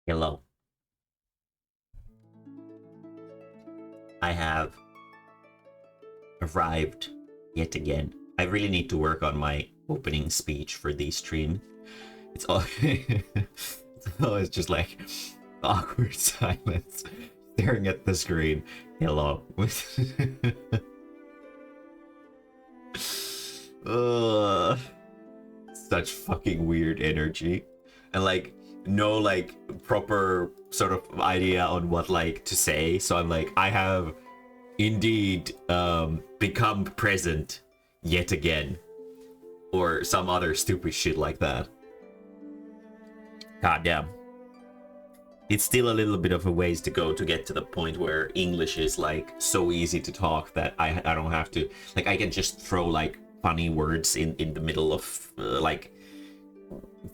Hello. I have arrived yet again. I really need to work on my opening speech for the stream. It's all it's always just like awkward silence, staring at the screen. Hello. Ugh, such fucking weird energy. And like no like proper sort of idea on what like to say. So I'm like, I have indeed become present yet again, or some other stupid shit like that. God damn. It's still a little bit of a ways to go to get to the point where English is like so easy to talk that I don't have to, like, I can just throw like funny words in the middle of like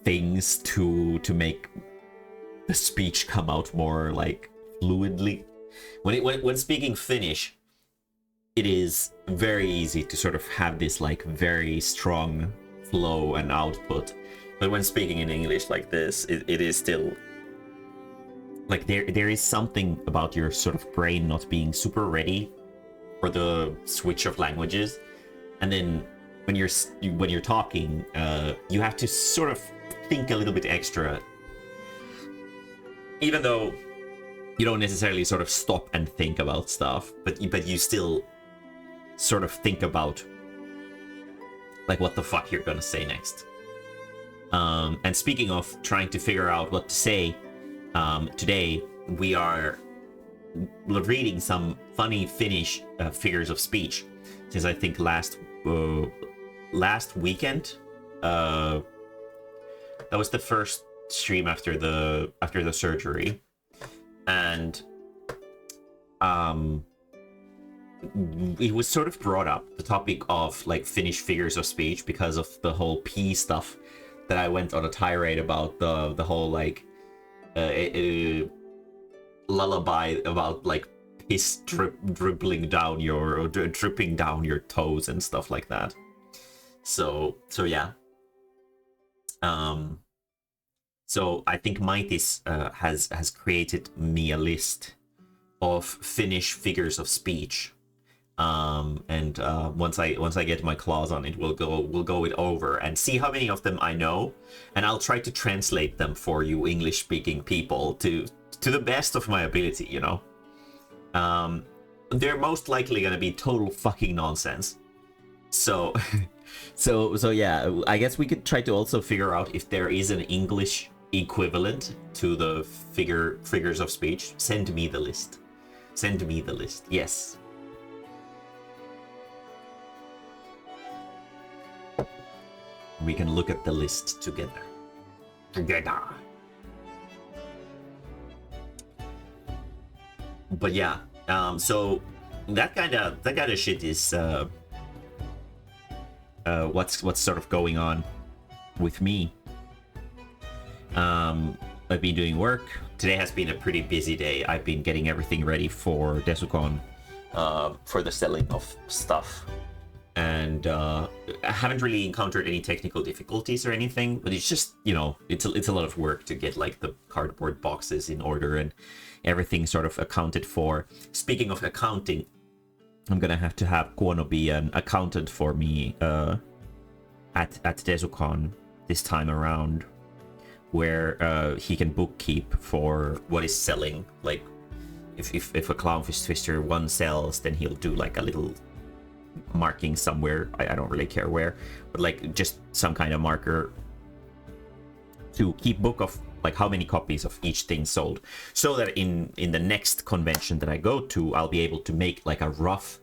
things to make the speech come out more like fluidly. When speaking Finnish, it is very easy to sort of have this like very strong flow and output, but when speaking in English like this, it is still like there is something about your sort of brain not being super ready for the switch of languages, and then when you're talking, you have to sort of think a little bit extra, even though you don't necessarily sort of stop and think about stuff, but you still sort of think about like what the fuck you're gonna say next. And speaking of trying to figure out what to say, today we are reading some funny Finnish figures of speech, since I think last weekend, that was the first stream after the surgery, and it was sort of brought up, the topic of like Finnish figures of speech, because of the whole P stuff that I went on a tirade about, the whole like lullaby about like piss dribbling down your, or dripping down your toes and stuff like that. So yeah. So I think Maitis has created me a list of Finnish figures of speech. And once I get my claws on it, we'll go it over and see how many of them I know, and I'll try to translate them for you English speaking people to the best of my ability, you know. They're most likely gonna be total fucking nonsense. So so yeah, I guess we could try to also figure out if there is an English equivalent to the figures of speech. Send me the list. Send me the list. Yes. We can look at the list together. But yeah, so that kind of shit is what's sort of going on with me. I've been doing work. Today has been a pretty busy day. I've been getting everything ready for Desukon, for the selling of stuff. And I haven't really encountered any technical difficulties or anything, but it's just, you know, it's a lot of work to get like the cardboard boxes in order and everything sort of accounted for. Speaking of accounting, I'm gonna have to have Kuono be an accountant for me at Desukon this time around, where he can bookkeep for what is selling. Like if a Clownfish Twister 1 sells, then he'll do like a little marking somewhere. I don't really care where, but like just some kind of marker to keep book of like how many copies of each thing sold, so that in the next convention that I go to, I'll be able to make like a rough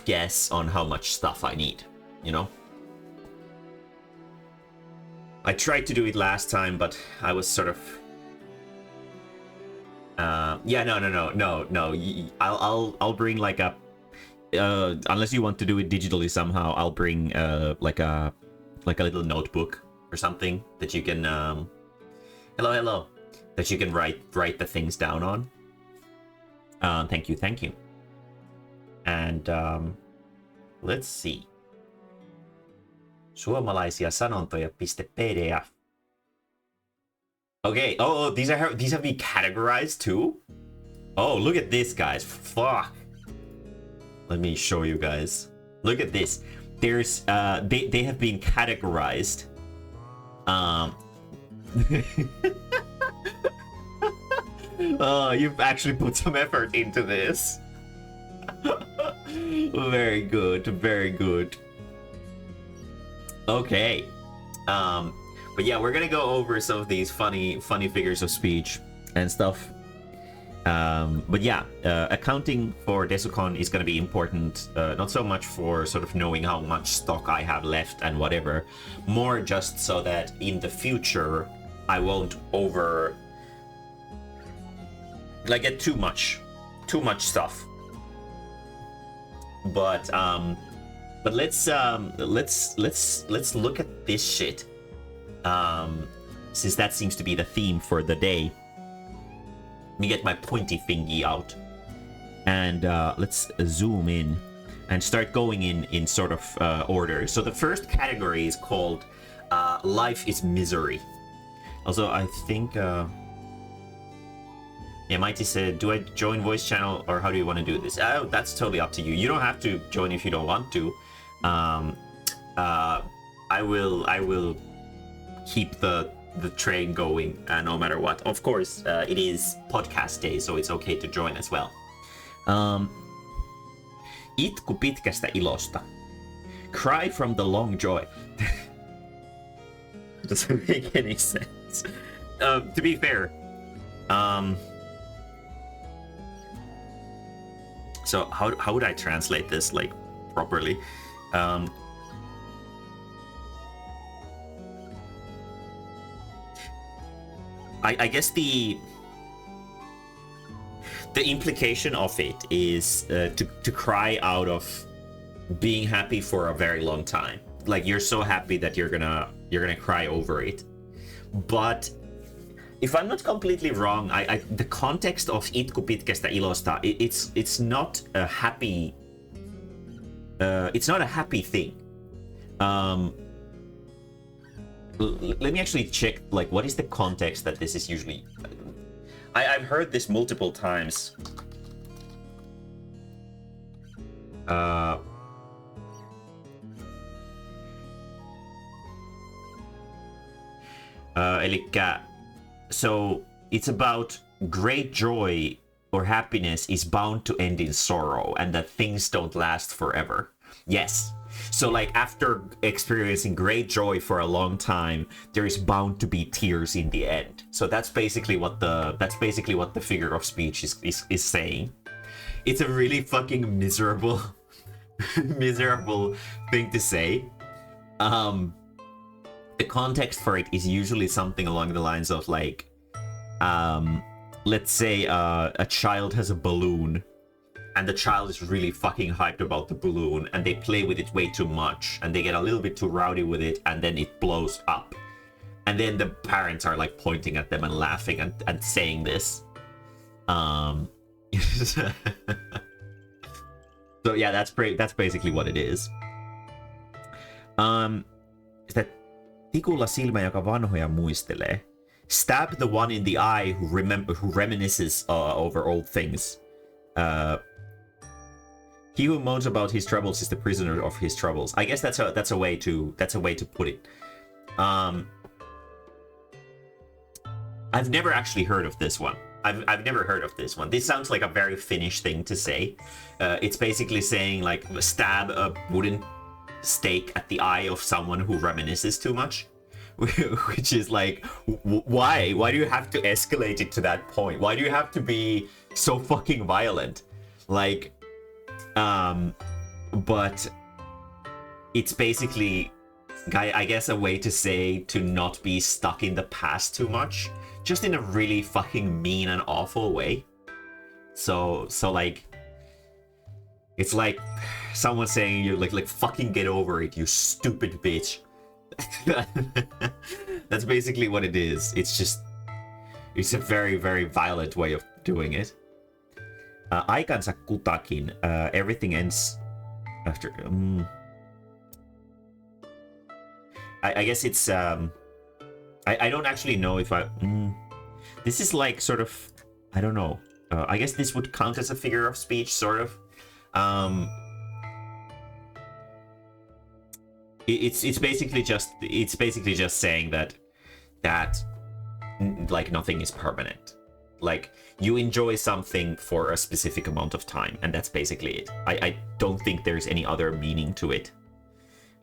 guess on how much stuff I need, you know. I tried to do it last time, but I was sort of yeah, no. I'll bring like a unless you want to do it digitally somehow, I'll bring like a little notebook or something that you can hello, that you can write the things down on. Thank you. And let's see. Suomalaisia sanontoja.pdf. Okay. Oh, these have been categorized too. Oh, look at this, guys. Fuck. Let me show you guys. Look at this. There's they have been categorized. Oh, you've actually put some effort into this. Very good, very good. Okay. But yeah, we're gonna go over some of these funny figures of speech and stuff. But yeah, accounting for Desukon is gonna be important, not so much for sort of knowing how much stock I have left and whatever, more just so that in the future I won't get too much stuff. But let's look at this shit. Since that seems to be the theme for the day. Let me get my pointy thingy out. And let's zoom in and start going in sort of order. So the first category is called Life is Misery. Also, I think yeah, Mighty said, do I join voice channel or how do you want to do this? Oh, that's totally up to you. You don't have to join if you don't want to. I will keep the train going no matter what. Of course, it is podcast day, so it's okay to join as well. Itku pitkästä ilosta. Cry from the long joy. Doesn't make any sense. To be fair, so how would I translate this like properly? I guess the implication of it is to cry out of being happy for a very long time. Like you're so happy that you're gonna cry over it. But if I'm not completely wrong, the context of itku pitkästä ilosta, it's not a happy thing. Let me actually check, like, what is the context that this is usually... I've heard this multiple times. Elikkä, so it's about great joy or happiness is bound to end in sorrow and that things don't last forever. Yes. So like after experiencing great joy for a long time, there is bound to be tears in the end. So that's basically what the figure of speech is saying. It's a really fucking miserable thing to say. The context for it is usually something along the lines of like, let's say a child has a balloon. And the child is really fucking hyped about the balloon and they play with it way too much and they get a little bit too rowdy with it and then it blows up. And then the parents are like pointing at them and laughing and saying this. So yeah, that's basically what it is. Sitä tikulla silmä, joka vanhoja muistelee. Stab the one in the eye who reminisces over old things. He who moans about his troubles is the prisoner of his troubles. I guess that's a way to put it. I've never actually heard of this one. I've never heard of this one. This sounds like a very Finnish thing to say. It's basically saying like stab a wooden stake at the eye of someone who reminisces too much. Which is like, why? Why do you have to escalate it to that point? Why do you have to be so fucking violent? Like, but it's basically, I guess, a way to say to not be stuck in the past too much, just in a really fucking mean and awful way. So like, it's like someone saying you like fucking get over it, you stupid bitch. That's basically what it is. It's a very, very violent way of doing it. Aikansa kutakin. Everything ends after. I guess it's I don't actually know if I... this is like sort of... I don't know. I guess this would count as a figure of speech, sort of. It's basically just saying that like nothing is permanent. Like you enjoy something for a specific amount of time, and that's basically it. I don't think there's any other meaning to it.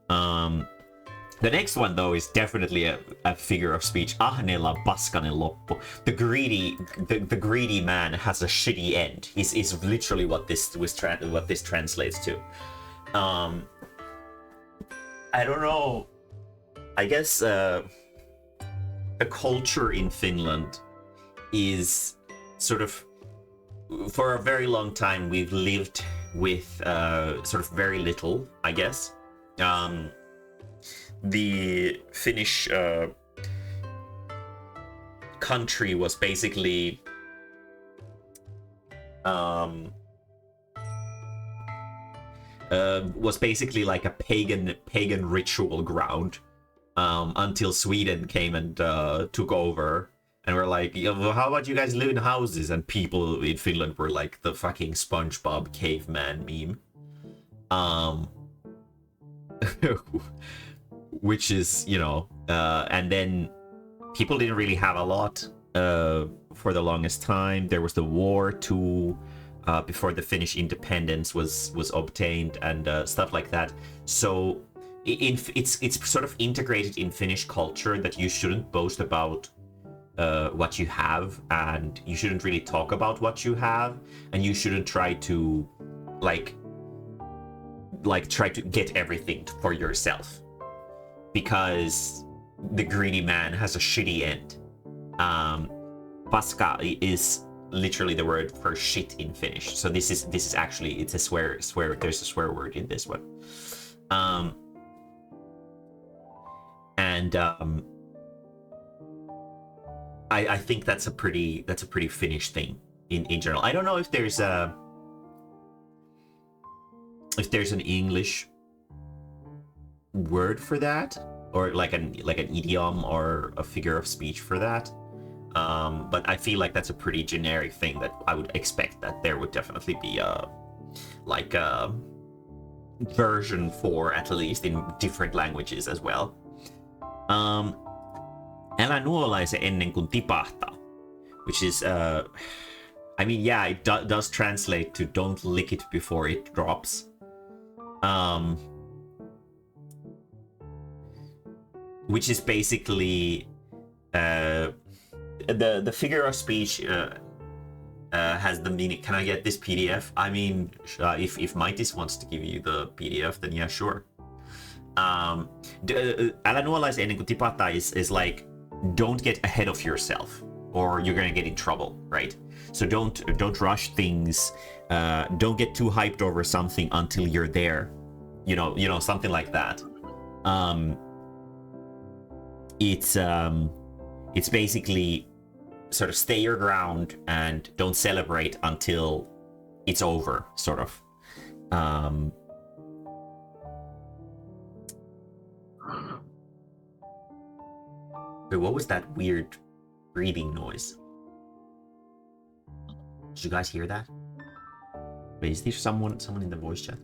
The next one though is definitely a figure of speech. Ahnella paskanen loppu. The greedy man has a shitty end. Is literally what this translates to. I don't know. I guess the culture in Finland is sort of, for a very long time we've lived with sort of very little, I guess. The Finnish country was basically like a pagan ritual ground until Sweden came and took over, and we're like, well, how about you guys live in houses? And people in Finland were like the fucking SpongeBob caveman meme, which is, you know, and then people didn't really have a lot for the longest time. There was the war too. Before the Finnish independence was obtained, and stuff like that. So it's sort of integrated in Finnish culture that you shouldn't boast about what you have, and you shouldn't really talk about what you have, and you shouldn't try to like try to get everything for yourself, because the greedy man has a shitty end. Paska is literally the word for shit in Finnish. So this is actually, it's a swear. There's a swear word in this one. I think that's a pretty Finnish thing in general. I don't know if there's an English word for that, or like an idiom or a figure of speech for that. But I feel like that's a pretty generic thing that I would expect that there would definitely be a version for, at least in different languages as well. Älä nuolaise ennen kuin tipahtaa, which is I mean, yeah, it does translate to don't lick it before it drops. Which is basically the figure of speech has the meaning. Can I get this PDF? I mean, if Maitis wants to give you the PDF, then yeah, sure. Älä nuolaise ennen kuin tipahtaa is like, don't get ahead of yourself or you're gonna get in trouble, right? So don't rush things. Don't get too hyped over something until you're there. You know, something like that. It's basically sort of stay your ground and don't celebrate until it's over, sort of. Wait, what was that weird breathing noise? Did you guys hear that? Wait, is there someone in the voice chat?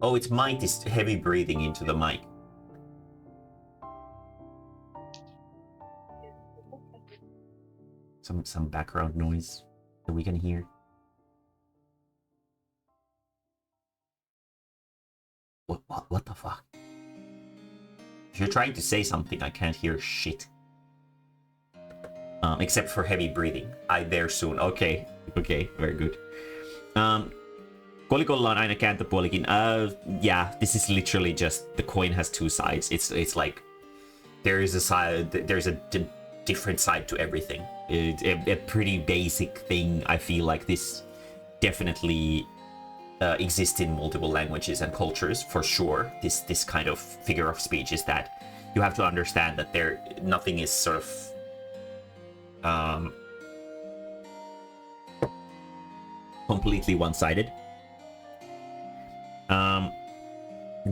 Oh, it's Mike is heavy breathing into the mic. Some background noise that we can hear. What the fuck? If you're trying to say something, I can't hear shit. Except for heavy breathing. There soon. Okay, very good. Kolikolla on aina kääntöpuolikin. Yeah, this is literally just the coin has two sides. It's like there is a side. There's a different side to everything. It's a pretty basic thing. I feel like this definitely exists in multiple languages and cultures for sure. This kind of figure of speech is that you have to understand that nothing is sort of completely one-sided.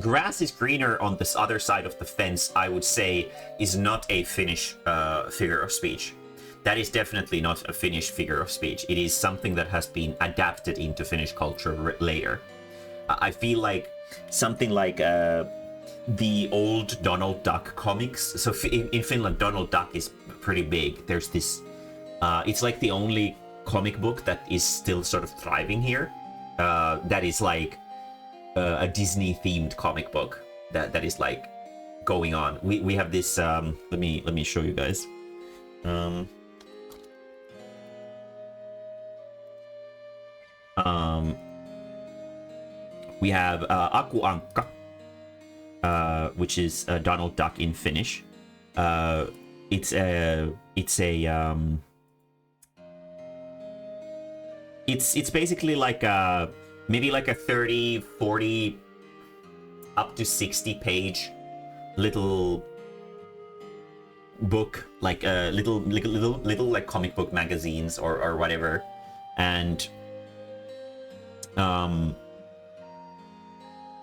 Grass is greener on this other side of the fence, I would say, is not a Finnish figure of speech. That is definitely not a Finnish figure of speech. It is something that has been adapted into Finnish culture later. I feel like something like the old Donald Duck comics. So in Finland, Donald Duck is pretty big. There's this, it's like the only comic book that is still sort of thriving here. That is like a Disney themed comic book that is like going on. We have this, let me show you guys. We have Aku Ankka, which is Donald Duck in Finnish. It's basically like maybe like a 30, 40, up to 60 page little book, like little like comic book magazines or whatever, and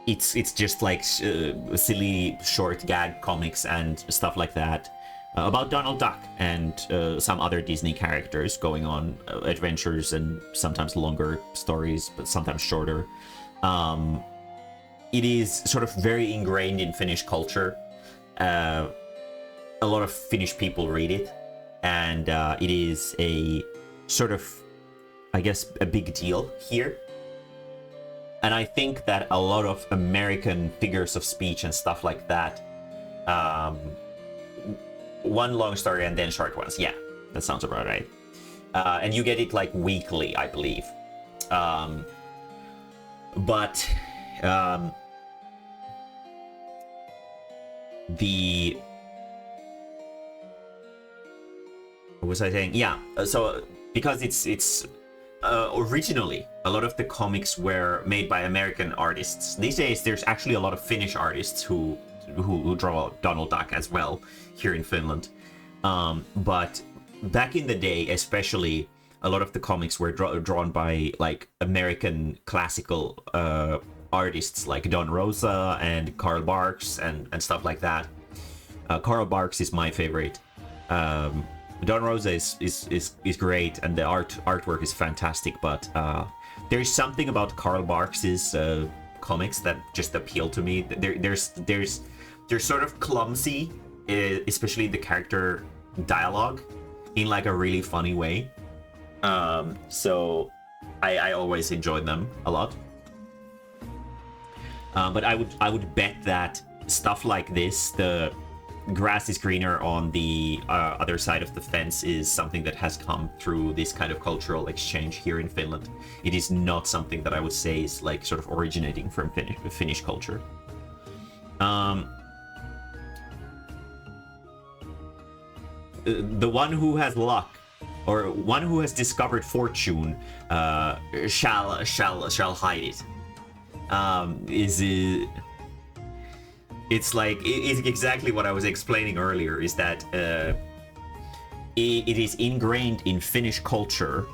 it's just like silly short gag comics and stuff like that about Donald Duck and some other Disney characters going on adventures, and sometimes longer stories, but sometimes shorter. It is sort of very ingrained in Finnish culture. A lot of Finnish people read it, and it is a sort of, I guess, a big deal here. And I think that a lot of American figures of speech and stuff like that, one long story and then short ones. Yeah, that sounds about right. And you get it like weekly, I believe. But what was I saying? Yeah, so because it's originally a lot of the comics were made by American artists. These days there's actually a lot of Finnish artists who draw Donald Duck as well here in Finland. But back in the day, especially, a lot of the comics were drawn by like American classical artists like Don Rosa and Karl Barks and stuff like that. Karl Barks is my favorite. Don Rosa is great, and the artwork is fantastic, but there's something about Karl Barks's comics that just appeal to me. They're sort of clumsy, especially the character dialogue, in like a really funny way. So I always enjoyed them a lot. But I would bet that stuff like this, the grass is greener on the other side of the fence, is something that has come through this kind of cultural exchange here in Finland. It is not something that I would say is like sort of originating from Finnish culture. The one who has luck, or one who has discovered fortune, shall hide it. It's like it's exactly what I was explaining earlier, is that it is ingrained in Finnish culture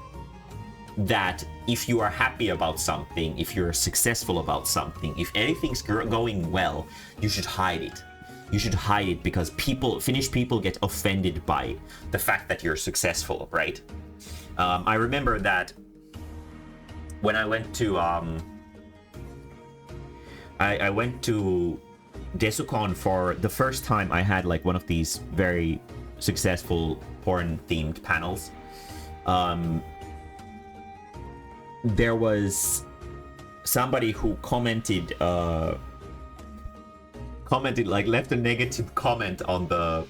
that if you are happy about something, if you're successful about something, if anything's going well, you should hide it. You should hide it because Finnish people get offended by the fact that you're successful, right? I remember that when I went to I went to Desukon for the first time. I had like one of these very successful porn-themed panels. There was somebody who commented, like left a negative comment on the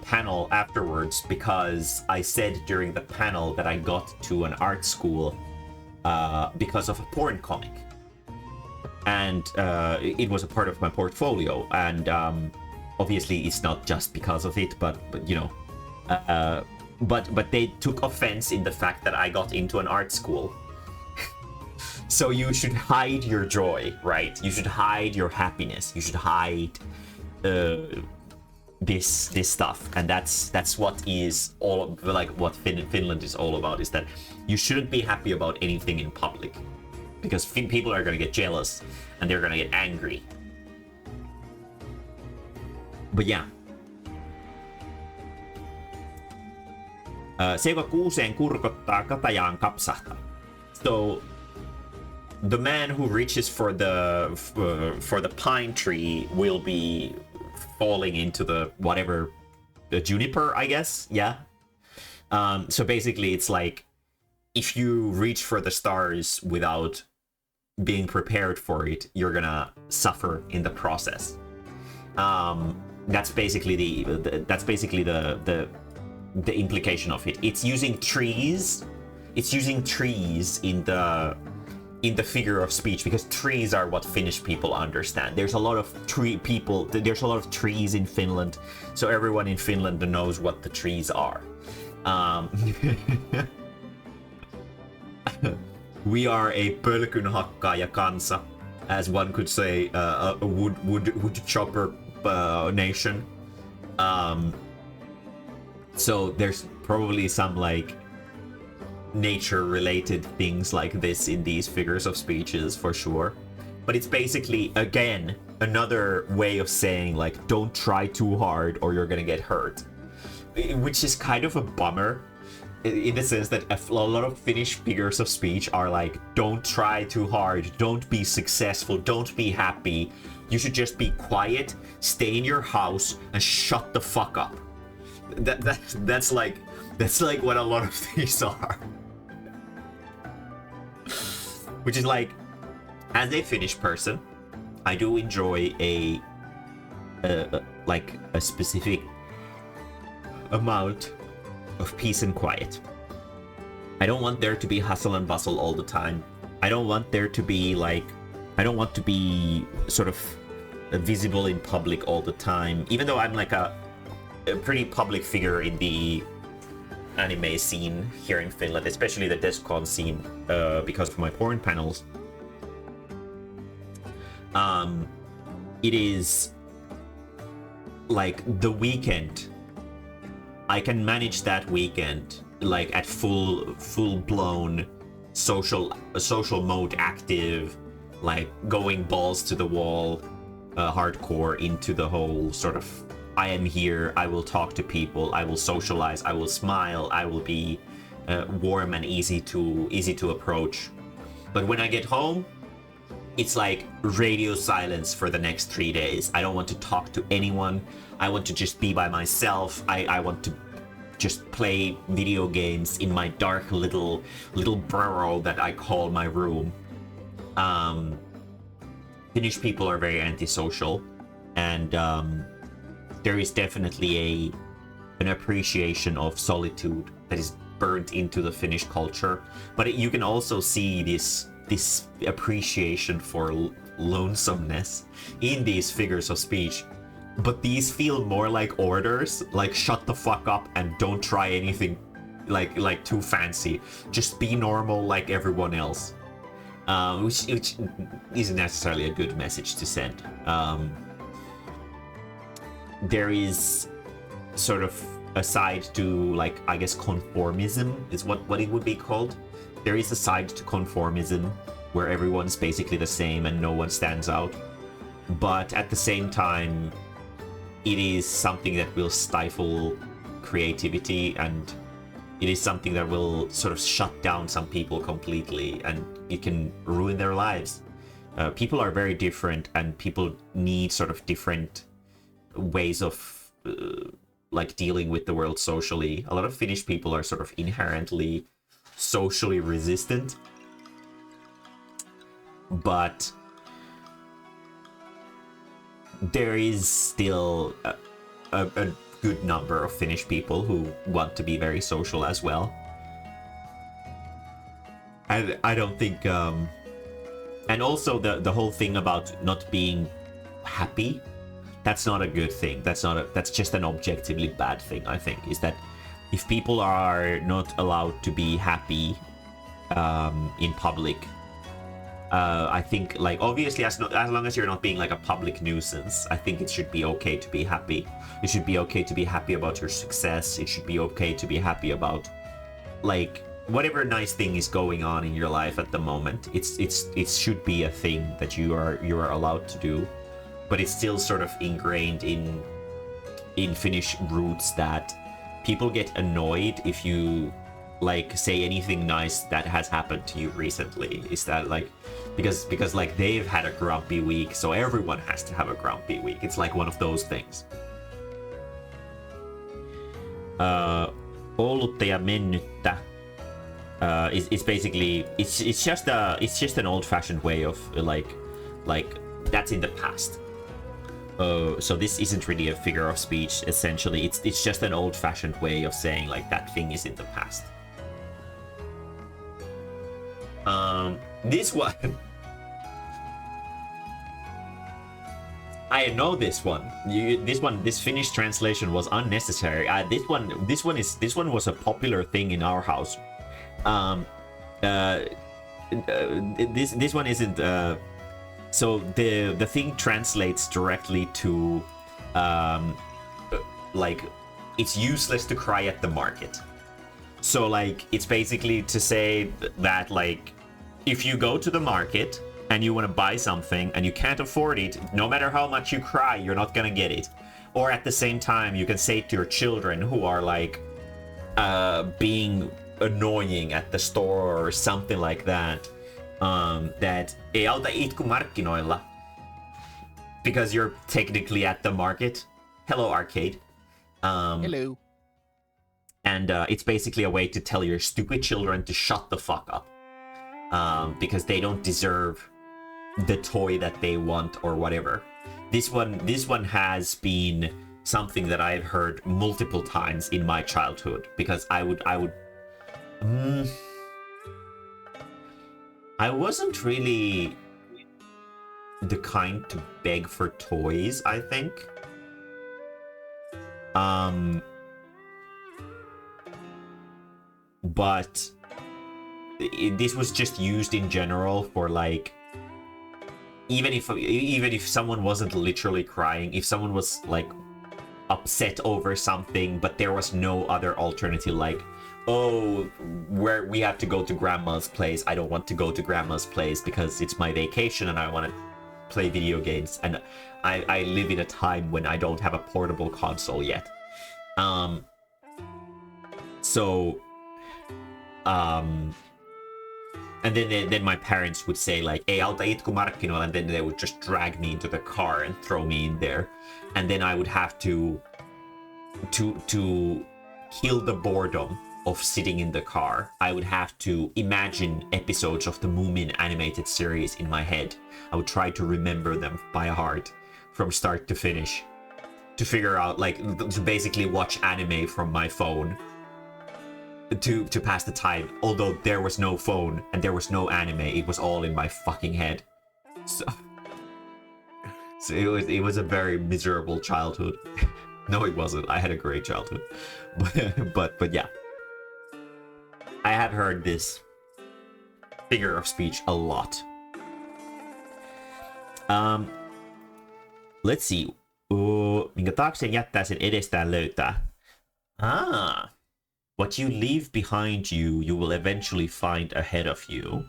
panel afterwards, because I said during the panel that I got to an art school because of a porn comic. And it was a part of my portfolio, and obviously it's not just because of it, but you know, but they took offense in the fact that I got into an art school. So you should hide your joy, right? You should hide your happiness. You should hide this stuff, and that's what is all like what Finland is all about. Is that you shouldn't be happy about anything in public, because people are gonna get jealous and they're gonna get angry. But yeah. Se, joka kuuseen kurkottaa, katajaan kapsahtaa. So, the man who reaches for the pine tree will be falling into the whatever, the juniper, I guess. Yeah. So basically, it's like if you reach for the stars without being prepared for it, you're gonna suffer in the process. That's basically the implication of it. It's using trees. It's using trees in the figure of speech, because trees are what Finnish people understand. There's a lot of there's a lot of trees in Finland, so everyone in Finland knows what the trees are. We are a pölkynhakkaaja kansa, as one could say, a wood chopper nation. So there's probably some like nature related things like this in these figures of speeches for sure. But it's basically, again, another way of saying like, don't try too hard or you're gonna get hurt, which is kind of a bummer in the sense that a lot of Finnish figures of speech are like, don't try too hard, don't be successful, don't be happy, you should just be quiet, stay in your house and shut the fuck up. That's like what a lot of these are. Which is like, as a Finnish person, I do enjoy a specific amount of peace and quiet. I don't want there to be hustle and bustle all the time. I don't want there to be I don't want to be sort of visible in public all the time, even though I'm like a pretty public figure in the anime scene here in Finland, especially the Descon scene, because of my porn panels. It is like the weekend. I can manage that weekend like at full blown social mode active, like going balls to the wall, hardcore into the whole sort of, I am here, I will talk to people, I will socialize, I will smile, I will be warm and easy to approach. But when I get home, it's like radio silence for the next 3 days. I don't want to talk to anyone. I want to just be by myself. I want to just play video games in my dark little burrow that I call my room. Finnish people are very antisocial, and there is definitely an appreciation of solitude that is burnt into the Finnish culture. But you can also see this appreciation for lonesomeness in these figures of speech. But these feel more like orders, like shut the fuck up and don't try anything like too fancy. Just be normal like everyone else. Which isn't necessarily a good message to send. There is sort of a side to, like, I guess conformism is what it would be called. There is a side to conformism where everyone's basically the same and no one stands out. But at the same time, it is something that will stifle creativity, and it is something that will sort of shut down some people completely, and it can ruin their lives. People are very different, and people need sort of different ways of like dealing with the world socially. A lot of Finnish people are sort of inherently socially resistant, but there is still a good number of Finnish people who want to be very social as well. And I don't think and also the whole thing about not being happy, that's not a good thing. That's just an objectively bad thing, I think, is that if people are not allowed to be happy in public, I think, like, obviously as long as you're not being like a public nuisance, I think it should be okay to be happy. It should be okay to be happy about your success. It should be okay to be happy about, like, whatever nice thing is going on in your life at the moment. It should be a thing that you are allowed to do, but it's still sort of ingrained in in Finnish roots that people get annoyed if you like say anything nice that has happened to you recently. Is that like because like they've had a grumpy week, so everyone has to have a grumpy week. It's like one of those things. Ollutta ja mennyttä is basically it's just an old-fashioned way of like that's in the past. So this isn't really a figure of speech. Essentially, it's just an old-fashioned way of saying like that thing is in the past. This one, I know this one. This Finnish translation was unnecessary. This one was a popular thing in our house. This one isn't. So the thing translates directly to, like, it's useless to cry at the market. So like it's basically to say that like if you go to the market and you want to buy something and you can't afford it, no matter how much you cry, you're not gonna get it. Or at the same time, you can say to your children who are like being annoying at the store or something like that, that ei auta itku markkinoilla, because you're technically at the market. Hello, arcade. Hello. And it's basically a way to tell your stupid children to shut the fuck up, because they don't deserve the toy that they want or whatever. This one has been something that I've heard multiple times in my childhood, because I wasn't really the kind to beg for toys, I think. But this was just used in general for like, even if someone wasn't literally crying, if someone was like upset over something, but there was no other alternative, like, oh, where we have to go to grandma's place. I don't want to go to grandma's place because it's my vacation and I want to play video games, and I live in a time when I don't have a portable console yet. And then my parents would say like, "Ei auta itku markkinoilla," and then they would just drag me into the car and throw me in there, and then I would have to kill the boredom of sitting in the car. I would have to imagine episodes of the Moomin animated series in my head. I would try to remember them by heart from start to finish, to figure out, like, to basically watch anime from my phone to pass the time. Although there was no phone and there was no anime, it was all in my fucking head. So it was a very miserable childhood. No, it wasn't. I had a great childhood. But yeah. I have heard this figure of speech a lot. Let's see. Minkä taakseen jättää, sen edestään löytää. What you leave behind you, you will eventually find ahead of you.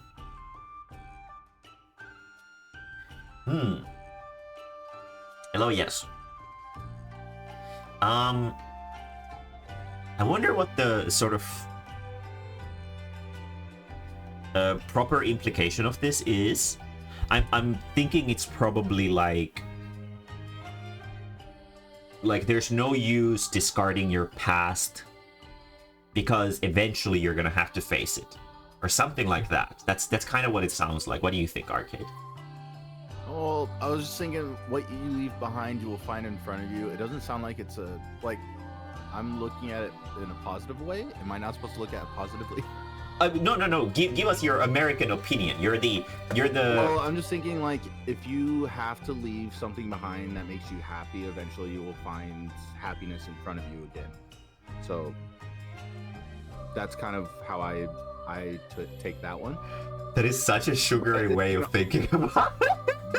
Hello, yes. I wonder what the sort of proper implication of this is. I'm thinking it's probably like there's no use discarding your past, because eventually you're gonna have to face it, or something like that. That's kind of what it sounds like. What do you think, Arcade? Well, I was just thinking, what you leave behind, you will find in front of you. It doesn't sound like it's a, like, I'm looking at it in a positive way. Am I not supposed to look at it positively? No. Give us your American opinion. You're the. Well, I'm just thinking, like, if you have to leave something behind that makes you happy, eventually you will find happiness in front of you again. So that's kind of how I take that one. That is such a sugary way of thinking about it.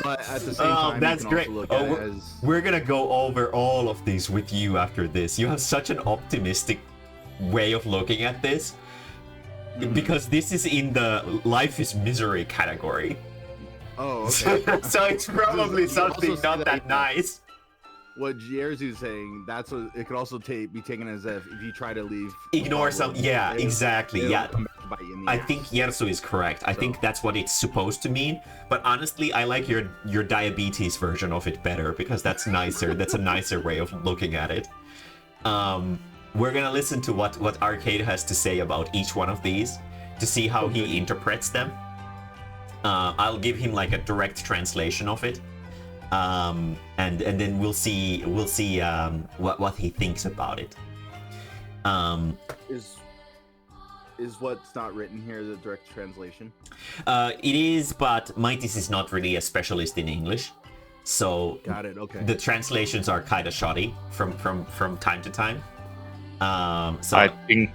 But at the same time, that's you can great. also look at it as... We're gonna go over all of these with you after this. You have such an optimistic way of looking at this, because this is in the life is misery category. Oh, okay. So it's probably something not that nice. what Jerzy's saying, that's what it could also be taken as if you try to leave, Ignore some. Yeah, exactly. it'll Yeah. come back to bite you in the I ass. think Yersu is correct. I think that's what it's supposed to mean. But honestly, I like your diabetes version of it better because that's nicer. That's a nicer way of looking at it. We're gonna listen to what Arcade has to say about each one of these to see how he interprets them. I'll give him like a direct translation of it, and then we'll see what he thinks about it. Is what's not written here the direct translation? It is, but Maitis is not really a specialist in English, so Got it. Okay. the translations are kind of shoddy from time to time. So I think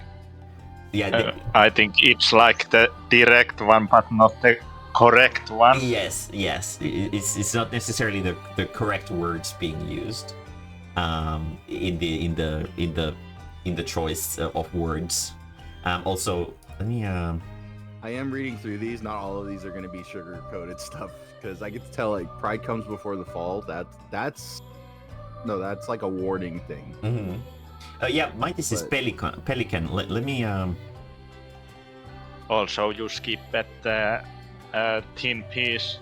yeah, I think it's like the direct one, but not the correct one. yes, it's not necessarily the correct words being used in the choice of words. Also, let me I am reading through these. Not all of these are going to be sugar-coated stuff because I get to tell like pride comes before the fall. That's like a warning thing. Mm-hmm. Yeah, Mightis is Pelican. Let me Also, you skip at the Thin Peace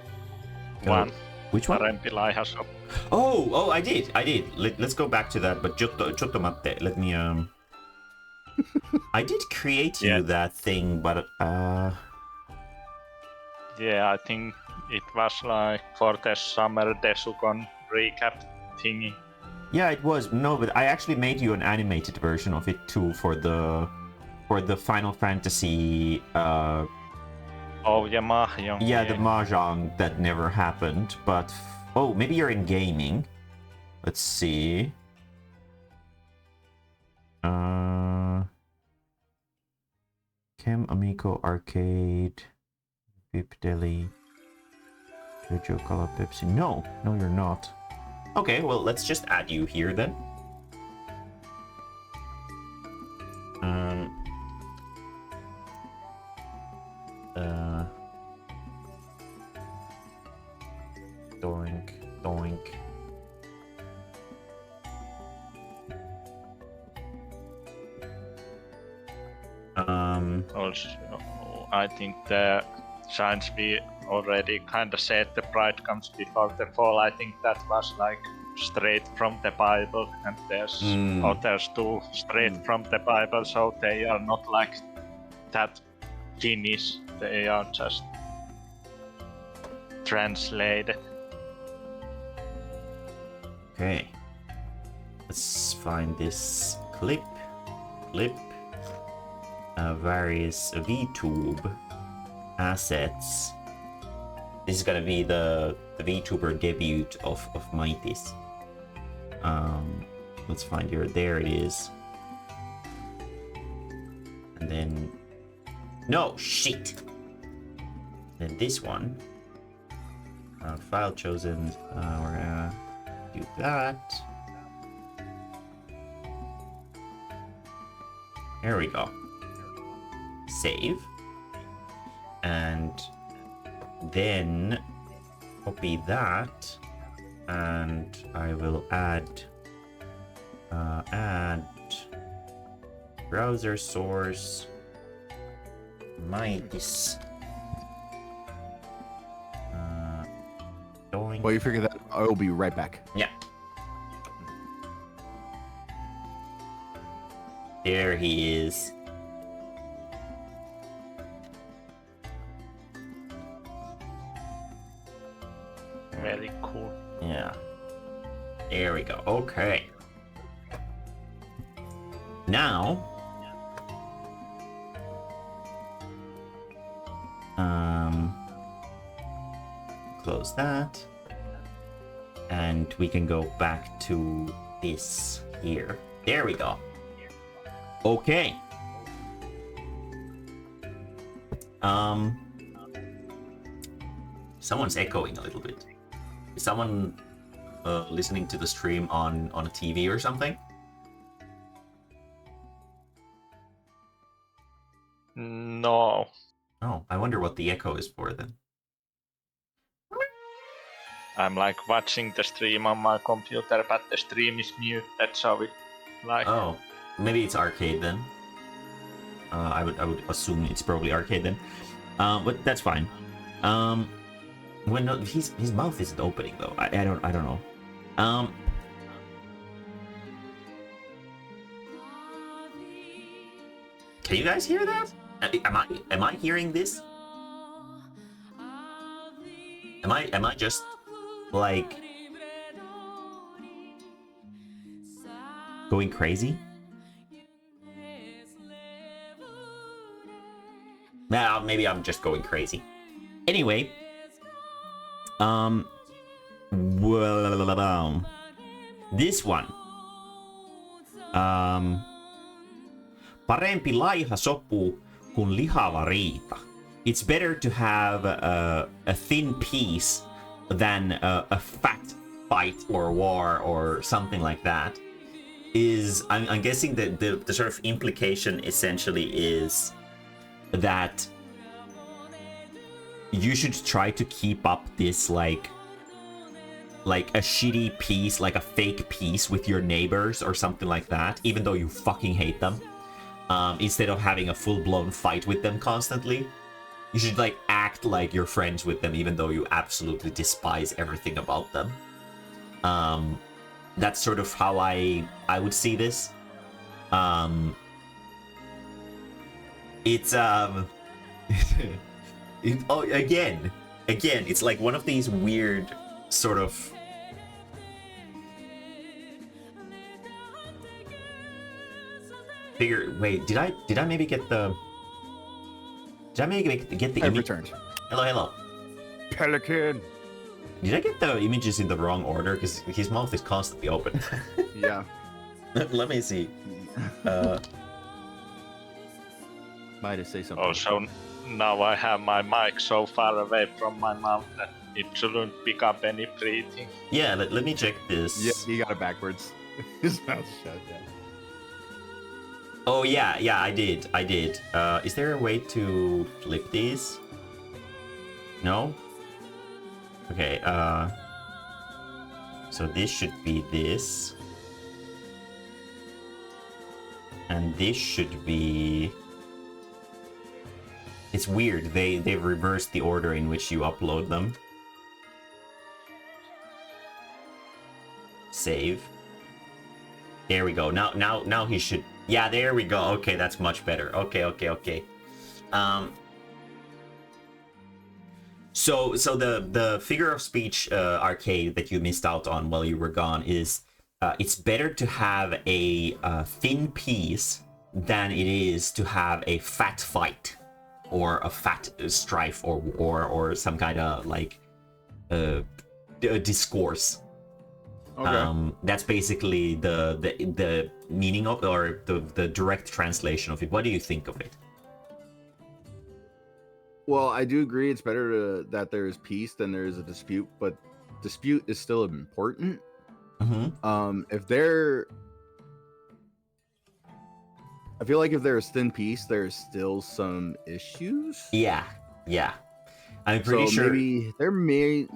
one. Which one? Parempi Oh, I did. Let's go back to that. But Chotto matte. Let me I did create you that thing, but Yeah, I think it was like for the summer Desukon recap thingy. yeah, it was. No, but I actually made you an animated version of it too for the Final Fantasy Oh yeah, Mahjong. yeah, the Mahjong that never happened, but oh, maybe you're in gaming. Let's see. Chem Amico Arcade, Beep Deli, Jojo Cola Pepsi. No, you're not. Okay, well, let's just add you here then. Doink, doink. Also, I think the signs we already kind of said the pride comes before the fall. I think that was like straight from the Bible, and there's others too straight from the Bible, so they are not like that Finnish. They are just translated. Okay. Let's find this clip. Various VTube assets. This is gonna be the VTuber debut of Mightis. Let's find your. There it is. And then no shit. Then this one. File chosen. We're gonna do that. There we go. Save. And then copy that. And I will add browser source Mightis. While you figure that, I will be right back. Yeah. There he is. Very cool. Yeah. There we go. Okay. Now, close that. And we can go back to this here. There we go. Okay. Someone's echoing a little bit. Is someone listening to the stream on a TV or something? No. Oh, I wonder what the echo is for then. I'm like watching the stream on my computer, but the stream is muted, so it like. Oh, maybe it's arcade then. I would assume it's probably arcade then. But that's fine. When no, his mouth isn't opening though. I don't know. Can you guys hear that? Am I hearing this? Am I just like going crazy? Nah, maybe I'm just going crazy. Anyway, well, this one. Parempi laiha sopu kuin lihava riita. It's better to have a thin peace than a fat fight or war or something like that. I'm guessing that the sort of implication essentially is that you should try to keep up this like a shitty peace, like a fake peace with your neighbors or something like that, even though you fucking hate them. Instead of having a full-blown fight with them constantly, you should like act like you're friends with them, even though you absolutely despise everything about them. That's sort of how I would see this. It's again, it's like one of these weird sort of figure. Wait, did I maybe get the? Did I maybe get the I image? returned. Hello. Pelican. Did I get the images in the wrong order? Because his mouth is constantly open. Yeah. Let me see. Might have say something. Oh, so now I have my mic so far away from my mouth that it shouldn't pick up any breathing. Yeah, let me check this. Yeah, he got it backwards. His mouth's shut down. Oh yeah, I did. Is there a way to flip these? No? Okay, so this should be this. And this should be... It's weird, they've reversed the order in which you upload them. Save. There we go. Now he should... Yeah, there we go. Okay, that's much better. Okay. So the figure of speech arcade that you missed out on while you were gone is it's better to have a thin piece than it is to have a fat fight or a fat strife or some kind of like discourse. Okay. That's basically the meaning of, or the direct translation of it. What do you think of it? Well, I do agree it's better that there is peace than there is a dispute, but dispute is still important. If there... I feel like if there's thin peace, there's still some issues. Yeah. I'm pretty sure maybe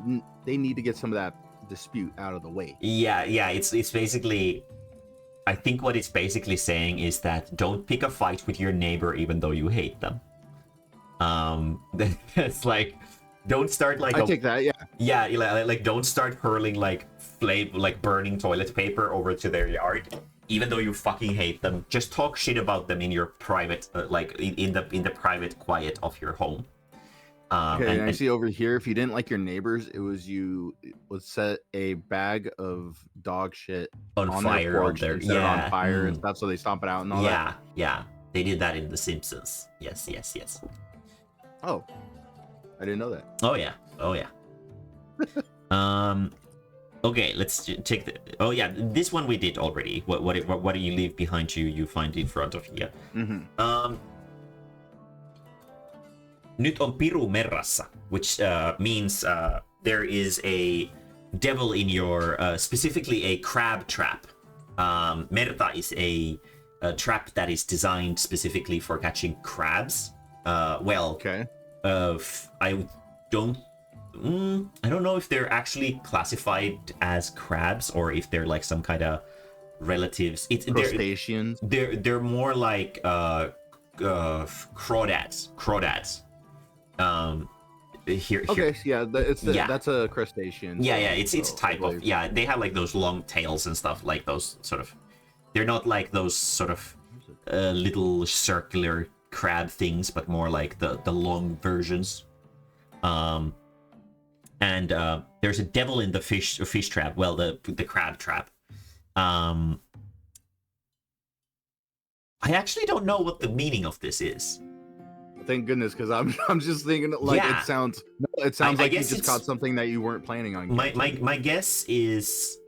they need to get some of that dispute out of the way. Yeah, it's basically, I think what it's basically saying is that don't pick a fight with your neighbor even though you hate them. It's like, don't start like I take that, yeah. Like don't start hurling like burning toilet paper over to their yard even though you fucking hate them. Just talk shit about them in your private in the private quiet of your home. Okay, and I see over here, if you didn't like your neighbors, it would set a bag of dog shit on fire their porch, on on fire and stuff, so they stomp it out and all that. Yeah, they did that in The Simpsons. Yes. Oh, I didn't know that. Oh yeah. Okay, let's check the. Oh yeah, this one we did already. What do you leave behind you? You find in front of you. Nyt on piru merrassa, which means there is a devil in your, specifically a crab trap. Merta is a trap that is designed specifically for catching crabs. Okay. I don't I don't know if they're actually classified as crabs or if they're like some kind of relatives. Crustaceans. They're more like crawdads. Here. Okay, yeah, that's a crustacean. Yeah, so- yeah, it's a so type I of, believe- yeah, they have like those long tails and stuff, like those sort of, they're not like those sort of little circular crab things, but more like the long versions. And there's a devil in the fish trap, well, the crab trap. I actually don't know what the meaning of this is. Thank goodness, because I'm just thinking like Yeah. it sounds like you guess just it's- caught something that you weren't planning on. My guess is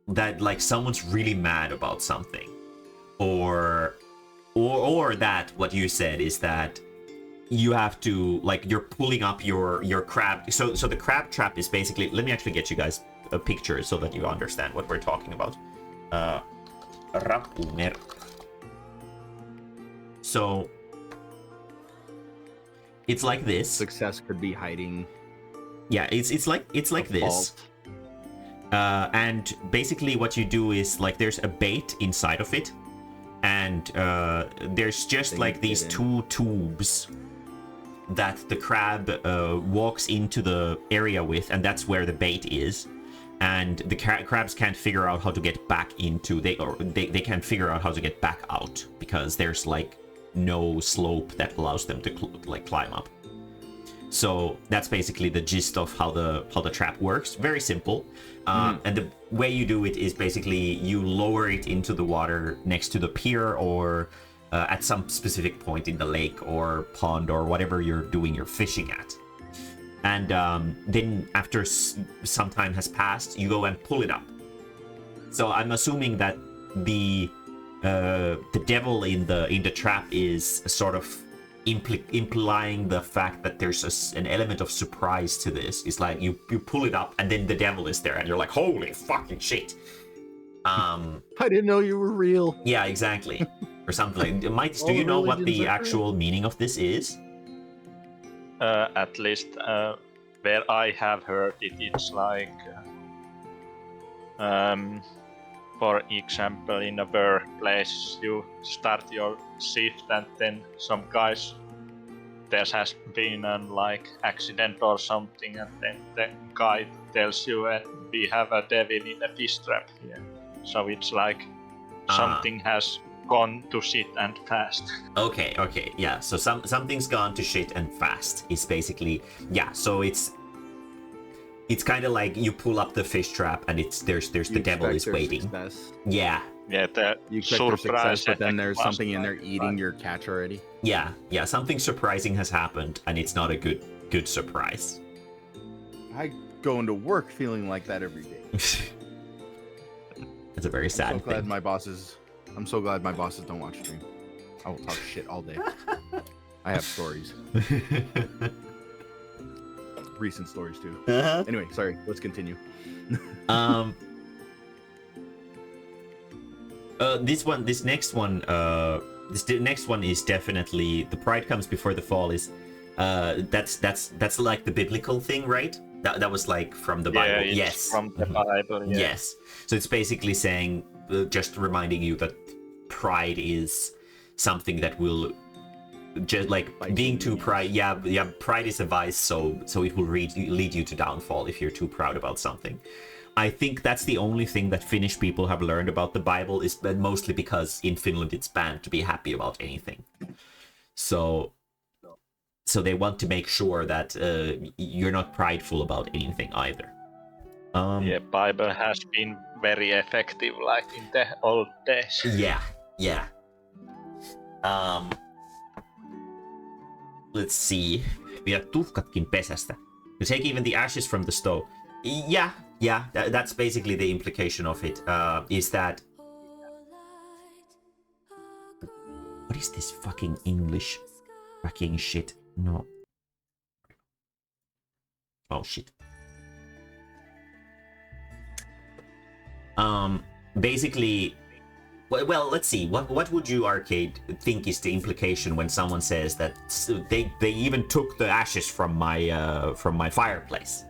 that like someone's really mad about something, or that what you said is that you have to, like, you're pulling up your crab. So the crab trap is basically, let me actually get you guys a picture so that you understand what we're talking about. Rapumer. So it's like this. Success could be hiding. Yeah, it's like this. Fault. And basically what you do is, like, there's a bait inside of it, and there's just Thing like these hidden. two tubes that the crab walks into the area with, and that's where the bait is. And the crabs can't figure out how to get back into, they can't figure out how to get back out, because there's like no slope that allows them to like climb up. So that's basically the gist of how the trap works. Very simple. And the way you do it is basically you lower it into the water next to the pier, or at some specific point in the lake or pond or whatever you're doing your fishing at. And then after some time has passed, you go and pull it up. So I'm assuming that the devil in the trap is sort of implying the fact that there's an element of surprise to this. It's like you pull it up and then the devil is there and you're like, holy fucking shit. I didn't know you were real. Yeah, exactly. Or something like. Mike, do All you know what religions the are actual meaning of this is? At least where I have heard it, it's like, for example, in a workplace, you start your shift and then some guys, there has been an like accident or something, and then the guy tells you we have a devil in a fish trap here. So it's like something has gone to shit and fast. Okay, yeah. So something's gone to shit and fast is basically, yeah. So it's kind of like you pull up the fish trap and there's the devil is waiting. Success. Yeah, Yeah, the You expect their success, but then effect there's was something in there like- eating your catch already. yeah. Something surprising has happened, and it's not a good surprise. I go into work feeling like that every day. It's a very sad I'm so glad thing. I'm so glad my bosses don't watch stream. I will talk shit all day. I have stories. Recent stories too. Uh-huh. Anyway, sorry. Let's continue. This next one is definitely the pride comes before the fall. Is that's like the biblical thing, right? That was like from the Bible. it's Yes. from the Bible. Yeah. Yes. So it's basically saying, just reminding you that pride is something that will just like Bite being you too in the pride. Yeah. Pride is a vice, so it will lead you to downfall if you're too proud about something. I think that's the only thing that Finnish people have learned about the Bible, is mostly because in Finland it's banned to be happy about anything. So they want to make sure that you're not prideful about anything either. Yeah, Bible has been very effective, like in the old days. Yeah. Let's see. Vielä tuhkatkin pesästä. You take even the ashes from the stove. Yeah. That's basically the implication of it. Is that... What is this fucking English fucking shit? No. Oh, shit. Basically, Well, let's see. What would you, Arcade, think is the implication when someone says that they even took the ashes from my fireplace?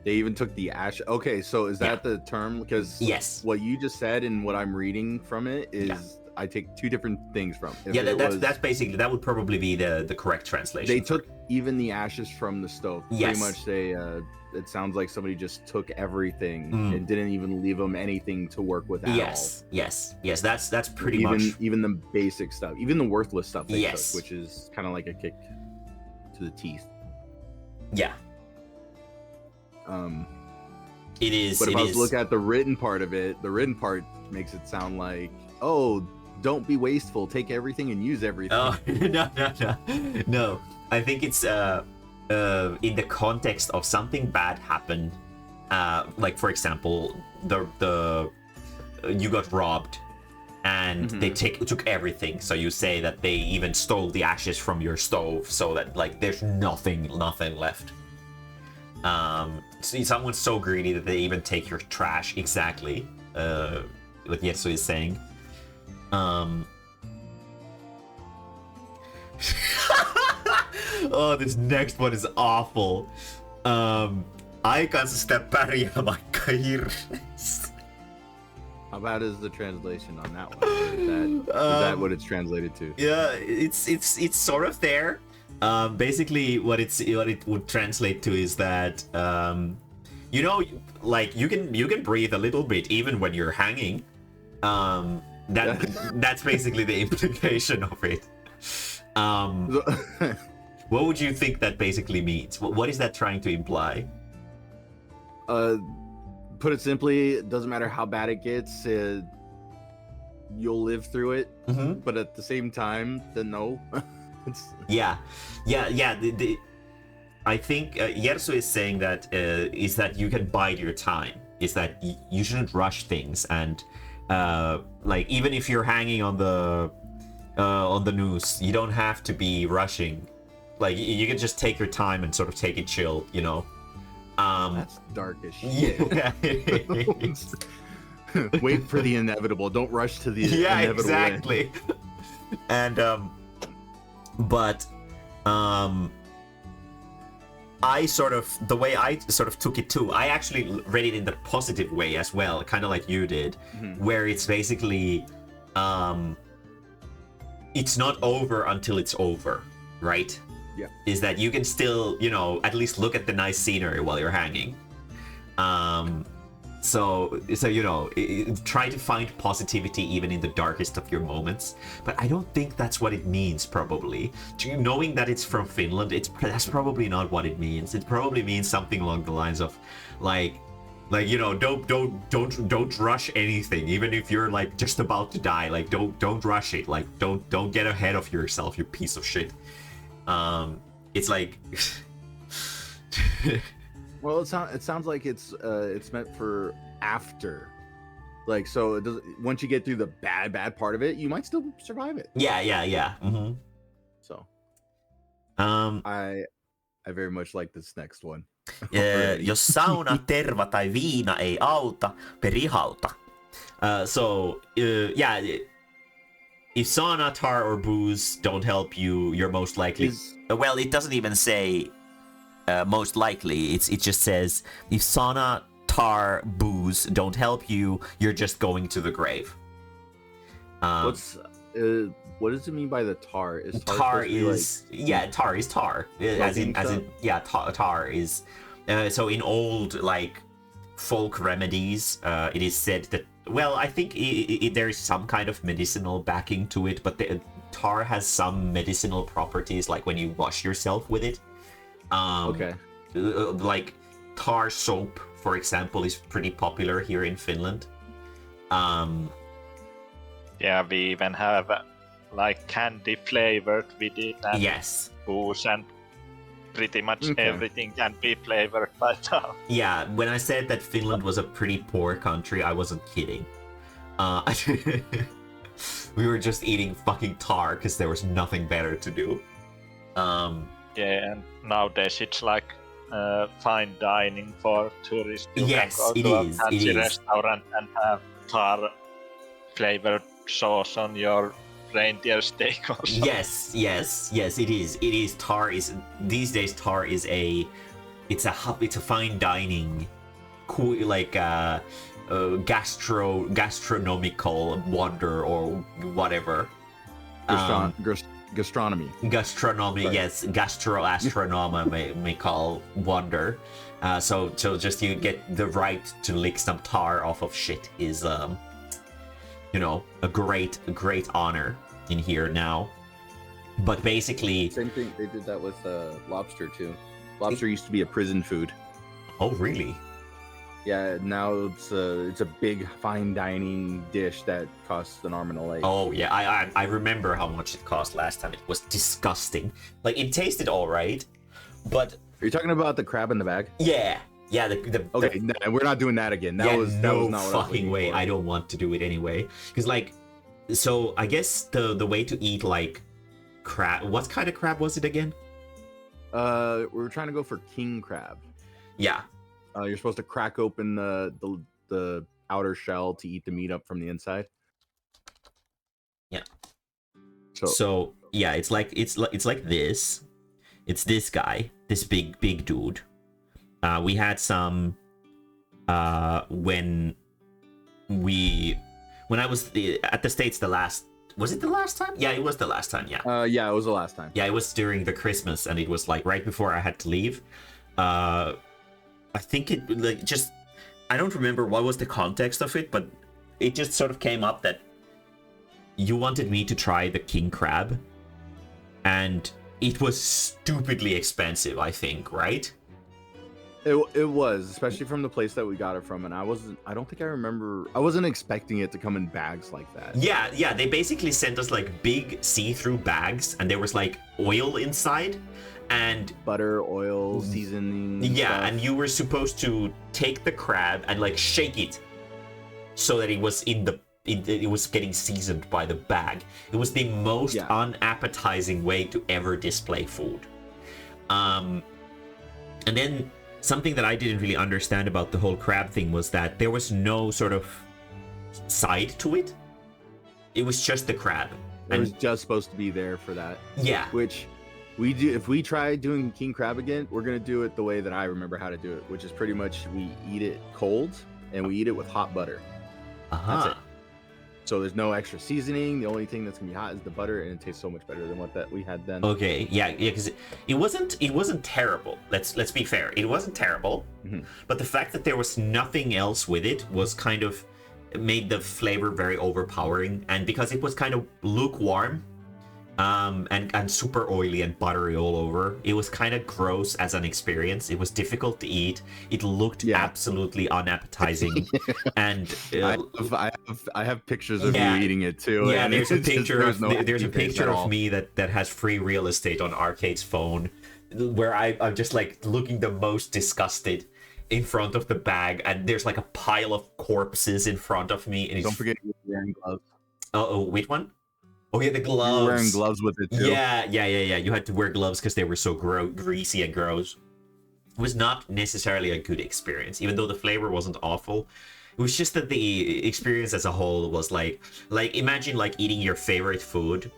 They even took the ash. Okay, so is that the term? Because yes, what you just said and what I'm reading from it is I take two different things from. That's basically, that would probably be the correct translation. They took even the ashes from the stove. Yes. Pretty much they it sounds like somebody just took everything and didn't even leave them anything to work with at all. Yes. That's pretty much even the basic stuff, even the worthless stuff they Yes. took, which is kind of like a kick to the teeth. Yeah. It is. But if it I was is. to look at the written part of it, the written part makes it sound like, oh, don't be wasteful, take everything and use everything. Oh, no. I think it's in the context of something bad happened. Like for example, the you got robbed, and they took everything. So you say that they even stole the ashes from your stove, so that like there's nothing left. See, someone's so greedy that they even take your trash. Exactly. What Yesu is saying. Oh, this next one is awful. Aikansa sitä pärjää vaikka hirveästi. How bad is the translation on that one? Is that what it's translated to? Yeah, it's sort of there. Basically, what it would translate to is that you know, like you can breathe a little bit even when you're hanging. That's basically the implication of it. What would you think that basically means? What is that trying to imply? Put it simply, it doesn't matter how bad it gets, you'll live through it. But at the same time, then no. Yeah. I think Yersu is saying that is that you can bide your time. Is that you shouldn't rush things, and like even if you're hanging on the noose, you don't have to be rushing. Like you can just take your time and sort of take it chill, you know. That's dark as shit. Yeah. Wait for the inevitable. Don't rush to the inevitable. Exactly. And but the way I sort of took it too, I actually read it in the positive way as well, kind of like you did, where it's basically it's not over until it's over, right? Yeah. Is that you can still, you know, at least look at the nice scenery while you're hanging. So you know, try to find positivity even in the darkest of your moments. But I don't think that's what it means. Probably, knowing that it's from Finland, that's probably not what it means. It probably means something along the lines of, like you know, don't rush anything, even if you're like just about to die. Like don't rush it. Like don't get ahead of yourself, you piece of shit. It's like. Well, it sounds like it's meant for after, like, so it doesn't. Once you get through the bad part of it, you might still survive it. Yeah. So, I very much like this next one. Jos sauna, terva tai viina ei auta, perihauta. So yeah, if sauna, tar, or booze don't help you, you're most likely. Well, it doesn't even say. Most likely, it just says if sauna, tar, booze don't help you, you're just going to the grave. What does it mean by the tar? Tar is tar is tar. As in tar is. So in old like folk remedies, it is said that, well, I think there is some kind of medicinal backing to it, but the tar has some medicinal properties, like when you wash yourself with it. Okay. Like tar soap, for example, is pretty popular here in Finland. Yeah, we even have like candy flavored with it, and yes, booze, and pretty much everything can be flavored by tar. Yeah, when I said that Finland was a pretty poor country, I wasn't kidding. We were just eating fucking tar because there was nothing better to do. Yeah, and nowadays it's like fine dining for tourists. You Yes, can go to a fancy restaurant and have tar flavored sauce on your reindeer steak also. Yes, it is. It is. Tar is these days. Tar is it's a fine dining, cool, like gastronomical wonder or whatever. Gastronomy. Gastronomy, Right. yes, gastroastronomical wonder. So just you get the right to lick some tar off of shit is a great honor in here now. But basically, Same thing. They did that with lobster too. Lobster used to be a prison food. oh really? Yeah, now it's a big fine dining dish that costs an arm and a leg. Oh yeah, I remember how much it cost last time. It was disgusting. Like it tasted all right, but Are you talking about the crab in the bag? yeah, Okay, we're not doing that again. That was no not what fucking way. I don't want to do it anyway. Because like, so I guess the way to eat like crab. What kind of crab was it again? We were trying to go for king crab. Yeah. You're supposed to crack open the outer shell to eat the meat up from the inside. Yeah. So yeah, it's like this. It's this guy, this big dude. We had some when I was at the States was it the last time? Yeah, it was the last time, yeah. yeah, it was the last time. Yeah, it was during the Christmas, and it was like right before I had to leave. I think it like just I don't remember what was the context of it, but it just sort of came up that you wanted me to try the king crab, and it was stupidly expensive, I think, right? It was, especially from the place that we got it from, and I wasn't expecting it to come in bags like that. Yeah, they basically sent us like big see-through bags, and there was like oil inside, and Butter, oil, seasoning. yeah, stuff. and you were supposed to take the crab and like shake it so that it was it was getting seasoned by the bag. It was the most unappetizing way to ever display food. And then something that I didn't really understand about the whole crab thing was that there was no sort of side to it. It was just the crab. It was just supposed to be there for that. Yeah. Which we do. If we try doing king crab again, we're gonna do it the way that I remember how to do it, which is pretty much we eat it cold and we eat it with hot butter. That's it. So there's no extra seasoning. The only thing that's gonna be hot is the butter, and it tastes so much better than what that we had then. Okay, yeah, because it wasn't terrible. Let's be fair. It wasn't terrible, but the fact that there was nothing else with it was kind of made the flavor very overpowering. And because it was kind of lukewarm, and super oily and buttery all over, it was kind of gross as an experience. It was difficult to eat. It looked absolutely unappetizing, and I have pictures of you eating it too. Yeah, and there's a picture of there's a picture of me that has free real estate on Arcade's phone, where I'm just like looking the most disgusted in front of the bag, and there's like a pile of corpses in front of me. And don't forget you're wearing gloves. Oh, which one? Oh yeah, the gloves. You were wearing gloves with it too. Yeah. You had to wear gloves because they were so greasy and gross. It was not necessarily a good experience, even though the flavor wasn't awful. It was just that the experience as a whole was like imagine like eating your favorite food,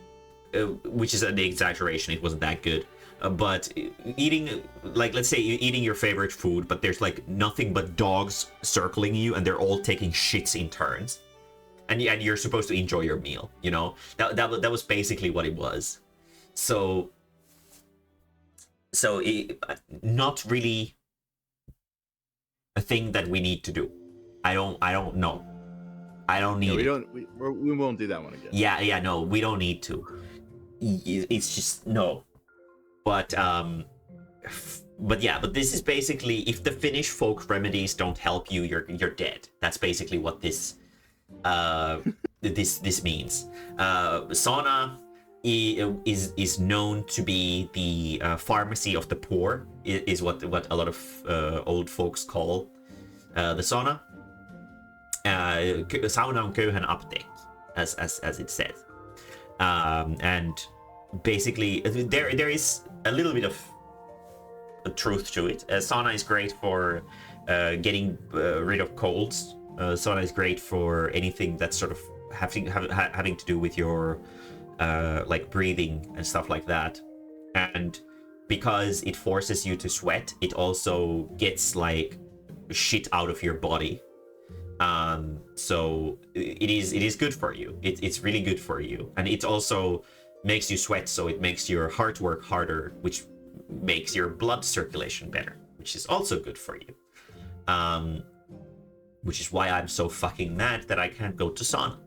which is an exaggeration. It wasn't that good, but eating like let's say you're eating your favorite food, but there's like nothing but dogs circling you, and they're all taking shits in turns. And you're supposed to enjoy your meal, you know? That was basically what it was. So not really a thing that we need to do. I don't know. I don't need it. We won't do that one again. Yeah, no, we don't need to. It's just no. But this is basically, if the Finnish folk remedies don't help you, you're dead. That's basically what this this means. Sauna is known to be the pharmacy of the poor, is what a lot of old folks call the sauna. Sauna on köyhän apteek, as it says. And basically there is a little bit of truth to it. Sauna is great for getting rid of colds. Sauna is great for anything that's sort of having to do with your like breathing and stuff like that. And because it forces you to sweat, it also gets like shit out of your body. So it is good for you. It's really good for you, and it also makes you sweat, so it makes your heart work harder, which makes your blood circulation better, which is also good for you. Which is why I'm so fucking mad that I can't go to sauna,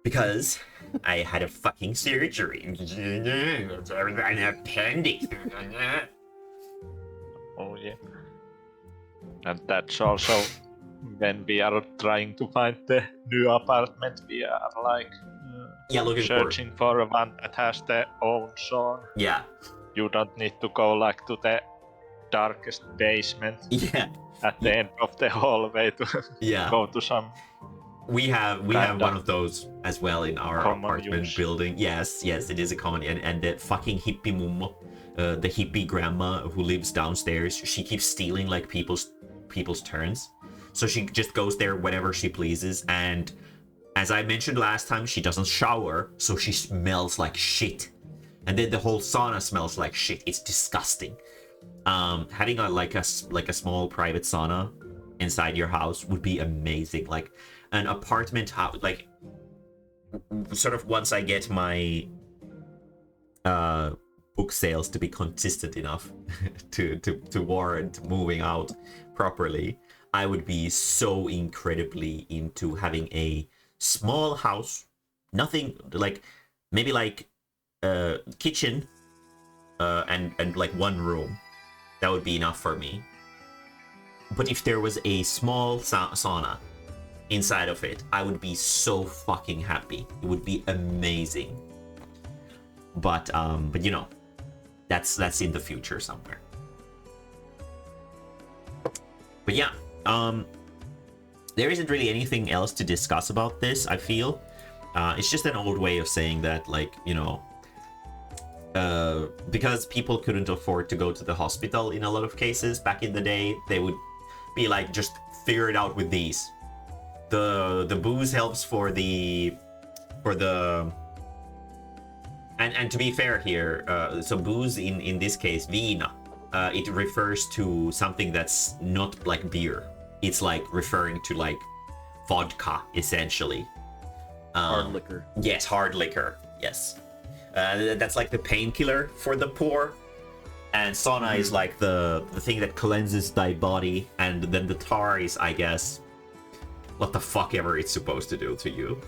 because I had a fucking surgery. An appendix. Oh yeah. And that's also when we are trying to find the new apartment, we are like searching for one that has their own sauna. Yeah. You don't need to go like to the darkest basement. Yeah. At the end of the hallway to go to some. We have one of those as well in our apartment use. building. Yes, it is a common, and the fucking hippie mummo, the hippie grandma who lives downstairs, she keeps stealing like people's turns. So she just goes there whenever she pleases, and as I mentioned last time, she doesn't shower, so she smells like shit. And then the whole sauna smells like shit. It's disgusting. Having a small private sauna inside your house would be amazing. Like an apartment house, like sort of once I get my book sales to be consistent enough to warrant moving out properly, I would be so incredibly into having a small house, nothing like maybe like kitchen and like one room. That would be enough for me. But if there was a small sauna inside of it, I would be so fucking happy. It would be amazing. But you know, that's in the future somewhere. But yeah, there isn't really anything else to discuss about this, I feel. It's just an old way of saying that, like, you know, because people couldn't afford to go to the hospital in a lot of cases back in the day, they would be like, just figure it out with these. The booze helps for the and to be fair here, so booze in this case, vina, it refers to something that's not like beer. It's like referring to like vodka essentially. Hard liquor. Yes, hard liquor. Yes. That's like the painkiller for the poor, and sauna is like the thing that cleanses thy body, and then the tar is, I guess, what the fuck ever it's supposed to do to you.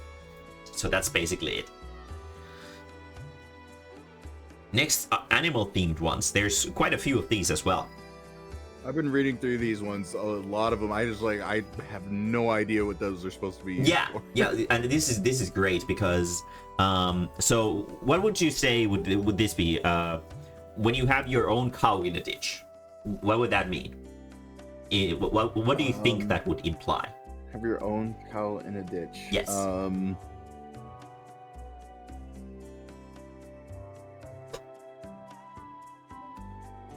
So that's basically it. Next, animal themed ones. There's quite a few of these as well. I've been reading through these ones, a lot of them. I have no idea what those are supposed to be used for. Yeah, and this is great because so what would you say would this be? When you have your own cow in a ditch, what would that mean? What do you think that would imply? Have your own cow in a ditch. Yes.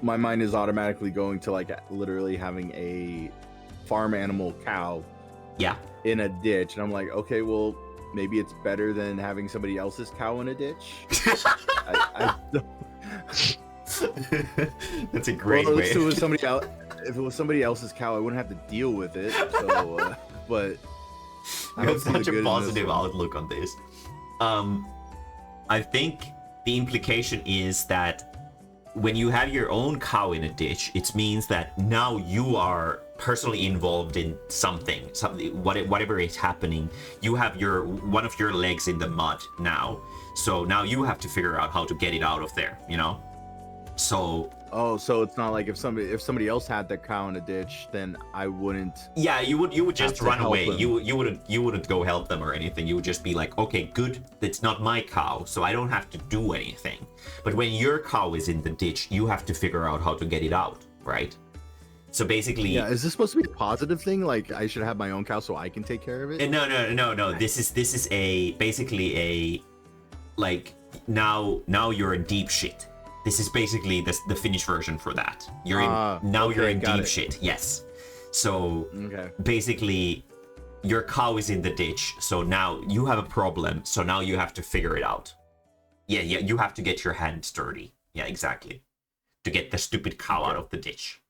My mind is automatically going to like literally having a farm animal cow in a ditch, and I'm like, okay, well, maybe it's better than having somebody else's cow in a ditch. That's a great way. If it was somebody else's cow, I wouldn't have to deal with it. So, but I have such a positive outlook on this. I think the implication is that when you have your own cow in a ditch, it means that now you are personally involved in something, whatever is happening. You have one of your legs in the mud now, so now you have to figure out how to get it out of there, you know. So so it's not like if somebody else had their cow in a ditch, then I wouldn't. Yeah, you would just run away. You wouldn't go help them or anything. You would just be like, okay, good, it's not my cow, so I don't have to do anything. But when your cow is in the ditch, you have to figure out how to get it out, right? So basically, yeah, is this supposed to be a positive thing? Like I should have my own cow so I can take care of it? No. This is basically a like now you're in deep shit. This is basically the Finnish version for that. You're in deep shit. Yes. So basically, your cow is in the ditch, so now you have a problem, so now you have to figure it out. Yeah, you have to get your hands dirty. Yeah, exactly. To get the stupid cow out of the ditch.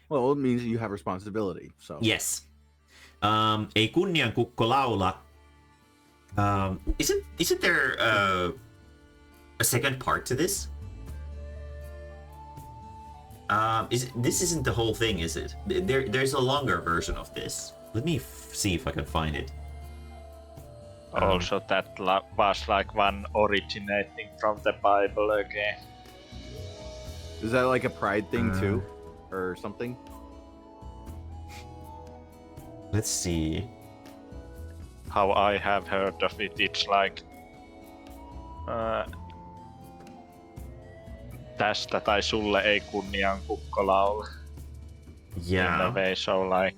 Well, it means you have responsibility, so. Yes. Ei kunniankukko laula. Isn't there a second part to this? This isn't the whole thing, is it? There's a longer version of this. Let me see if I can find it. Also, that was like one originating from the Bible again. Is that like a pride thing too, or something? Let's see. How I have heard of it, it's like tästä tai sulle ei kunniankukko laula. Yeah. In a way, so like.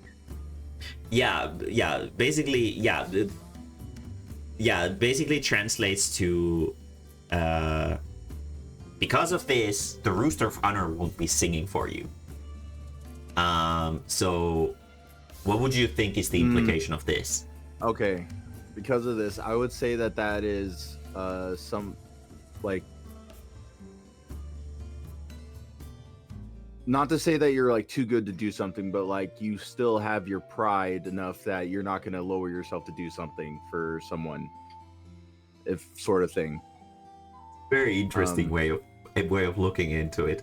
Yeah. Basically translates to because of this, the Rooster of Honor won't be singing for you. So what would you think is the implication of this? Okay, because of this, I would say that is some, like, not to say that you're like too good to do something, but like you still have your pride enough that you're not going to lower yourself to do something for someone, if sort of thing. Very interesting way of looking into it.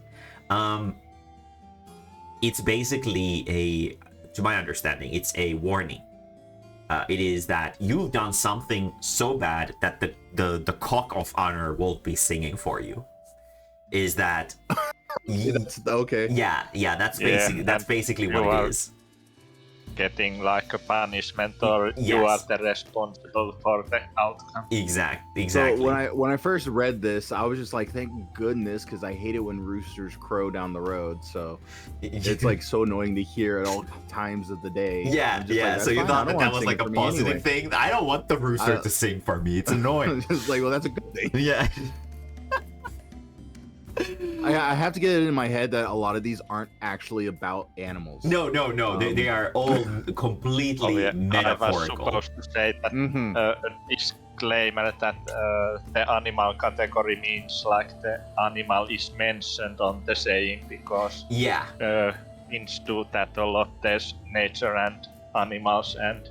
It's basically to my understanding, it's a warning. It is that you've done something so bad that the cock of honor won't be singing for you. Is that? That's okay. Yeah. That's basically what it is. Getting like a punishment, or you are the responsible for the outcome. Exactly. So when I first read this, I was just like, thank goodness, because I hate it when roosters crow down the road. So it's like so annoying to hear at all times of the day. Yeah. Like, so you fine. thought that was like a positive thing? I don't want the rooster to sing for me. It's annoying. Just like, well, that's a good thing. Yeah. I have to get it in my head that a lot of these aren't actually about animals. No. They are all completely metaphorical. I was supposed to say that a disclaimer that the animal category means like the animal is mentioned on the saying, because Finns do that a lot. There's nature and animals and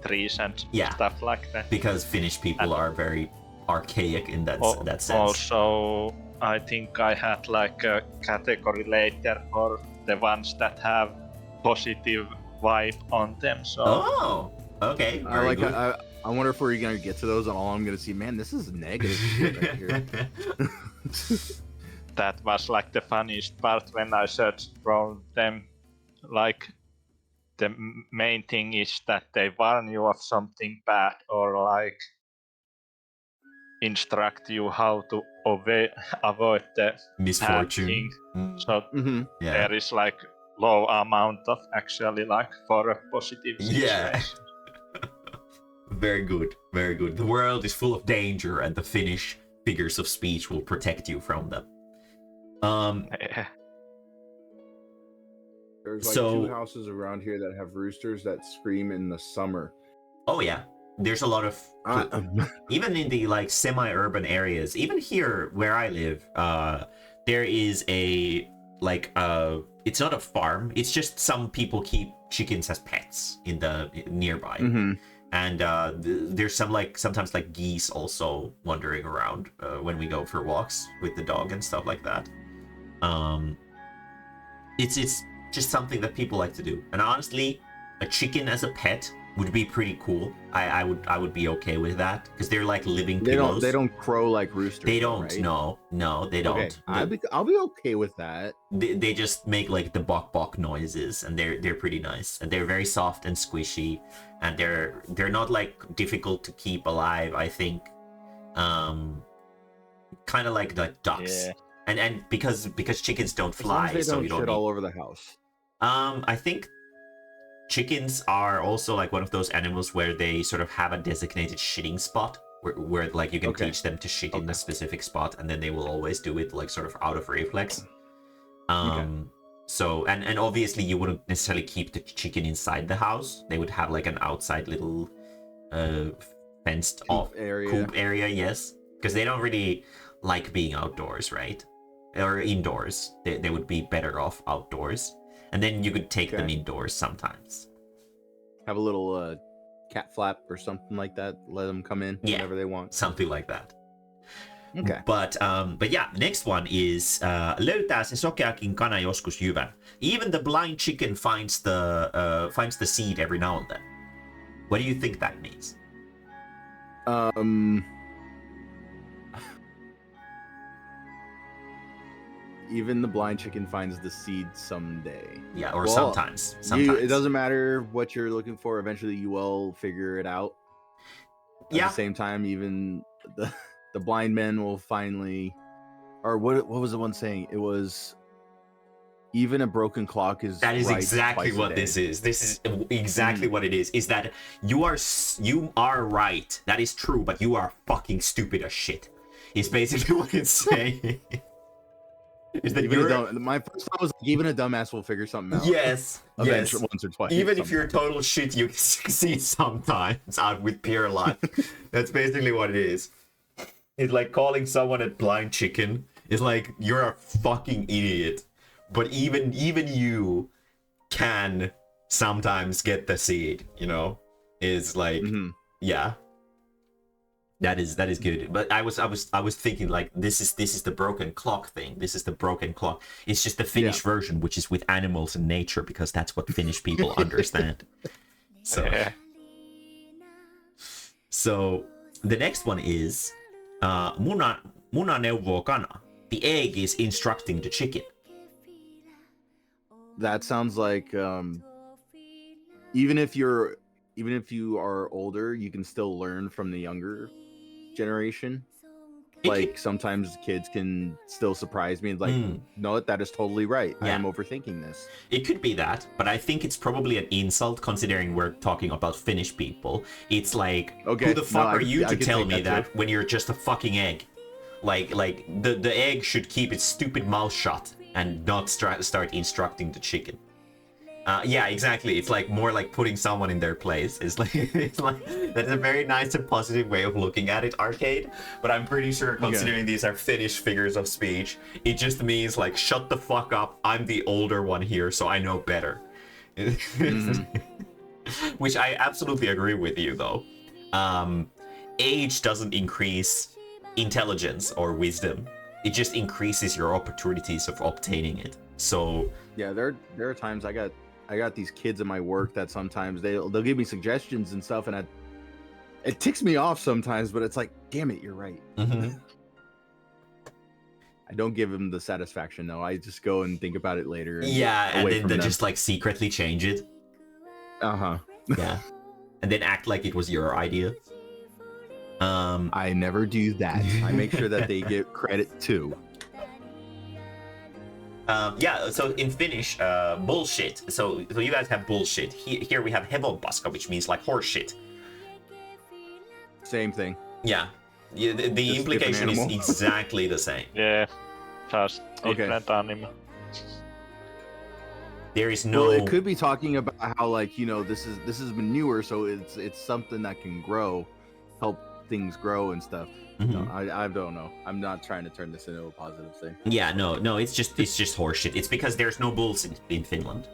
trees and stuff like that. Because Finnish people are very archaic in that sense. Also, I think I had like a category later for the ones that have positive vibe on them. So okay. I wonder if we're gonna get to those, and all I'm gonna see, man, this is negative shit right here. That was like the funniest part when I searched from them. Like the main thing is that they warn you of something bad, or like instruct you how to avoid the misfortune. So there is like low amount of actually like for a positive situation. Yeah. Very good. The world is full of danger, and the Finnish figures of speech will protect you from them. There's like 2 houses around here that have roosters that scream in the summer. Oh yeah. There's a lot of even in the like semi-urban areas, even here where I live, there is it's not a farm, it's just some people keep chickens as pets in the nearby. And there's sometimes like geese also wandering around when we go for walks with the dog and stuff like that. It's just something that people like to do, and honestly, a chicken as a pet would be pretty cool. I would be okay with that, because they're like living pillows. They don't crow like roosters. They don't. Right? No, they don't. Okay. I'll be okay with that. They just make like the bok noises, and they're pretty nice, and they're very soft and squishy, and they're not like difficult to keep alive. I think, kind of like ducks. Yeah. And because chickens don't fly, they so don't you don't shit need... all over the house. I think chickens are also like one of those animals where they sort of have a designated shitting spot where like you can teach them to shit in a specific spot, and then they will always do it like sort of out of reflex. So, and obviously you wouldn't necessarily keep the chicken inside the house. They would have like an outside little fenced off coop area, yes. Because they don't really like being outdoors, right? Or indoors. They would be better off outdoors. And then you could take them indoors sometimes. Have a little cat flap or something like that. Let them come in whenever they want. Something like that. Okay. But yeah, next one is löytää se sokeakin kana joskus jyvän. Even the blind chicken finds the seed every now and then. What do you think that means? Even the blind chicken finds the seed someday. Yeah, or sometimes. Sometimes. It doesn't matter what you're looking for. Eventually, you will figure it out. At the same time, even the blind men will finally, or what was the one saying? It was, even a broken clock is. That is right exactly what this is. This is exactly what it is. Is that you are right. That is true, but you are fucking stupid as shit. Is basically what it's saying. Is that my first thought was like, even a dumbass will figure something out. Yes. Eventually, once or twice. Even if you're total shit, you can succeed sometimes out with pure luck. That's basically what it is. It's like calling someone a blind chicken is like, you're a fucking idiot. But even you can sometimes get the seed, you know? Is like, yeah. That is good. But I was thinking like this is the broken clock thing. This is the broken clock. It's just the Finnish version, which is with animals and nature, because that's what Finnish people understand. So the next one is muna neuvoo kana. The egg is instructing the chicken. That sounds like even if you are older, you can still learn from the younger generation. Like sometimes kids can still surprise me and like, no, that is totally right. I am overthinking this. It could be that, but I think it's probably an insult considering we're talking about Finnish people. It's like, who the fuck are you to tell me that when you're just a fucking egg? Like the egg should keep its stupid mouth shut and not start instructing the chicken. Yeah, exactly. It's like more like putting someone in their place. It's like that's a very nice and positive way of looking at it, Arcade. But I'm pretty sure, considering these are Finnish figures of speech, it just means like, shut the fuck up. I'm the older one here, so I know better. Which I absolutely agree with you, though. Age doesn't increase intelligence or wisdom. It just increases your opportunities of obtaining it. So yeah, there are times I got these kids in my work that sometimes they'll give me suggestions and stuff, and it ticks me off sometimes, but it's like, damn it, you're right. I don't give them the satisfaction though. I just go and think about it later. And then they just like secretly change it. Yeah, and then act like it was your idea. I never do that. I make sure that they get credit too. Yeah, so in Finnish, bullshit. So you guys have bullshit. Here we have hevonpaska, which means like horse shit. Same thing. Yeah. The implication is exactly the same. Yeah, just different animal. There is no. Well, it could be talking about how, like, you know, this is manure, so it's something that can grow, help things grow and stuff. No, I don't know. I'm not trying to turn this into a positive thing. Yeah, no, it's just horseshit. It's because there's no bulls in Finland.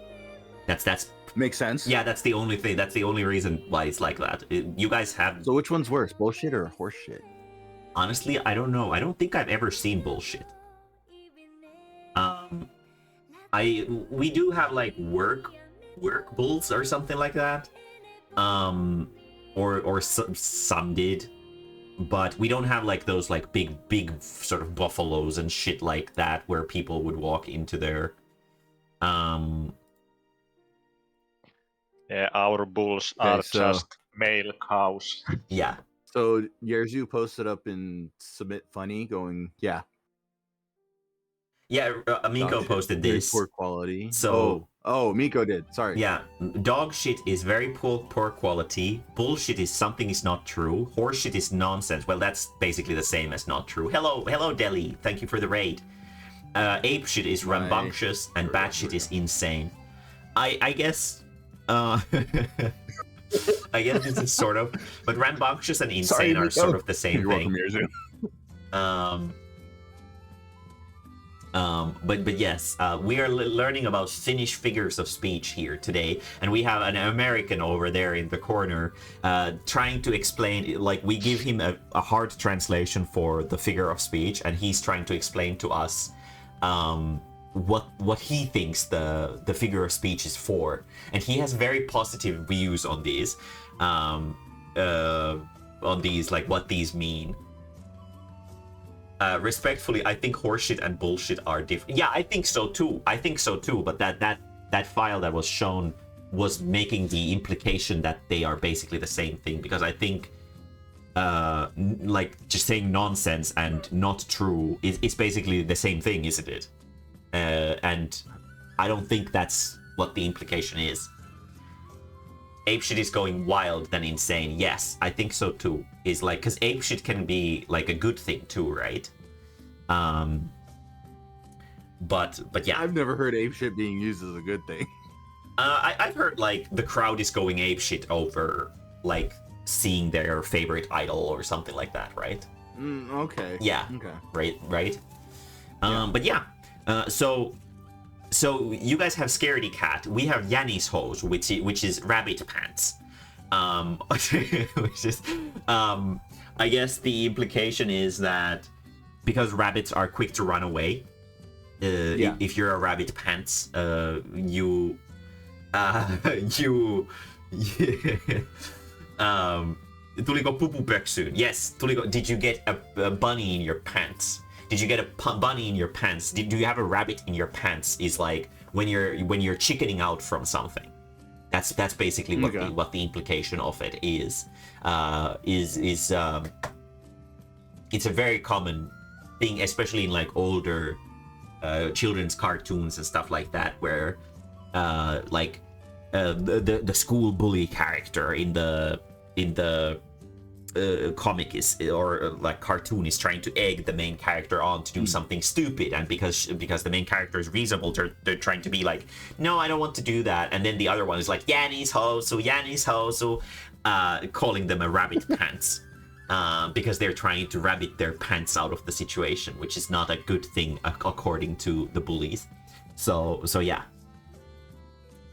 That's makes sense. Yeah, that's the only thing. That's the only reason why it's like that. You guys have. So which one's worse, bullshit or horseshit? Honestly, I don't know. I don't think I've ever seen bullshit. We do have like work bulls or something like that. Or some did. But we don't have like those like big sort of buffaloes and shit like that where people would walk into their Yeah, our bulls are just male cows. Yeah. So Yerzu posted up in Submit Funny going, yeah. Yeah, Miko posted this. Poor quality. So Miko did. Sorry. Yeah, dog shit is very poor quality. Bullshit is something is not true. Horse shit is nonsense. Well, that's basically the same as not true. Hello, Deli. Thank you for the raid. ape shit is rambunctious, and batshit is insane. I guess. I guess this is sort of, but rambunctious and insane are sort of the same thing. But yes, we are learning about Finnish figures of speech here today, and we have an American over there in the corner trying to explain. Like, we give him a hard translation for the figure of speech, and he's trying to explain to us what he thinks the figure of speech is for, and he has very positive views on these, like what these mean. Respectfully, I think horseshit and bullshit are different. Yeah, I think so too. But that file that was shown was making the implication that they are basically the same thing, because I think like just saying nonsense and not true is basically the same thing, isn't it? And I don't think that's what the implication is. Apeshit is going wild than insane. Yes, I think so too. Is like, because apeshit can be like a good thing too, right? But yeah. I've never heard apeshit being used as a good thing. I've heard like the crowd is going apeshit over like seeing their favorite idol or something like that, right? Okay. Yeah. Okay. Right. But yeah. So you guys have Scaredy Cat. We have Yanni's hose, which is rabbit pants. Which is I guess the implication is that because rabbits are quick to run away, if you're a rabbit pants, you tuliko pupu pöksyyn? Yes. Did you get a bunny in your pants? Did you get a bunny in your pants? Do you have a rabbit in your pants? Is like when you're chickening out from something. That's basically what the implication of it is. It's a very common thing, especially in like older children's cartoons and stuff like that, where the school bully character in the comic is, or like cartoon, is trying to egg the main character on to do something stupid, and because the main character is reasonable, they're trying to be like, no, I don't want to do that, and then the other one is like, Yanni's hosu, calling them a rabbit pants, because they're trying to rabbit their pants out of the situation, which is not a good thing according to the bullies. So yeah.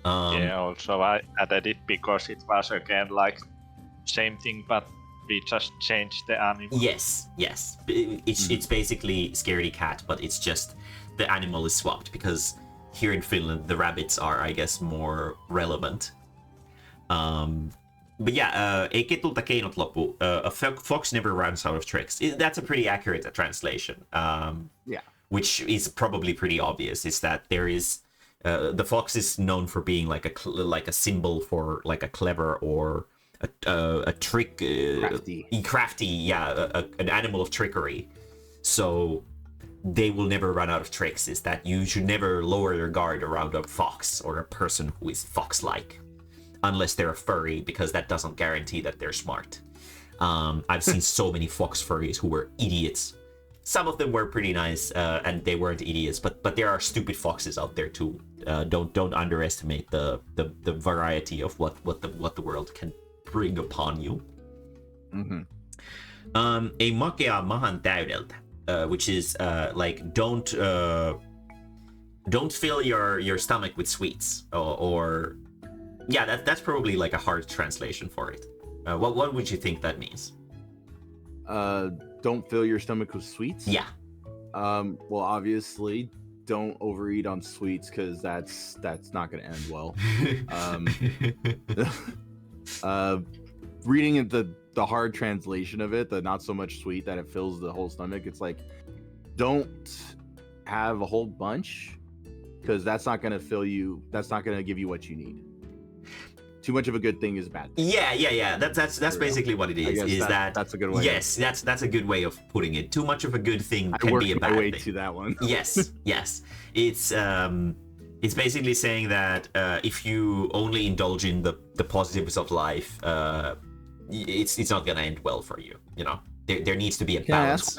Also I added it because it was again like same thing, but we just changed the animal. Yes. It's basically Scaredy Cat, but it's just the animal is swapped, because here in Finland the rabbits are, I guess, more relevant. But yeah, ei ketulta keinot lopu. A fox never runs out of tricks. That's a pretty accurate translation. Which is probably pretty obvious. Is that there is the fox is known for being like a symbol for like a clever or a trick, crafty, an animal of trickery. So they will never run out of tricks. Is that you should never lower your guard around a fox or a person who is fox-like, unless they're a furry, because that doesn't guarantee that they're smart. I've seen so many fox furries who were idiots. Some of them were pretty nice, and they weren't idiots, but there are stupid foxes out there too. Don't underestimate the variety of what the world can bring upon you. Ei makea mahan täydeltä, which is like don't fill your stomach with sweets, or yeah, that's probably like a hard translation for it. What would you think that means? Don't fill your stomach with sweets? Yeah. Well, obviously, don't overeat on sweets, because that's not going to end well. Reading the hard translation of it, the not so much sweet that it fills the whole stomach, it's like, don't have a whole bunch, because that's not going to fill you. That's not going to give you what you need. Too much of a good thing is bad. Yeah. That's basically what it is. That's a good way. Yes, that's a good way of putting it. Too much of a good thing can be a bad thing. To that one. Yes. It's basically saying that if you only indulge in the positives of life, it's not gonna end well for you. You know, there needs to be a balance.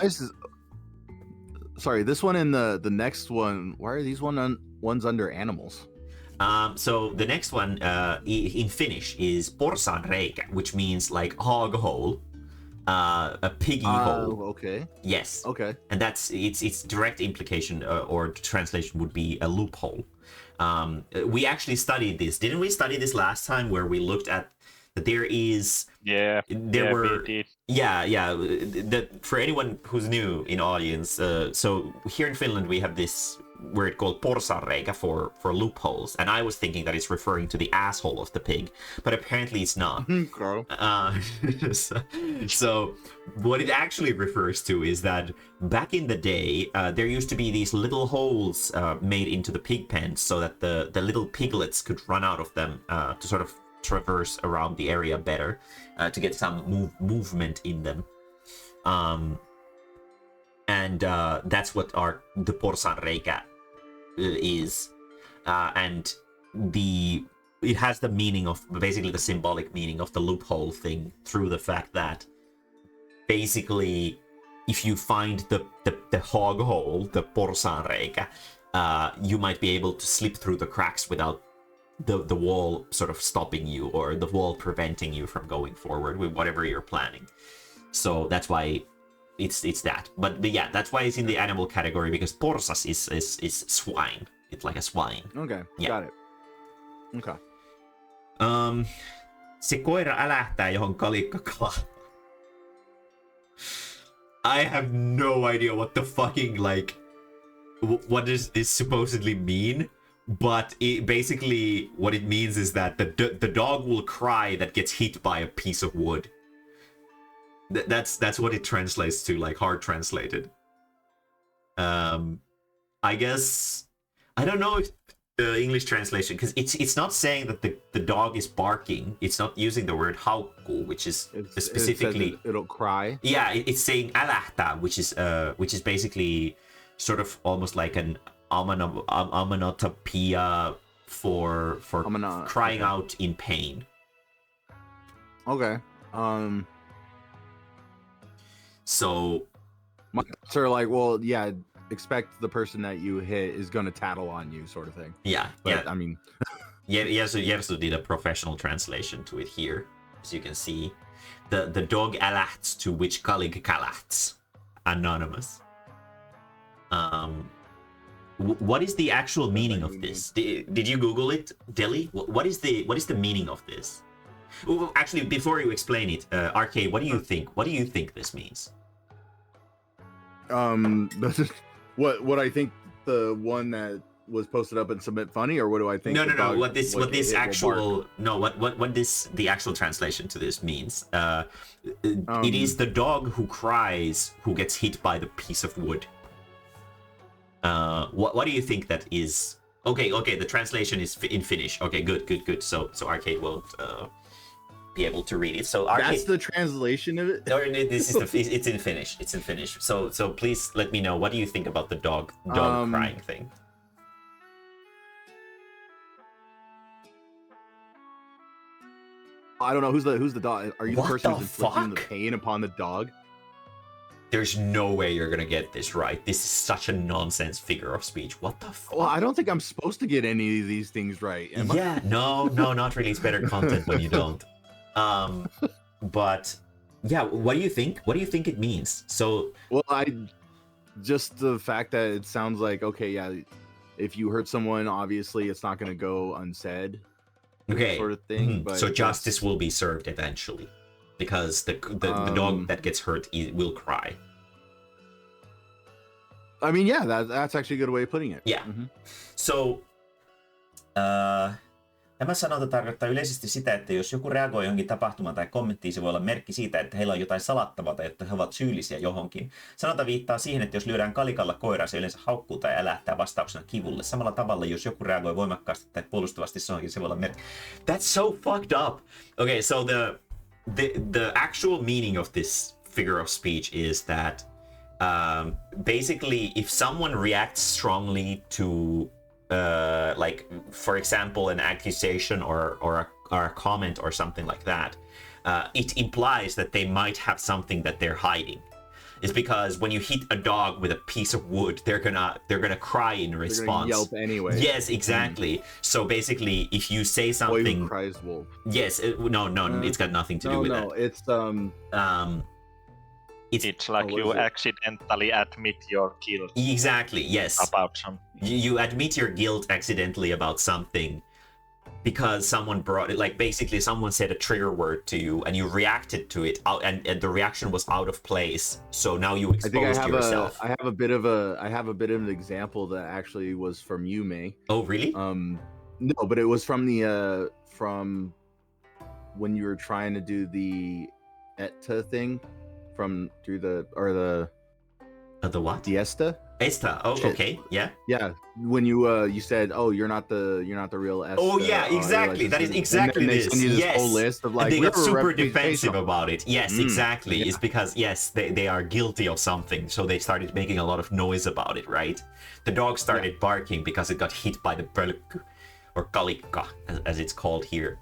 sorry, this one and the next one. Why are these ones under animals? So the next one in Finnish is porsaanreikä, which means like hog hole, a piggy hole. Okay. Yes. Okay. And that's its direct implication or translation would be a loophole. We actually studied this, didn't we? Study this last time where we looked at that there is. Yeah. We did. Yeah. That for anyone who's new in audience, so here in Finland we have this word called porsaanreikä for loopholes, and I was thinking that it's referring to the asshole of the pig, but apparently it's not. So what it actually refers to is that back in the day, there used to be these little holes made into the pig pens so that the little piglets could run out of them to sort of traverse around the area better, to get some movement in them. And that's what the porsaanreikä is, and it has the meaning of basically the symbolic meaning of the loophole thing through the fact that basically if you find the hog hole, the porsaanreikä, you might be able to slip through the cracks without the wall sort of stopping you or the wall preventing you from going forward with whatever you're planning. So that's why it's that. But yeah, that's why it's in the animal category, because porsas is swine. It's like a swine. Okay, yeah. Got it. Okay. Se koira älähtää, johon kalikka klahtaa. I have no idea what the fucking, like, what does this supposedly mean? But basically what it means is that the dog will cry that gets hit by a piece of wood. That's what it translates to, like hard translated. I guess I don't know if the English translation, because it's not saying that the dog is barking. It's not using the word haukku, which is specifically it'll cry. Yeah, it's saying älähtää, which is basically sort of almost like an onomatopoeia for crying out in pain. Okay. So my thoughts are like, well, yeah, expect the person that you hit is gonna tattle on you, sort of thing. Yeah, but, yeah. I mean, Jersu did a professional translation to it here, as you can see. The dog älähts to which colleague kälähts. Anonymous. What is the actual meaning of this? Did you Google it, Deli? What is the meaning of this? Well, actually, before you explain it, RK, what do you think? What do you think this means? What I think the one that was posted up in Submit Funny, or what do I think? No. What the actual translation to this means? It is the dog who cries who gets hit by the piece of wood. What do you think that is? Okay. The translation is in Finnish. Okay, good. So Arcade won't be able to read it. So Arcade, that's the translation of it. It's in Finnish. It's in Finnish. So please let me know, what do you think about the dog crying thing? I don't know who's the dog. Are you the person who's inflicting the fuck? pain upon the dog? There's no way you're gonna get this right. This is such a nonsense figure of speech. What the fuck? Well, I don't think I'm supposed to get any of these things right. Yeah, no, not really. It's better content when you don't. But yeah, what do you think? What do you think it means? So, well, just the fact that it sounds like, okay, yeah, if you hurt someone, obviously it's not gonna go unsaid. Okay, sort of thing. Mm-hmm. But so justice will be served eventually, because the dog that gets hurt will cry. I mean, yeah, that's actually a good way of putting it. Yeah. Mm-hmm. So, tämä sanonta tarkoittaa yleisesti sitä, että jos joku reagoi johonkin tapahtumaan tai kommenttiin, se voi olla merkki siitä, että heillä on jotain salattavaa tai että he ovat syyllisiä johonkin. Sanonta viittaa siihen, että jos lyödään kalikalla koiraa, se yleensä haukkuu tai älähtää vastauksena kivulle. Samalla tavalla, jos joku reagoi voimakkaasti tai puolustavasti johonkin, se voi olla merkki. That's so fucked up. Okay, so the actual meaning of this figure of speech is that basically if someone reacts strongly to like, for example, an accusation or a comment or something like that, it implies that they might have something that they're hiding. is because when you hit a dog with a piece of wood, they're gonna cry in response. They're gonna yelp anyway. Yes, exactly. So basically, if you say something, Boy who cries wolf. yes, it's got nothing to do with that. It's like you accidentally admit your guilt. Exactly. Yes. About something. You admit your guilt accidentally about something because someone brought it. Like basically, someone said a trigger word to you, and you reacted to it, and the reaction was out of place. So now you exposed yourself. I have a bit of an example that actually was from you, May. Oh, really? No, but it was from the from when you were trying to do the ETA thing. The what? Diesta? Esta. Oh, Shit. Okay. Yeah. Yeah. When you said, "Oh, you're not the real Esta." Oh yeah, exactly. That is exactly this. Send you this yes. whole list of like, and they got super defensive reputation. about it. Yes, exactly. Yeah. It's because they are guilty of something, so they started making a lot of noise about it, right? The dog started barking because it got hit by the pölkky or kalikka, as it's called here.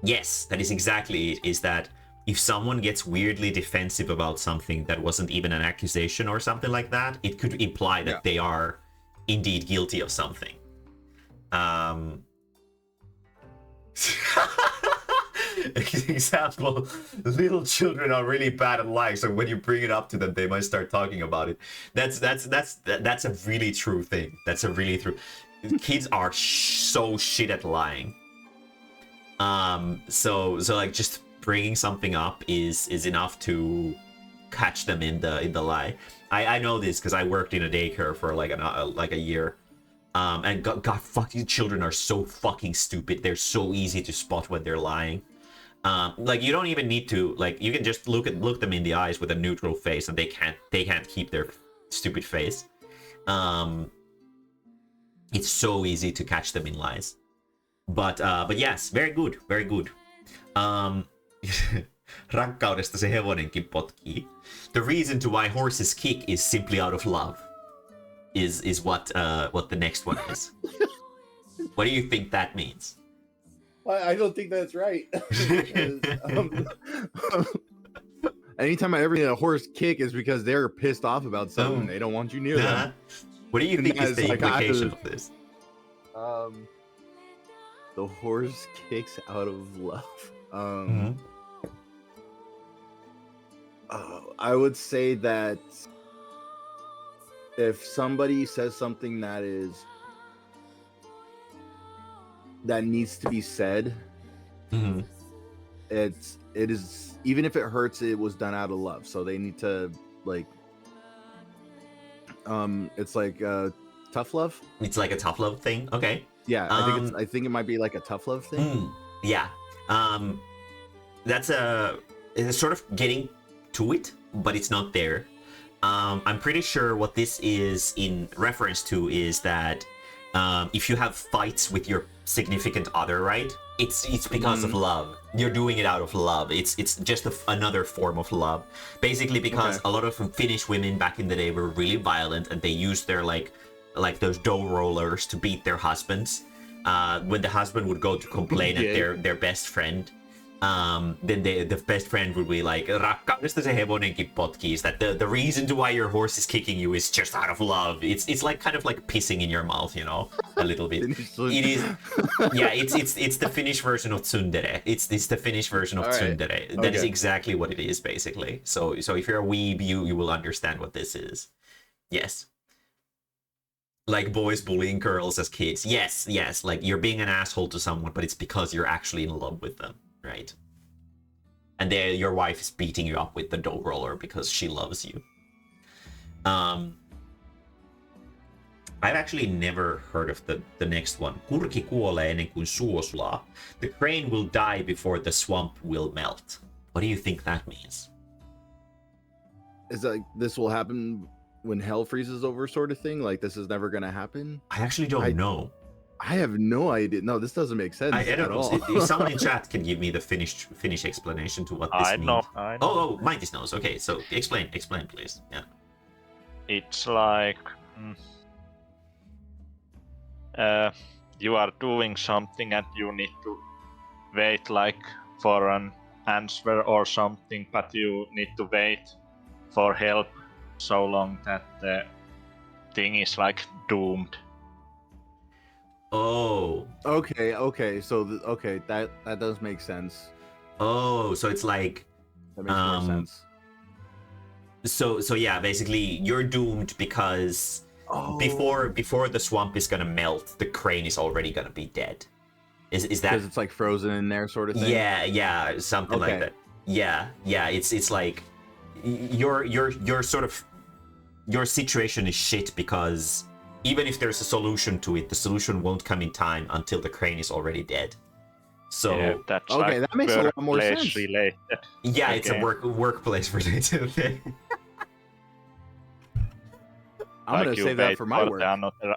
Yes, that is exactly it. Is that if someone gets weirdly defensive about something that wasn't even an accusation or something like that, it could imply that they are indeed guilty of something. Example, little children are really bad at lying, so when you bring it up to them, they might start talking about it. That's a really true thing. That's a really true. Kids are so shit at lying. So like just bringing something up is enough to catch them in the lie. I know this because I worked in a daycare for like a year, and God, fucking children are so fucking stupid. They're so easy to spot when they're lying. Like you don't even need to, like, you can just look them in the eyes with a neutral face, and they can't keep their stupid face. It's so easy to catch them in lies. But yes, very good. Rakkaudesta se hevonenkin potkii. The reason to why horses kick is simply out of love. Is what the next one is. What do you think that means? I don't think that's right. Because, anytime I ever need a horse kick is because they're pissed off about something. They don't want you near them. What do you think is the implication of this? The horse kicks out of love. I would say that if somebody says something that needs to be said, it is, even if it hurts, it was done out of love. So they need to, like, it's like tough love. It's like a tough love thing. Okay. Yeah, I think it might be like a tough love thing. Yeah. That's it's sort of getting to it, but it's not there. I'm pretty sure what this is in reference to is that if you have fights with your significant other, right? It's because of love. You're doing it out of love. It's just another form of love. Basically, because a lot of Finnish women back in the day were really violent, and they used their like those dough rollers to beat their husbands. When the husband would go to complain at their best friend, then the best friend would be like, "Rakkaudesta se hevonenkin potkii." That the reason to why your horse is kicking you is just out of love. It's like kind of like pissing in your mouth, you know, a little bit. It is, yeah. It's the Finnish version of tsundere. It's the Finnish version of tsundere. That is exactly what it is, basically. So if you're a weeb, you will understand what this is. Yes. Like boys bullying girls as kids. Yes. Like you're being an asshole to someone, but it's because you're actually in love with them, right? And then your wife is beating you up with the dough roller because she loves you. I've actually never heard of the next one. Kurki kuolee ennen kuin suo sulaa. The crane will die before the swamp will melt. What do you think that means? Is like this will happen when hell freezes over, sort of thing? Like this is never gonna happen? I actually don't know. I have no idea. No, this doesn't make sense. I don't know. If someone in chat can give me the Finnish explanation to what this means. I know. Oh, Mighty knows. Okay, so explain, please. Yeah. It's like you are doing something and you need to wait like for an answer or something, but you need to wait for help so long that the thing is like doomed. Oh. Okay. So that does make sense. Oh, so it's like That makes more sense. so yeah, basically you're doomed because before the swamp is gonna melt, the crane is already gonna be dead. Is that because it's like frozen in there, sort of thing? Yeah, something like that. Yeah, it's like your sort of your situation is shit because even if there's a solution to it, the solution won't come in time until the crane is already dead. So yeah, that's okay, like that makes a lot more workplace sense. related. yeah, it's a workplace related thing. I'm gonna Like you save that wait for my work. the another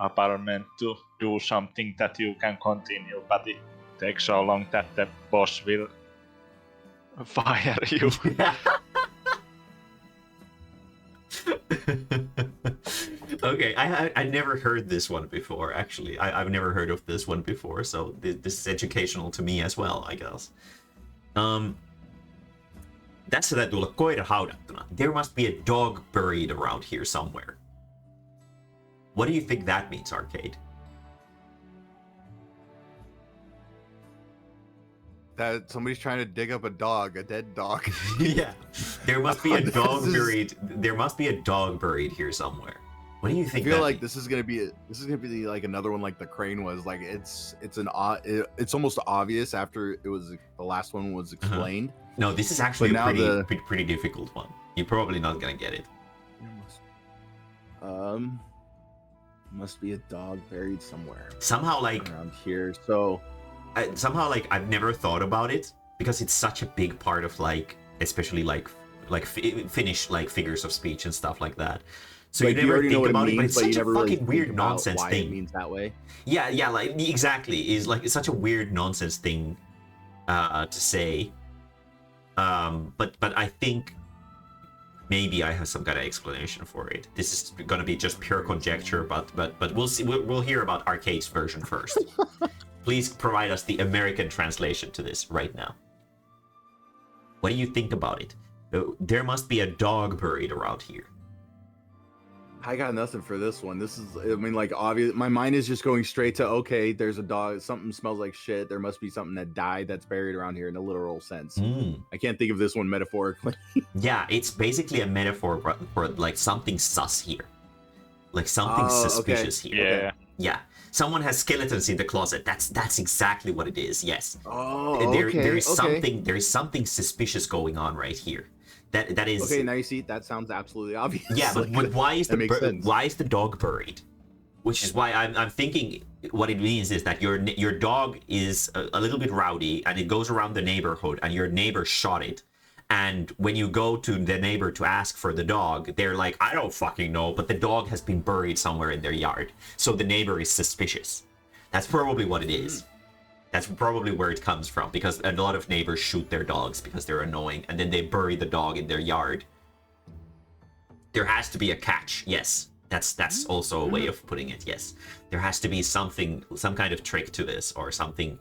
apartment to do something that you can continue, but it takes so long that the boss will fire you. Okay, I never heard this one before. Actually, I've never heard of this one before, so this is educational to me as well, I guess. Tässä täytyy olla koira haudattuna. There must be a dog buried around here somewhere. What do you think that means, Arcade? That somebody's trying to dig up a dead dog. Yeah, there must be a This dog is- buried. There must be a dog buried here somewhere. What do you I think? feel that like means? this is gonna be like another one like the crane was. Like it's almost obvious after it was the last one was explained. No, this is actually But a now pretty difficult one. You're probably not gonna get it. Must be a dog buried somewhere Somehow, like around here. So I've never thought about it because it's such a big part of like, especially like Finnish like figures of speech and stuff like that. So like, you never already know think what about it, but means, it's such you a never really fucking think weird about nonsense why thing. it means that way. Yeah, like exactly. Is like it's such a weird nonsense thing to say. But I think maybe I have some kind of explanation for it. This is gonna be just pure conjecture, but we'll see. We'll hear about Arcade's version first. Please provide us the American translation to this right now. What do you think about it? There must be a dog buried around here. I got nothing for this one. This is, I mean, like, obvious. My mind is just going straight to, okay, there's a dog. Something smells like shit. There must be something that died that's buried around here in a literal sense. I can't think of this one metaphorically. Yeah, it's basically a metaphor for like something sus here. Like something suspicious here. Yeah. Yeah. Someone has skeletons in the closet. That's exactly what it is. Yes. Oh, There is something suspicious going on right here. That is Okay, now you see, that sounds absolutely obvious. Yeah, but why is that makes sense. why is the dog buried? Which is why I'm thinking what it means is that your dog is a little bit rowdy and it goes around the neighborhood and your neighbor shot it. And when you go to the neighbor to ask for the dog, they're like, I don't fucking know, but the dog has been buried somewhere in their yard. So the neighbor is suspicious. That's probably what it is. That's probably where it comes from, because a lot of neighbors shoot their dogs because they're annoying, and then they bury the dog in their yard. There has to be a catch, yes. That's also a way of putting it, yes. There has to be something, some kind of trick to this, or something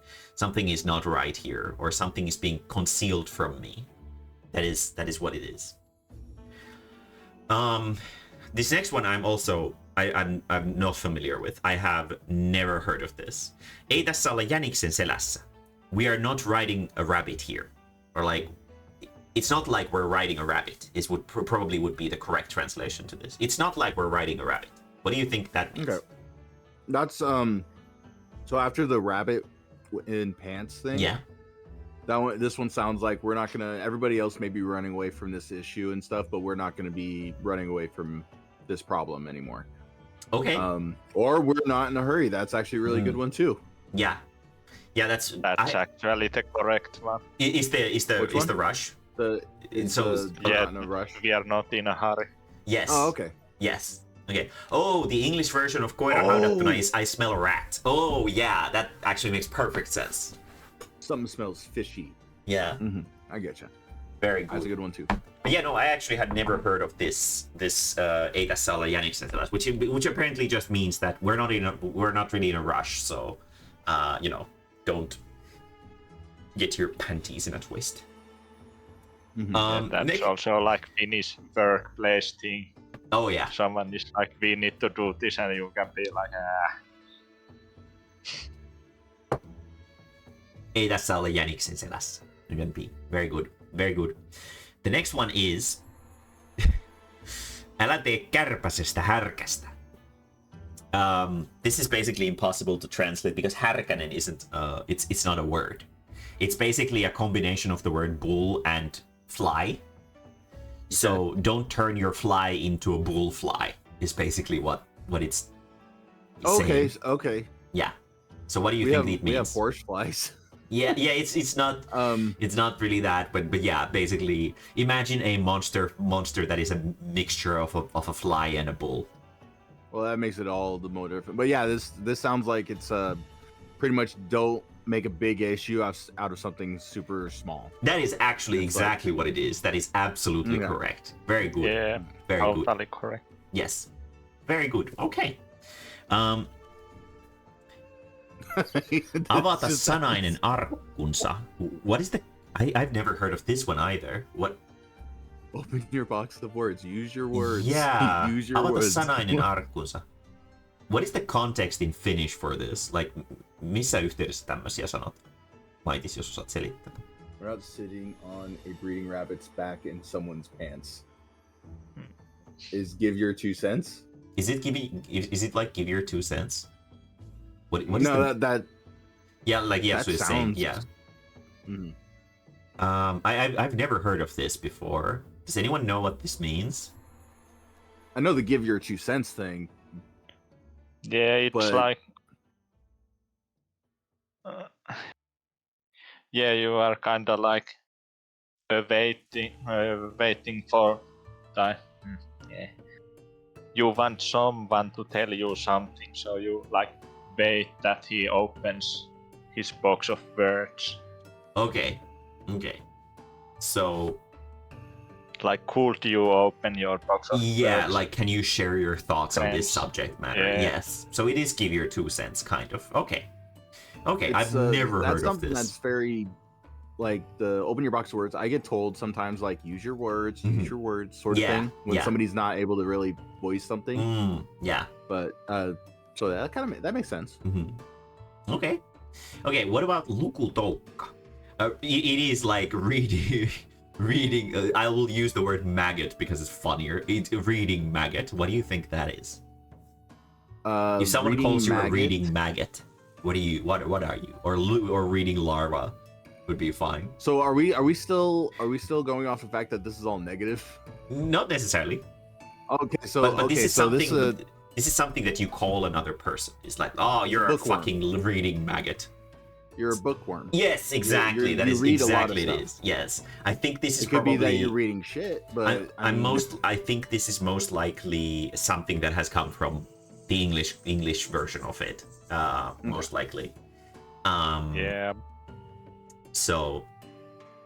is not right here, or something is being concealed from me. That is what it is. This next one I'm not familiar with. I have never heard of this. Ei tässä olla jäniksen selässä. We are not riding a rabbit here. Or like, it's not like we're riding a rabbit. Is what probably would be the correct translation to this. It's not like we're riding a rabbit. What do you think that means? Okay. That's, so after the rabbit in pants thing. Yeah. This one sounds like we're not gonna. Everybody else may be running away from this issue and stuff, but we're not gonna be running away from this problem anymore. Okay. Or we're not in a hurry. That's actually a really good one too. Yeah. Yeah, that's actually the correct one. Is the rush? Yeah, not in a rush. We are not in a hurry. Yes. Oh, okay. Yes. Okay. Oh, the English version of koira haudattuna is I smell a rat. Oh, yeah, that actually makes perfect sense. Something smells fishy. Yeah. I get you. Very good. That's a good one too. But yeah, no, I actually had never heard of this ei tässä olla jäniksen selässä, which apparently just means that we're not really in a rush, so don't get your panties in a twist. That's Nick? also like Finnish workplace thing. Oh yeah. Someone is like, we need to do this, and you can be like, Ei tässä ole jäniksen selässä. You can be. Very good. Very good. The next one is älä tee kärpäsestä härkästä. This is basically impossible to translate because härkänen isn't it's not a word. It's basically a combination of the word bull and fly. So don't turn your fly into a bull fly is basically what it's saying. Okay. Yeah. So what do you think it means? We have horse flies. Yeah, it's not it's not really that, but yeah, basically imagine a monster that is a mixture of a fly and a bull. Well, that makes it all the more different. But yeah, this sounds like it's pretty much don't make a big issue out of something super small. That is actually exactly what it is. That is absolutely correct. Very good. yeah, Very good. totally correct. Yes. Very good. Okay. Avata sanainen arkkunsa. What is the... I've never heard of this one either. What? Open your box of words. Use your words. Yeah. Use your Avata words. sanainen arkkunsa. What is the context in Finnish for this? Like, missä yhteydessä tämmöisiä sanot? Maitis, jos osaat selittää. We're not sitting on a breeding rabbit's back in someone's pants. Is give your 2 cents? Is it like give your 2 cents? What is no, the... that Yeah, like yes, that we're saying sounds... yeah. Mhm. I've never heard of this before. Does anyone know what this means? I know the give your 2 cents thing. Yeah, it's But- like, yeah, you are kind of like waiting for the. Yeah. You want someone to tell you something, so you like wait that he opens his box of words. Okay. So Like, could you open your box of yeah, words? like can you share your thoughts on this Friends. subject matter? Yeah. Yes. So it is give your 2 cents, kind of. Okay. It's, I've never that's heard of something this. that's very like the open your box of words. I get told sometimes like use your words, Mhm. use your words sort of Yeah, thing when yeah. somebody's not able to really voice something. Yeah. But so that makes sense. Okay. What about lukutoukka? It is like reading. I will use the word maggot because it's funnier. It's reading maggot. What do you think that is? If someone calls you a reading maggot, what are you? Or reading larva would be fine. So are we still going off the fact that this is all negative? Not necessarily. Okay, so But okay, this is so something. this This is something that you call another person. It's like, oh, you're a Bookworm. fucking reading maggot. you're a bookworm. Yes, exactly. you That is read a lot of exactly it stuff. is. Yes, I think this is It could probably. be that you're reading shit, but I think this is most likely something that has come from the English version of it. Most likely. Yeah. So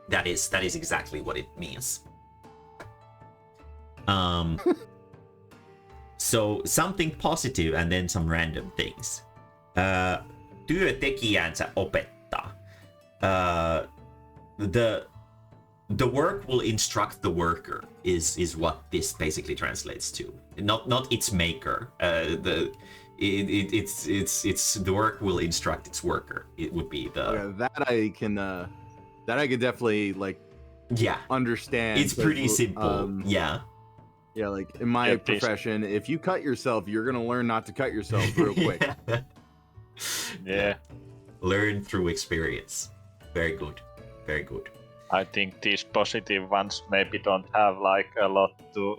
that is exactly what it means. So something positive and then some random things. Työtekijänsä opettaa. The work will instruct the worker is what this basically translates to. Not its maker. It's the work will instruct its worker. It would be the that I can definitely like understand. It's pretty simple. Yeah, like in my profession, if you cut yourself, you're gonna learn not to cut yourself real quick. Yeah. Learn through experience. Very good. Very good. I think these positive ones maybe don't have like a lot to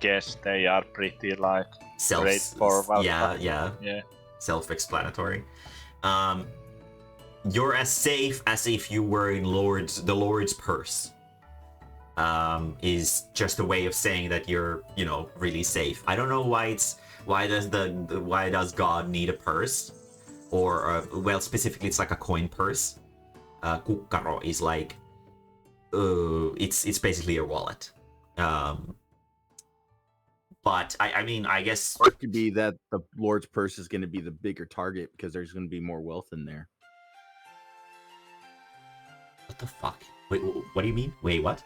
guess. They are pretty like straightforward. Yeah. Self-explanatory. You're as safe as if you were in the Lord's purse. Is just a way of saying that you're, really safe. I don't know why does God need a purse, or specifically it's like a coin purse. Kukkaro is like, it's basically your wallet. But I mean, I guess, Or it could be that the Lord's purse is going to be the bigger target because there's going to be more wealth in there. What the fuck? Wait, what do you mean? Wait, what?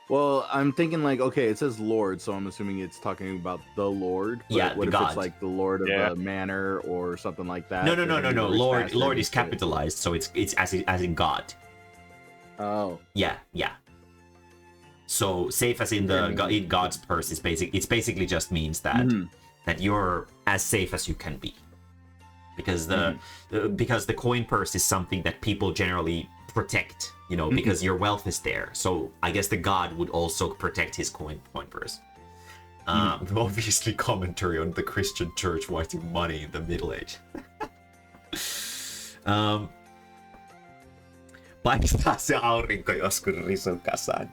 Well, I'm thinking like, okay, it says Lord, so I'm assuming it's talking about the Lord. But Yeah, what the if God. it's like the Lord of Yeah. a manor or something like that? No. They're gonna do words Lord, faster Lord than is shit. capitalized, so it's as in God. Oh, Yeah. So safe as in in God's purse is basically just means that that you're as safe as you can be, because the coin purse is something that people generally protect, you know, because your wealth is there. So I guess the God would also protect his coin purse. Obviously commentary on the Christian church wanting money in the Middle Age. Paistaa se aurinko joskus risun kasaan.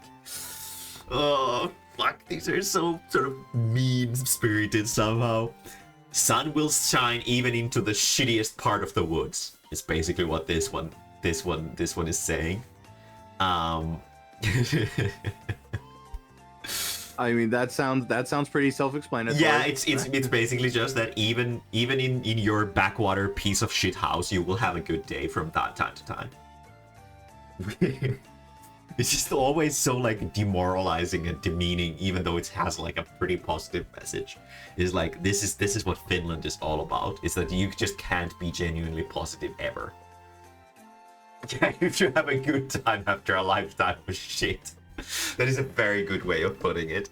Oh, fuck, these are so sort of mean-spirited somehow. Sun will shine even into the shittiest part of the woods. Is basically what this one is saying. I mean that sounds pretty self-explanatory. Yeah, it's basically just that even in your backwater piece of shit house, you will have a good day from time to time. It's just always so like demoralizing and demeaning, even though it has like a pretty positive message. Is like this is what Finland is all about. Is that you just can't be genuinely positive ever. Yeah, if you have a good time after a lifetime of shit. That is a very good way of putting it.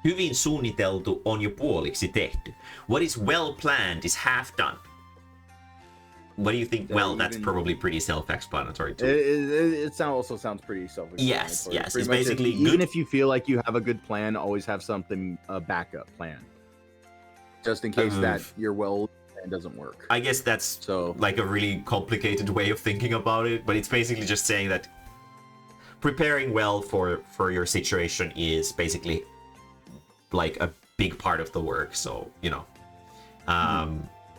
Hyvin suunniteltu on jo puoliksi tehty. What is well planned is half done. What do you think? Well, that's probably pretty self-explanatory too. It also sounds pretty self-explanatory. Yes. Pretty It's much basically even good. if you feel like you have a good plan, always have something a backup plan, just in case that your well plan doesn't work. I guess that's So like a really complicated way of thinking about it, but it's basically just saying that preparing well for your situation is basically like a big part of the work. So, you know,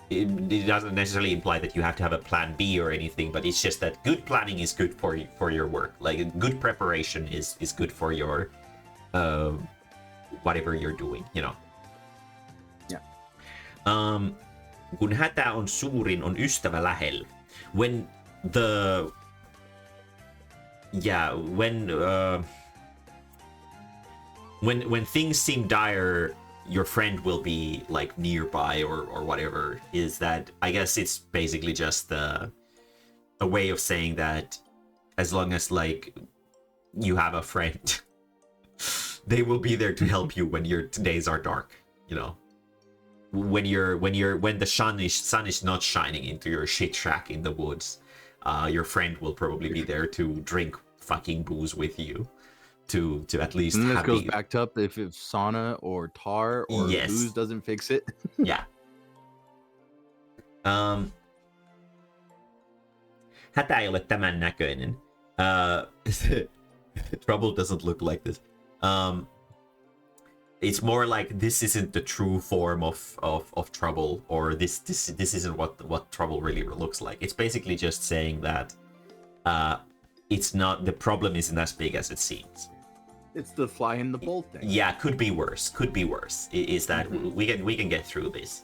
it doesn't necessarily imply that you have to have a plan B or anything, but it's just that good planning is good for your work. Like good preparation is good for your whatever you're doing, you know. Yeah. Kun hätä on suurin, on ystävä lähellä. When the when things seem dire, your friend will be like nearby or whatever. Is that, I guess it's basically just a way of saying that as long as like you have a friend, they will be there to help you when your days are dark, you know. When the sun is not shining into your shit shack in the woods, your friend will probably be there to drink fucking booze with you, to at least. And this goes back up if sauna or tar or booze doesn't fix it. Yeah. Hätä ei ole tämän näköinen. Trouble doesn't look like this. It's more like this isn't the true form of trouble, or this isn't what trouble really looks like. It's basically just saying that it's not, the problem isn't as big as it seems. It's the fly in the bolt thing. Yeah, could be worse. Is that we can get through this.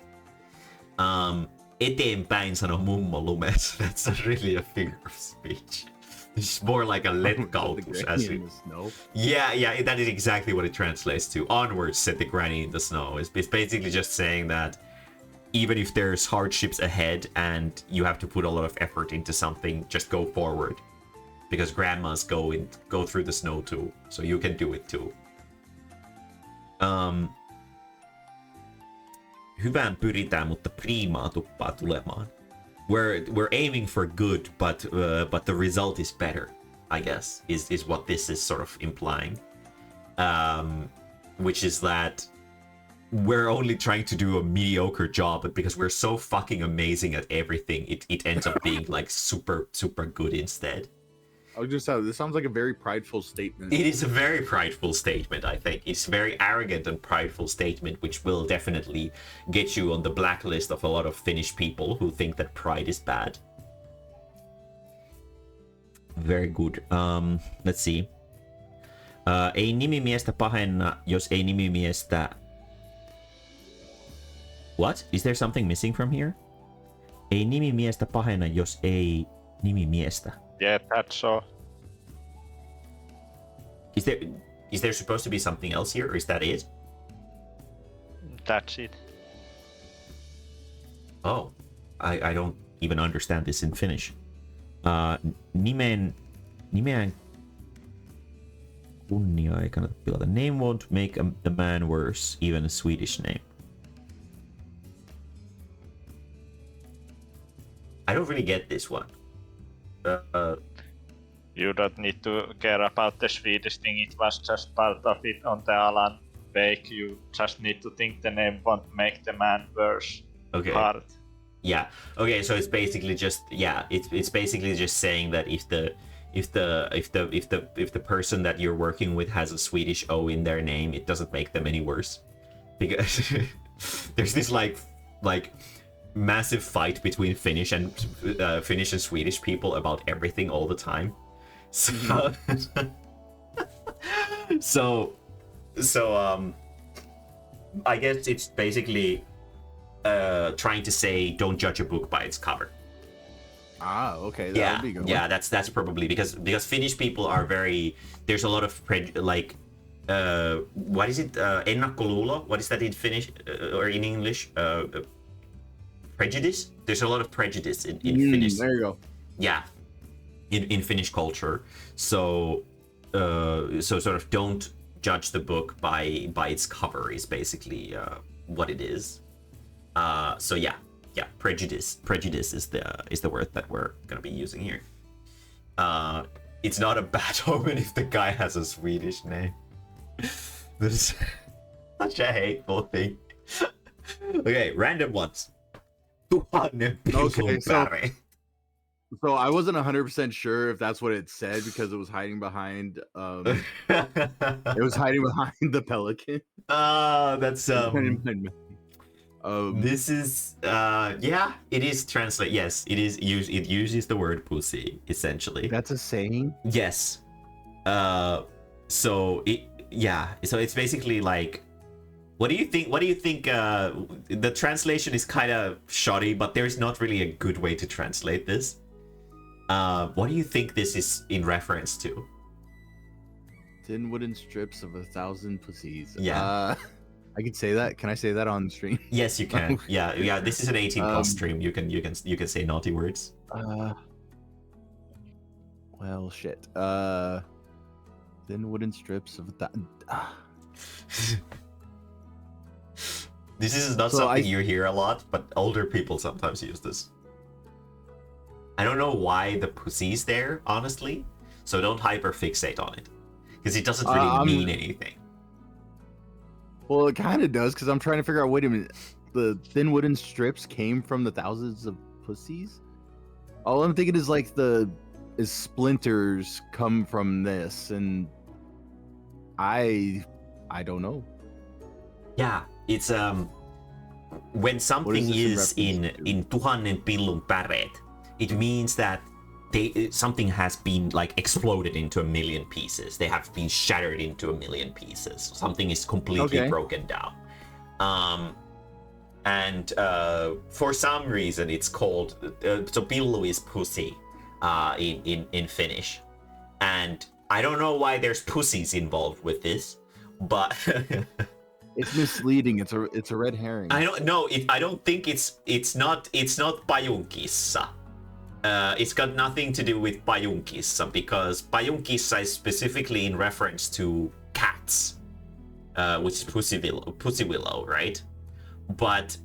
Eteenpäin sano mummo lumes. That's really a figure of speech. It's more like a letkautus. Yeah, that is exactly what it translates to. Onwards, said the granny in the snow. It's basically just saying that even if there's hardships ahead and you have to put a lot of effort into something, just go forward. Because grandmas go through the snow too, so you can do it too. Hyvään pyritään, mutta priimaa tuppaa tulemaan. We're aiming for good, but the result is better, I guess, is what this is sort of implying. Which is that we're only trying to do a mediocre job, but because we're so fucking amazing at everything, it ends up being like super good instead. I was just saying, this sounds like a very prideful statement. It is a very prideful statement, I think. It's a very arrogant and prideful statement, which will definitely get you on the blacklist of a lot of Finnish people who think that pride is bad. Very good. Let's see. Ei nimimiestä pahenna, jos ei nimimiestä... What? Is there something missing from here? Ei nimi miestä pahenna, jos ei nimi miestä. Yeah, that's so. Is there supposed to be something else here, or is that it? That's it. Oh, I don't even understand this in Finnish. Nimeään kunnia ei kannata pilata. Name won't make the man worse, even a Swedish name. I don't really get this one. You don't need to care about the Swedish thing, it was just part of it on the Alan Wake. You just need to think the name won't make the man worse. Okay. Hard. Yeah. Okay. So it's basically just it's basically just saying that if the person that you're working with has a Swedish O in their name, it doesn't make them any worse, because there's this like massive fight between Finnish and Swedish people about everything all the time. So I guess it's basically trying to say don't judge a book by its cover. Ah, okay, that would be good. Yeah, that's probably because Finnish people are very. There's a lot of what is it? Ennakkoluulo? What is that in Finnish or in English? Prejudice. There's a lot of prejudice in Finnish. There you go. Yeah, in Finnish culture. So sort of don't judge the book by its cover is basically what it is. So yeah, prejudice is the word that we're gonna be using here. It's not a bad omen if the guy has a Swedish name. This is such a hateful thing. Okay, random ones. Okay, so I wasn't 100% sure if that's what it said because it was hiding behind it was hiding behind the pelican. That's this is it is translate. Yes, it is it uses the word pussy essentially. That's a saying? Yes. So it's basically like, what do you think the translation is kind of shoddy, but there's not really a good way to translate this. What do you think this is in reference to? Thin wooden strips of 1,000 pussies. Yeah. I can say that. Can I say that on the stream? Yes, you can. Yeah. This is an 18+ stream. You can say naughty words. Well, shit. Thin wooden strips of This is not something you hear a lot, but older people sometimes use this. I don't know why the pussy's there, honestly. So don't hyperfixate on it, because it doesn't really mean anything. Well, it kind of does, because I'm trying to figure out. Wait a minute, the thin wooden strips came from the thousands of pussies. All I'm thinking is like is splinters come from this, and I don't know. Yeah, it's when something is in tuhannen pillun päreet, it means that something has been like exploded into a million pieces. They have been shattered into a million pieces. Something is completely broken down. And for some reason it's called so pillu is pussy in Finnish, and I don't know why there's pussies involved with this, but it's misleading. It's a red herring. I don't know. I don't think it's not pajunkissa. It's got nothing to do with pajunkissa, because pajunkissa is specifically in reference to cats, which is pussy willow, right? But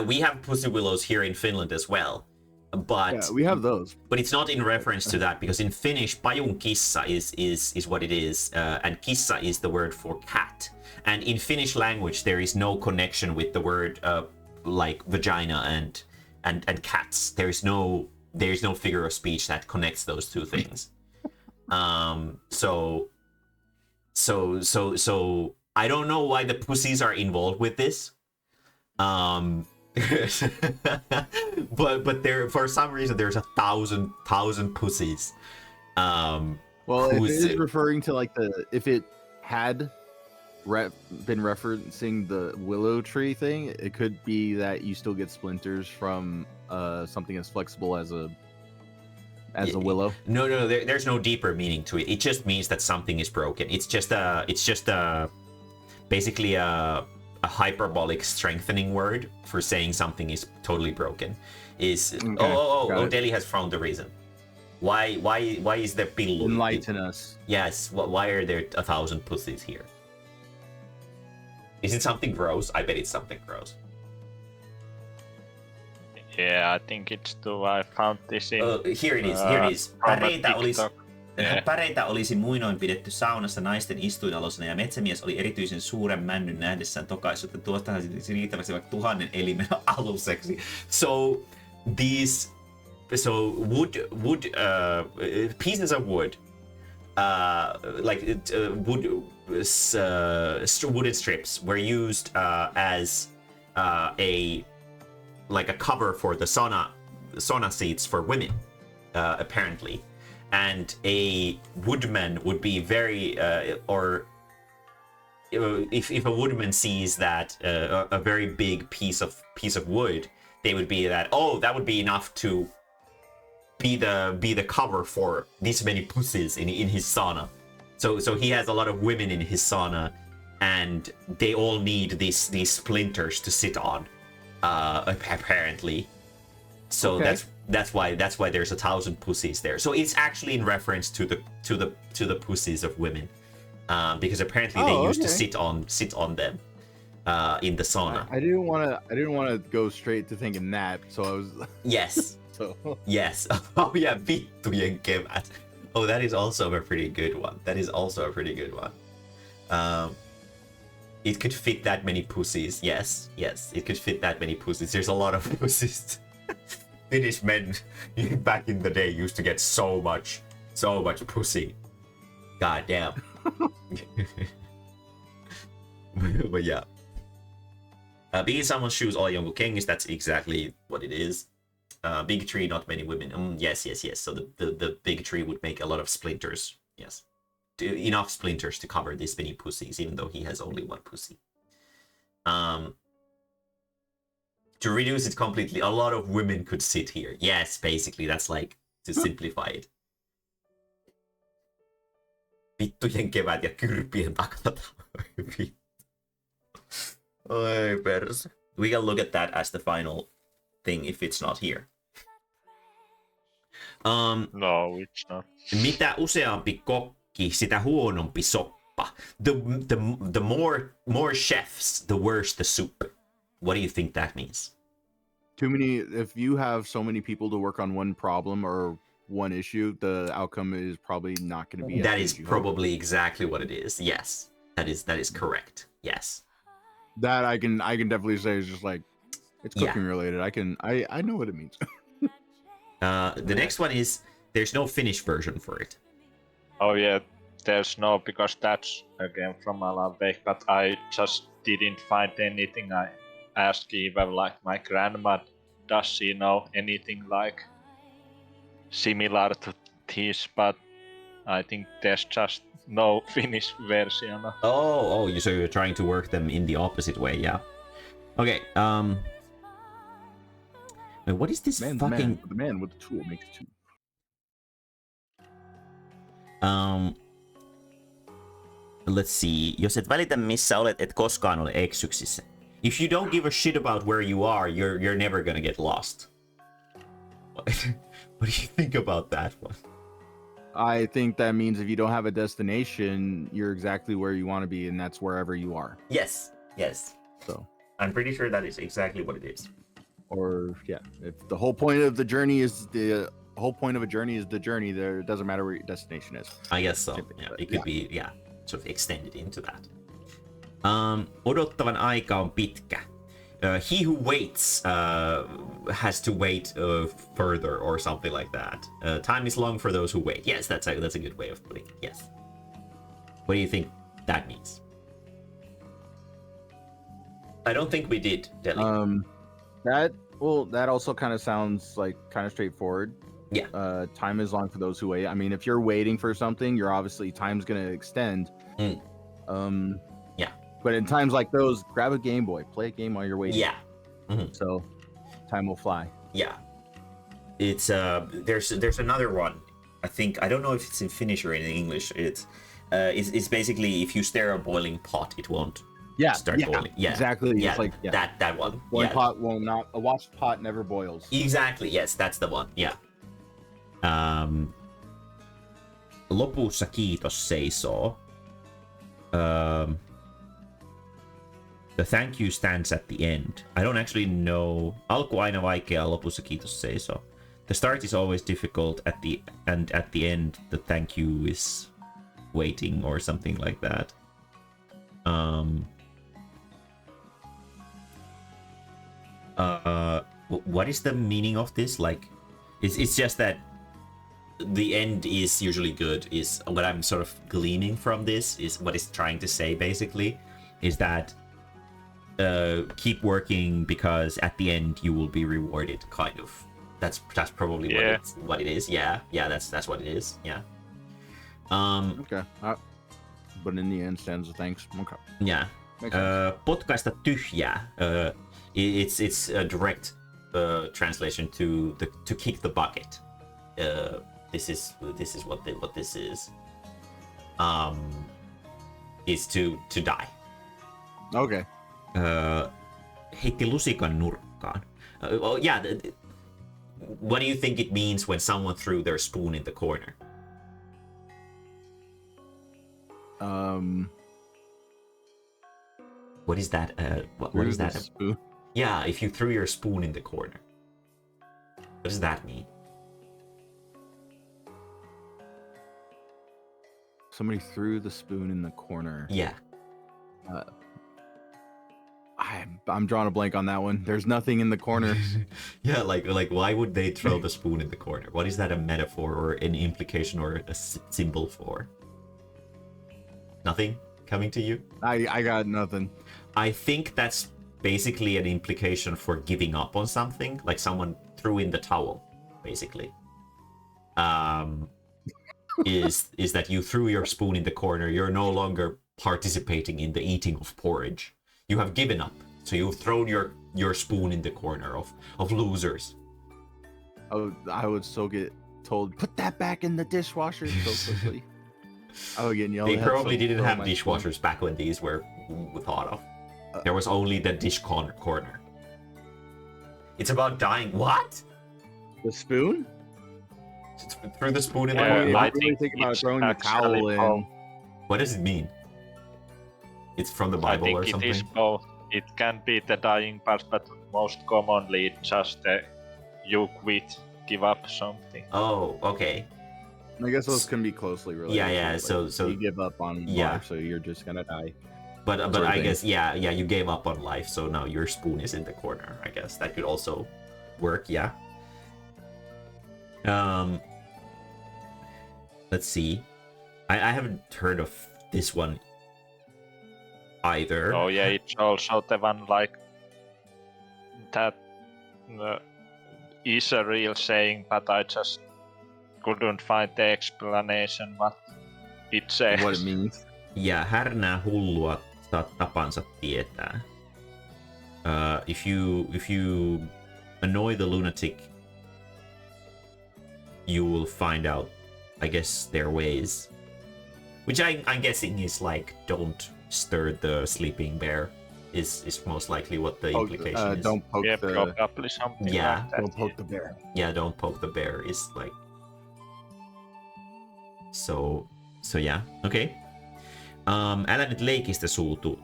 we have pussy willows here in Finland as well. But yeah, we have those. But it's not in reference to that, because in Finnish, pajunkissa is what it is, and kissa is the word for cat. And in Finnish language, there is no connection with the word like vagina and cats. There's no figure of speech that connects those two things. So I don't know why the pussies are involved with this. But there, for some reason, there's 1,000 pussies. Well, if it is referring to like if it had been referencing the willow tree thing, it could be that you still get splinters from something as flexible as a willow. No, there's no deeper meaning to it. It just means that something is broken. It's just basically a hyperbolic strengthening word for saying something is totally broken. Is okay, Deli has found the reason. Why is there pillow? Enlighten us. Yes. Why are there 1,000 pussies here? Is it something gross? I bet it's something gross. Yeah, I think it's too. I found this in. Here it is. Päreitä olisi muinoin pidetty saunassa naisten istuinalosena ja metsämies oli erityisen suuren männyn nähdessään tokaissut, että tuostahan riittävästi vaikka 1000 elimen aluseksi. So wood pieces of wood, wooden strips were used as a cover for the sauna seats for women, apparently. And a woodman would be very, if a woodman sees that a very big piece of wood, they would be that, oh, that would be enough to be the cover for this many pussies in his sauna. So he has a lot of women in his sauna, and they all need these splinters to sit on, apparently. So okay. That's why there's 1,000 pussies there. So it's actually in reference to the pussies of women, because apparently they used to sit on them in the sauna. I didn't want to go straight to thinking that, so I was. Yes. So. Yes. Oh yeah, vittujen kevät. Oh, that is also a pretty good one. It could fit that many pussies. Yes, it could fit that many pussies. There's a lot of pussies. Finnish men back in the day used to get so much pussy. God damn. But yeah. Being in someone's shoes, all jonkun kengissä, that's exactly what it is. Big tree, not many women. Yes. So the big tree would make a lot of splinters. Yes. Enough splinters to cover this many pussies, even though he has only one pussy. To reduce it completely, a lot of women could sit here. Yes, basically, that's like to simplify it. Vittujen kevät ja kyrpien takana. Oi pers. We can look at that as the final thing if it's not here. No, it's not. Mitä useampi kokki, sitä huonompi soppa. The more chefs, the worse the soup. What do you think that means? Too many. If you have so many people to work on one problem or one issue, the outcome is probably not going to be. That is probably exactly what it is. Yes, that is correct. Yes. That I can definitely say is just like it's cooking related. I know what it means. The next one is there's no Finnish version for it. Oh yeah, there's no, because that's again from Alan Wake, but I just didn't find anything. I asked even like my grandma, does she know anything like similar to this, but I think there's just no Finnish version. Oh, so you're trying to work them in the opposite way, yeah. Okay, wait, what is this the man with the tool makes two. Let's see. Jos et välitä missä olet, et koskaan ole eksyksissä. If you don't give a shit about where you are, you're never gonna get lost. What do you think about that one? I think that means if you don't have a destination, you're exactly where you want to be, and that's wherever you are. Yes. So I'm pretty sure that is exactly what it is. Or yeah, if the whole point of the journey is the journey, there it doesn't matter where your destination is. I guess so. Yeah, it could be sort of extended into that. Odottavan aika on pitkä. He who waits has to wait further, or something like that. Time is long for those who wait. Yes, that's a good way of putting it. Yes. What do you think that means? I don't think we did, Deli. That also kind of sounds like kind of straightforward. Yeah. Time is long for those who wait. I mean, if you're waiting for something, you're obviously time's gonna extend. Yeah. But in times like those, grab a Game Boy, play a game while you're waiting. Yeah. Mhm. So time will fly. Yeah. It's there's another one. I don't know if it's in Finnish or in English. It's basically if you stare at a boiling pot, it won't start boiling. Yeah, exactly. Yeah, It's like that one. Boiling pot will not. A watched pot never boils. Exactly. Yes, that's the one. Yeah. Lopussa kiitos seisoo. The thank you stands at the end. I don't actually know. Alku aina vaikeaa, lopussa kiitos seisoo. The start is always difficult at the end the thank you is waiting or something like that. What is the meaning of this? Like, it's just that the end is usually good. Is what I'm sort of gleaning from this. Is what it's trying to say basically, is that keep working because at the end you will be rewarded. Kind of. That's probably what it is. Yeah, that's what it is. Yeah. Okay. But in the end, stands the thanks. Okay. Yeah. Potkaista tyhjää. It's a direct translation to kick the bucket. This is what this is. Is to die. Okay. Heitti lusikan nurkkaan. Yeah. What do you think it means when someone threw their spoon in the corner? What is that? What is that? Spoon? Yeah, if you threw your spoon in the corner. What does that mean? Somebody threw the spoon in the corner. Yeah. I'm drawing a blank on that one. There's nothing in the corner. Yeah, like why would they throw the spoon in the corner? What is that a metaphor or an implication or a symbol for? Nothing coming to you? I got nothing. I think that's basically an implication for giving up on something, like someone threw in the towel, basically. Is that you threw your spoon in the corner, you're no longer participating in the eating of porridge. You have given up. So you've thrown your spoon in the corner of losers. I would so get told, put that back in the dishwasher so quickly. I would get yelled They at. probably didn't have dishwashers back when these were thought of. There was only the dish corner. It's about dying. What? The spoon? Threw the spoon in the Yeah, corner. I I really think think about it's throwing the actually towel in. both. What does it mean? It's from the I Bible think or it something? is both. It can be the dying part, but most commonly it's just you quit, give up something. Oh, okay. I guess those can be closely related. Yeah. Like, So you give up on life, so you're just gonna die. But sort of I thing. guess yeah, you gave up on life, so now your spoon is in the corner. I guess that could also work. Yeah. Let's see. I haven't heard of this one either. Oh yeah, it's also the one like that is a real saying, but I just couldn't find the explanation what it says. What it means. Ja härnää hullua saat tapansa tietää. If you annoy the lunatic, you will find out, I guess, their ways. Which I'm guessing is like, don't stir the sleeping bear. Is most likely what the implication is. Don't poke the. Probably something Yeah. like that. Don't poke the bear. Yeah, don't poke the bear is like. So yeah, okay. Älä nyt leikistä suutu.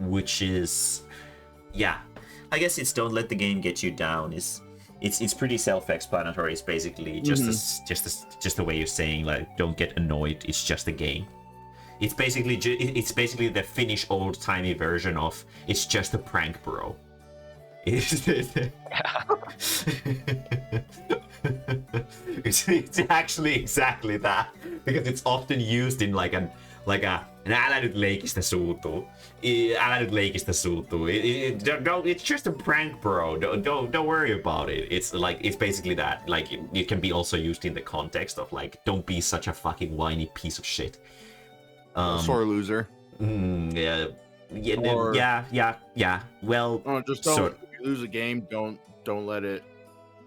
Which is, yeah, I guess it's don't let the game get you down. It's pretty self-explanatory. It's basically just the way you're saying, like, don't get annoyed. It's just a game. It's basically the Finnish old-timey version of it's just a prank, bro. It's actually exactly that, because it's often used in like a älä nyt leikistä suutuu. Älä nyt leikistä suutuu. It's just a prank, bro. Don't worry about it. It's basically that. Like it can be also used in the context of like, don't be such a fucking whiny piece of shit. Sore loser. Yeah, Or- yeah. Well, Just don't. sort- If you lose a game, don't let it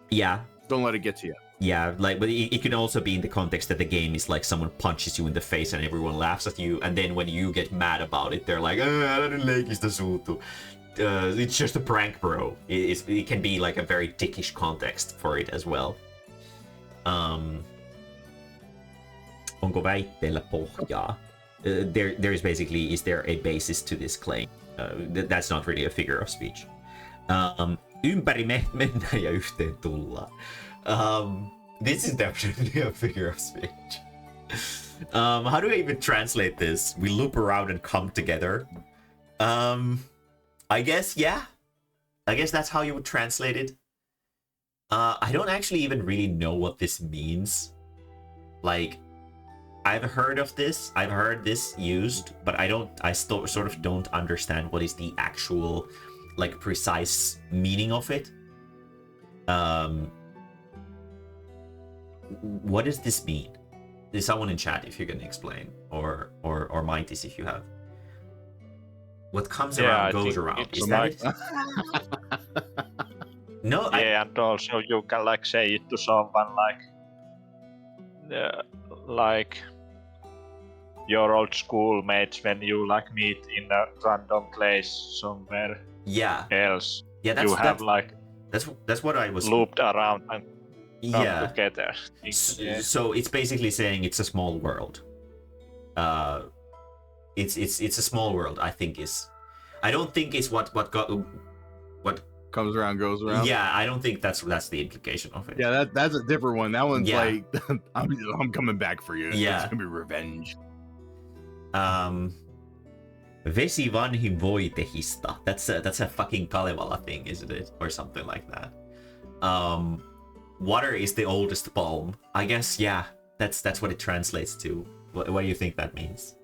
yeah. get to you. Yeah, like, but it can also be in the context that the game is like someone punches you in the face and everyone laughs at you, and then when you get mad about it, they're like, it's just a prank, bro. It can be like a very dickish context for it as well. Onko väitteellä pohjaa? There is basically, is there a basis to this claim? That's not really a figure of speech. Ympäri mennään ja yhteen tullaan. This is definitely a figure of speech. How do I even translate this? We loop around and come together. I guess, yeah. I guess that's how you would translate it. I don't actually even really know what this means. Like, I've heard of this. I've heard this used, but I still sort of don't understand what is the actual, like, precise meaning of it. What does this mean? There's someone in chat if you can explain, or Mighties if you have. What comes around goes around. Is that like... it? No. Yeah, and also you can like say it to someone like your old schoolmates when you like meet in a random place somewhere. Yeah. Else. Yeah, you have like. That's what I was looped around and. Yeah. Together. So it's basically saying it's a small world. It's a small world. I think is. I don't think it's what comes around goes around. Yeah, I don't think that's the implication of it. Yeah, that's a different one. That one's like I'm coming back for you. Yeah, it's gonna be revenge. Vesi vanhin voitehista. That's a fucking Kalevala thing, isn't it, or something like that. Water is the oldest balm. I guess, yeah, that's what it translates to. What do you think that means?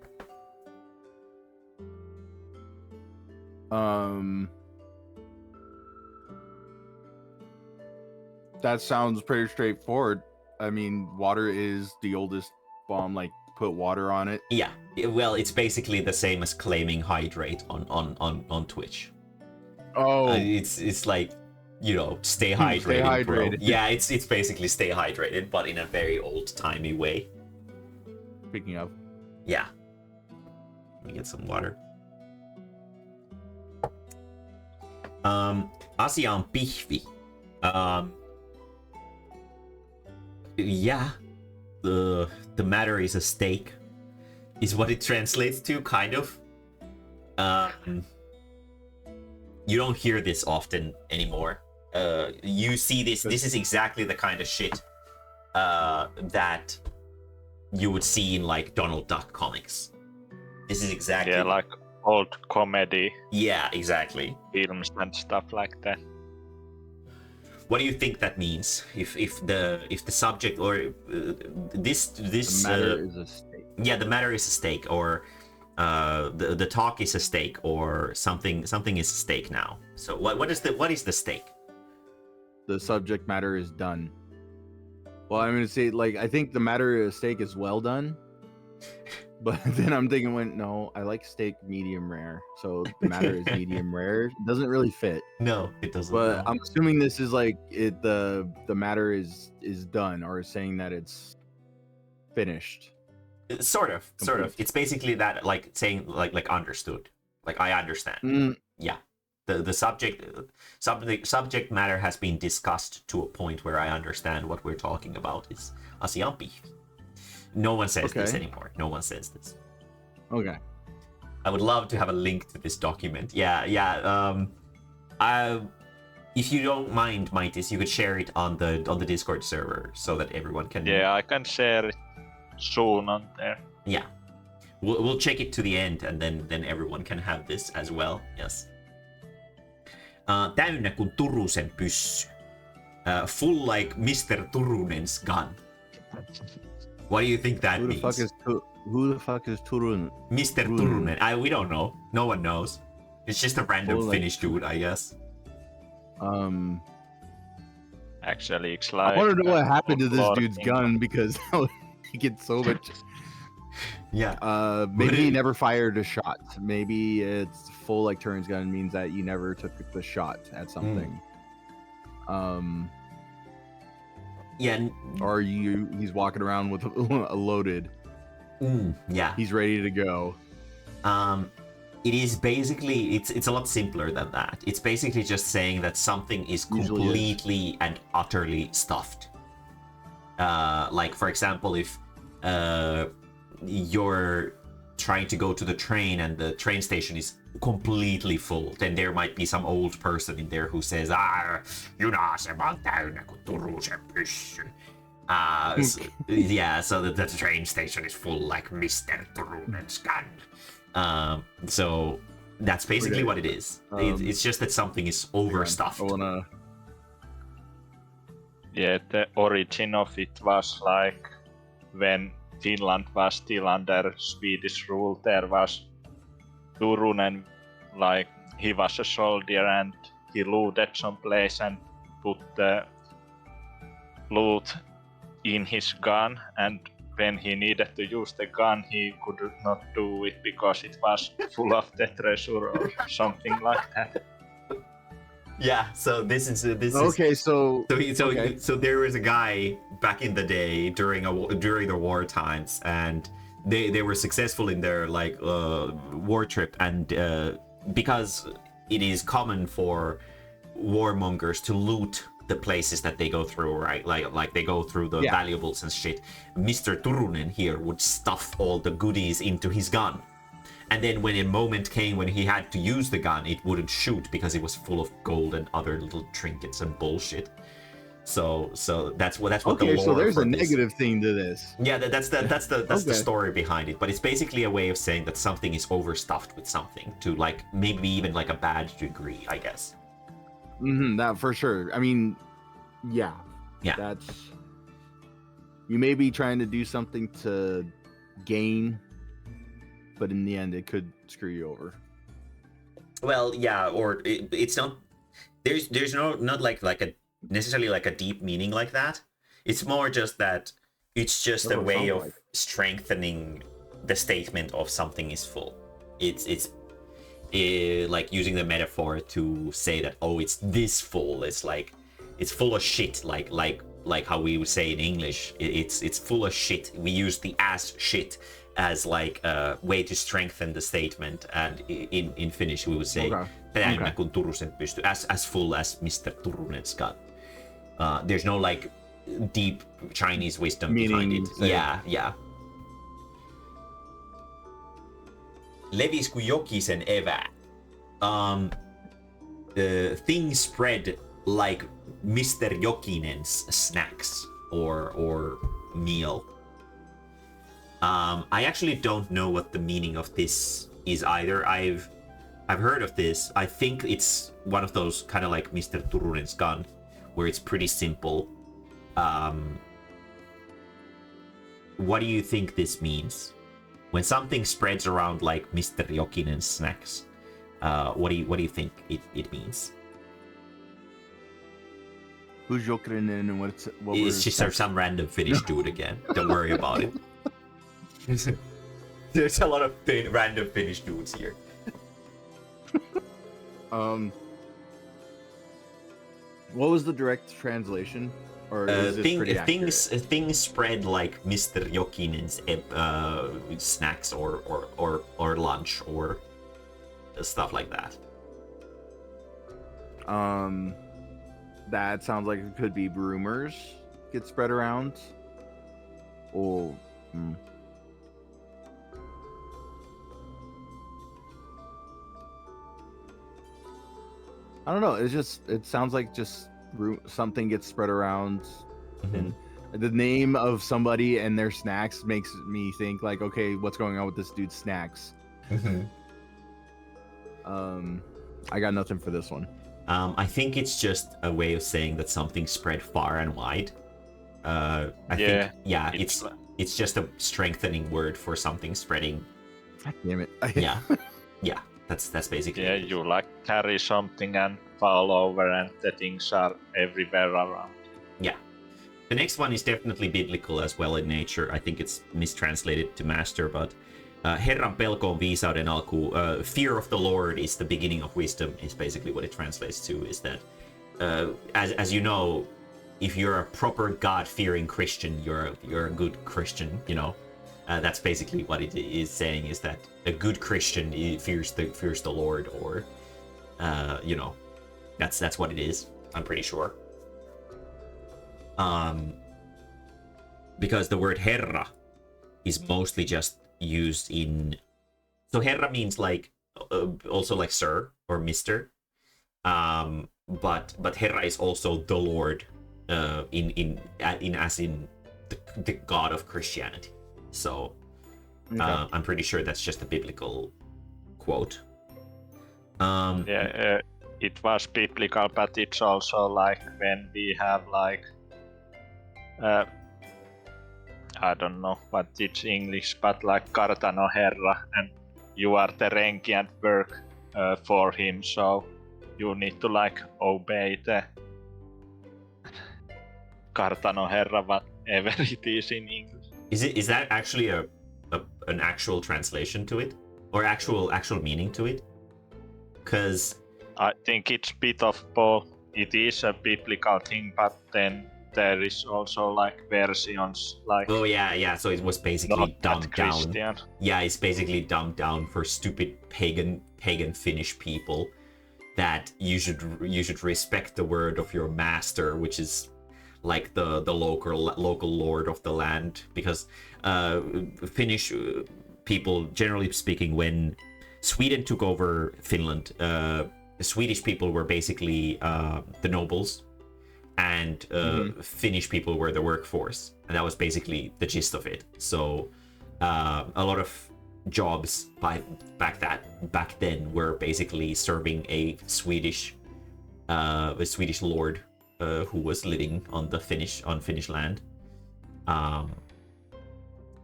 That sounds pretty straightforward. I mean, water is the oldest balm. Like, put water on it. Yeah. Well, it's basically the same as claiming hydrate on Twitch. Oh, it's like, you know, stay hydrated. Stay hydrated. Bro. Yeah, it's basically stay hydrated, but in a very old-timey way. Speaking of. Yeah. Let me get some water. Asia on pihvi. Yeah. The matter is a steak. Is what it translates to, kind of. You don't hear this often anymore. You see this. This is exactly the kind of shit that you would see in like Donald Duck comics. This is exactly. Yeah, like old comedy. Yeah, exactly. Films and stuff like that. What do you think that means? If the subject or this the matter is a steak. Yeah, the matter is a steak, or the talk is a steak, or something is a steak now. So what is the steak? The subject matter is done. Well, I'm gonna say, like, I think the matter of steak is well done, but then I'm thinking, no, I like steak medium rare, so the matter is medium rare. It doesn't really fit. No, it doesn't. But I'm assuming this is like the matter is done, or saying that it's finished. Sort of. It's basically that, like saying like understood, like I understand. Yeah. The subject matter has been discussed to a point where I understand what we're talking about. Is asian pihvi. No one says this anymore. No one says this. Okay. I would love to have a link to this document. Yeah. If you don't mind, Mighties, you could share it on the Discord server so that everyone can. Yeah, I can share it soon on there. Yeah. We'll check it to the end, and then everyone can have this as well. Yes. Täynnä kuin Turusen pyssy. Full like Mr. Turunen's gun. What do you think that means? Who the fuck is Turun? Mr. Turunen. We don't know. No one knows. It's just a random Finnish dude, I guess. Actually, it's like. I want to know what happened to this dude's gun, because that would make it so much. Yeah. Maybe he never fired a shot. Maybe it's full like Turin's gun means that you never took the shot at something. Yeah. Or he's walking around with a loaded. Yeah. He's ready to go. It is basically it's a lot simpler than that. It's basically just saying that something is completely and utterly stuffed. Like for example, if you're trying to go to the train and the train station is completely full, then there might be some old person in there who says, juna-asema on täynnä kuin Turusen pyssy. So the train station is full like Mr. Turunen's gun. So that's basically what it is. It's just that something is overstuffed. Yeah, the origin of it was like when Finland was still under Swedish rule, there was Turunen, like he was a soldier and he looted some place and put the loot in his gun, and when he needed to use the gun he could not do it because it was full of the treasure or something like that. Yeah, so this is so there was a guy back in the day during the war times, and they were successful in their like war trip, and because it is common for warmongers to loot the places that they go through, right? Like they go through the valuables and shit. Mr. Turunen here would stuff all the goodies into his gun. And then when a moment came when he had to use the gun, it wouldn't shoot because it was full of gold and other little trinkets and bullshit. So that's what the lore. Okay, so there's a negative thing to this. Yeah, that's the story behind it. But it's basically a way of saying that something is overstuffed with something to like maybe even like a bad degree, I guess. That for sure. I mean, yeah. That's, you may be trying to do something to gain, but in the end it could screw you over. Well, yeah, or it's not. There's not like a necessarily like a deep meaning like that. It's more just that it's just a way of strengthening the statement of something is full. It's like using the metaphor to say that it's this full. It's like it's full of shit. Like how we would say in English. It's full of shit. We use the ass shit as like a way to strengthen the statement, and in Finnish we would say täynnä kuin Turusen pysty, as full as Mr. Turunen's gun. There's no like deep Chinese wisdom behind it. Yeah. Levis kuin Jokisen evää. Things spread like Mr. Jokinen's snacks or meal. I actually don't know what the meaning of this is either. I've heard of this. I think it's one of those kind of like Mr. Turunen's gun, where it's pretty simple. What do you think this means? When something spreads around like Mr. Jokinen's snacks, what do you think it means? Who's Jokinen and what it's just some random Finnish dude again. Don't worry about it. There's a lot of random Finnish dudes here. What was the direct translation? Or is things spread like Mr. Jokinen's snacks or lunch or stuff like that. That sounds like it could be rumors get spread around. I don't know. It sounds like just something gets spread around, and the name of somebody and their snacks makes me think like, okay, what's going on with this dude's snacks? I got nothing for this one. I think it's just a way of saying that something spread far and wide. It's just a strengthening word for something spreading. God damn it. Yeah. That's basically. Yeah, you like carry something and fall over, and the things are everywhere around. Yeah. The next one is definitely biblical as well in nature. I think it's mistranslated to master, but Herran pelko on viisauden alku. Fear of the Lord is the beginning of wisdom, is basically what it translates to. Is that, as you know, if you're a proper God-fearing Christian, you're a good Christian. You know, that's basically what it is saying. Is that a good Christian fears the Lord, or you know, that's what it is. I'm pretty sure. Because the word Herra is mostly just used in. So Herra means like also like sir or Mister. But Herra is also the Lord. In the God of Christianity. So okay. I'm pretty sure that's just a biblical quote. It was biblical, but it's also like when we have like I don't know what it's English, but like kartano herra, and you are the renki and work for him, so you need to like obey the kartano herra, whatever it is in English. Is that actually an actual translation to it, or actual meaning to it? Because I think it's a bit of both. It is a biblical thing, but then there is also like versions like. Oh yeah. So it was basically dumbed down. Christian. Yeah, it's basically dumbed down for stupid pagan Finnish people. That you should respect the word of your master, which is like the local lord of the land, because Finnish people, generally speaking, when Sweden took over Finland, the Swedish people were basically the nobles, and Finnish people were the workforce, and that was basically the gist of it. So a lot of jobs back then were basically serving a Swedish lord who was living on Finnish land.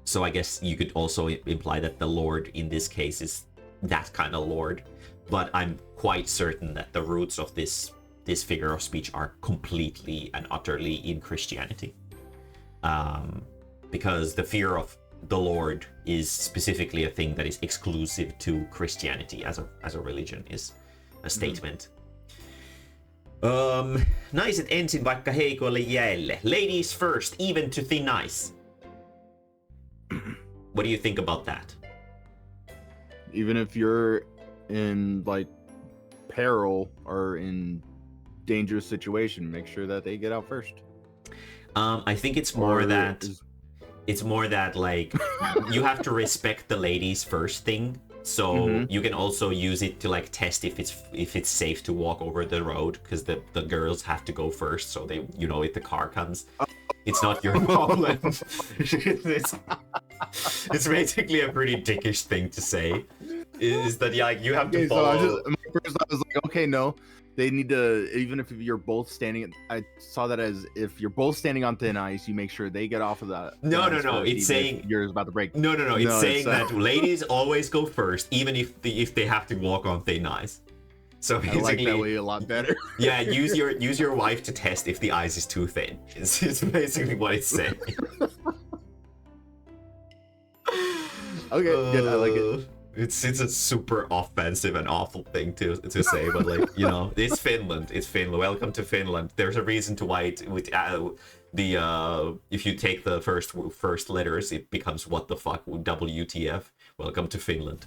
So I guess you could also imply that the lord in this case is that kind of lord, but I'm quite certain that the roots of this figure of speech are completely and utterly in Christianity, because the fear of the Lord is specifically a thing that is exclusive to Christianity as a religion, is a statement. Naiset ensin vaikka heikoille jäille. Ladies first, even to thin ice. What do you think about that? Even if you're in like peril or in dangerous situation, make sure that they get out first. I think it's more that like you have to respect the ladies first thing. So you can also use it to like test if it's safe to walk over the road, because the girls have to go first, so they, you know, if the car comes, it's not your problem. It's basically a pretty dickish thing to say. Is that like you have to follow? So my first thought was like, okay, no, they need to, even if you're both standing. I saw that as if you're both standing on thin ice, you make sure they get off of that. No. It's saying you're about to break. No. It's saying that ladies always go first, even if they have to walk on thin ice. So basically, I like that way a lot better. Yeah, use your wife to test if the ice is too thin. It's basically what it's saying. Okay, good. I like it. It's a super offensive and awful thing to say, but like, you know, it's Finland. It's Finland. Welcome to Finland. There's a reason to why if you take the first letters, it becomes what the fuck, WTF. Welcome to Finland.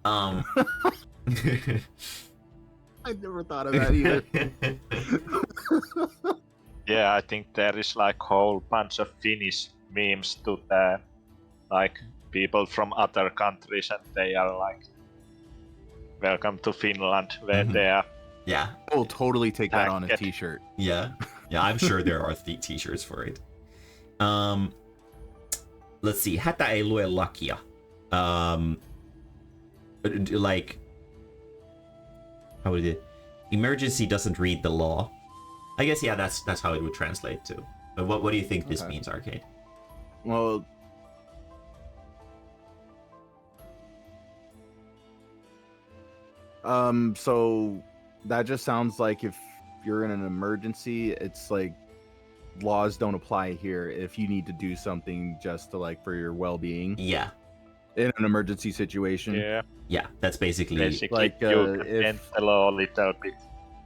I never thought of that either. Yeah, I think there is like whole bunch of Finnish memes to the like people from other countries, and they are like, welcome to Finland, where they are. Yeah. I will totally take that on a t-shirt. Yeah, I'm sure there are t-shirts for it. Let's see. Hätä ei lue lakia. Like, how would it? Emergency doesn't read the law. I guess, yeah, that's how it would translate to. But what do you think this means, Arcade? Well, so that just sounds like if you're in an emergency, it's like laws don't apply here if you need to do something just to like for your well-being Yeah, in an emergency situation. Yeah, that's basically basically Like, you can if- bend the law a little bit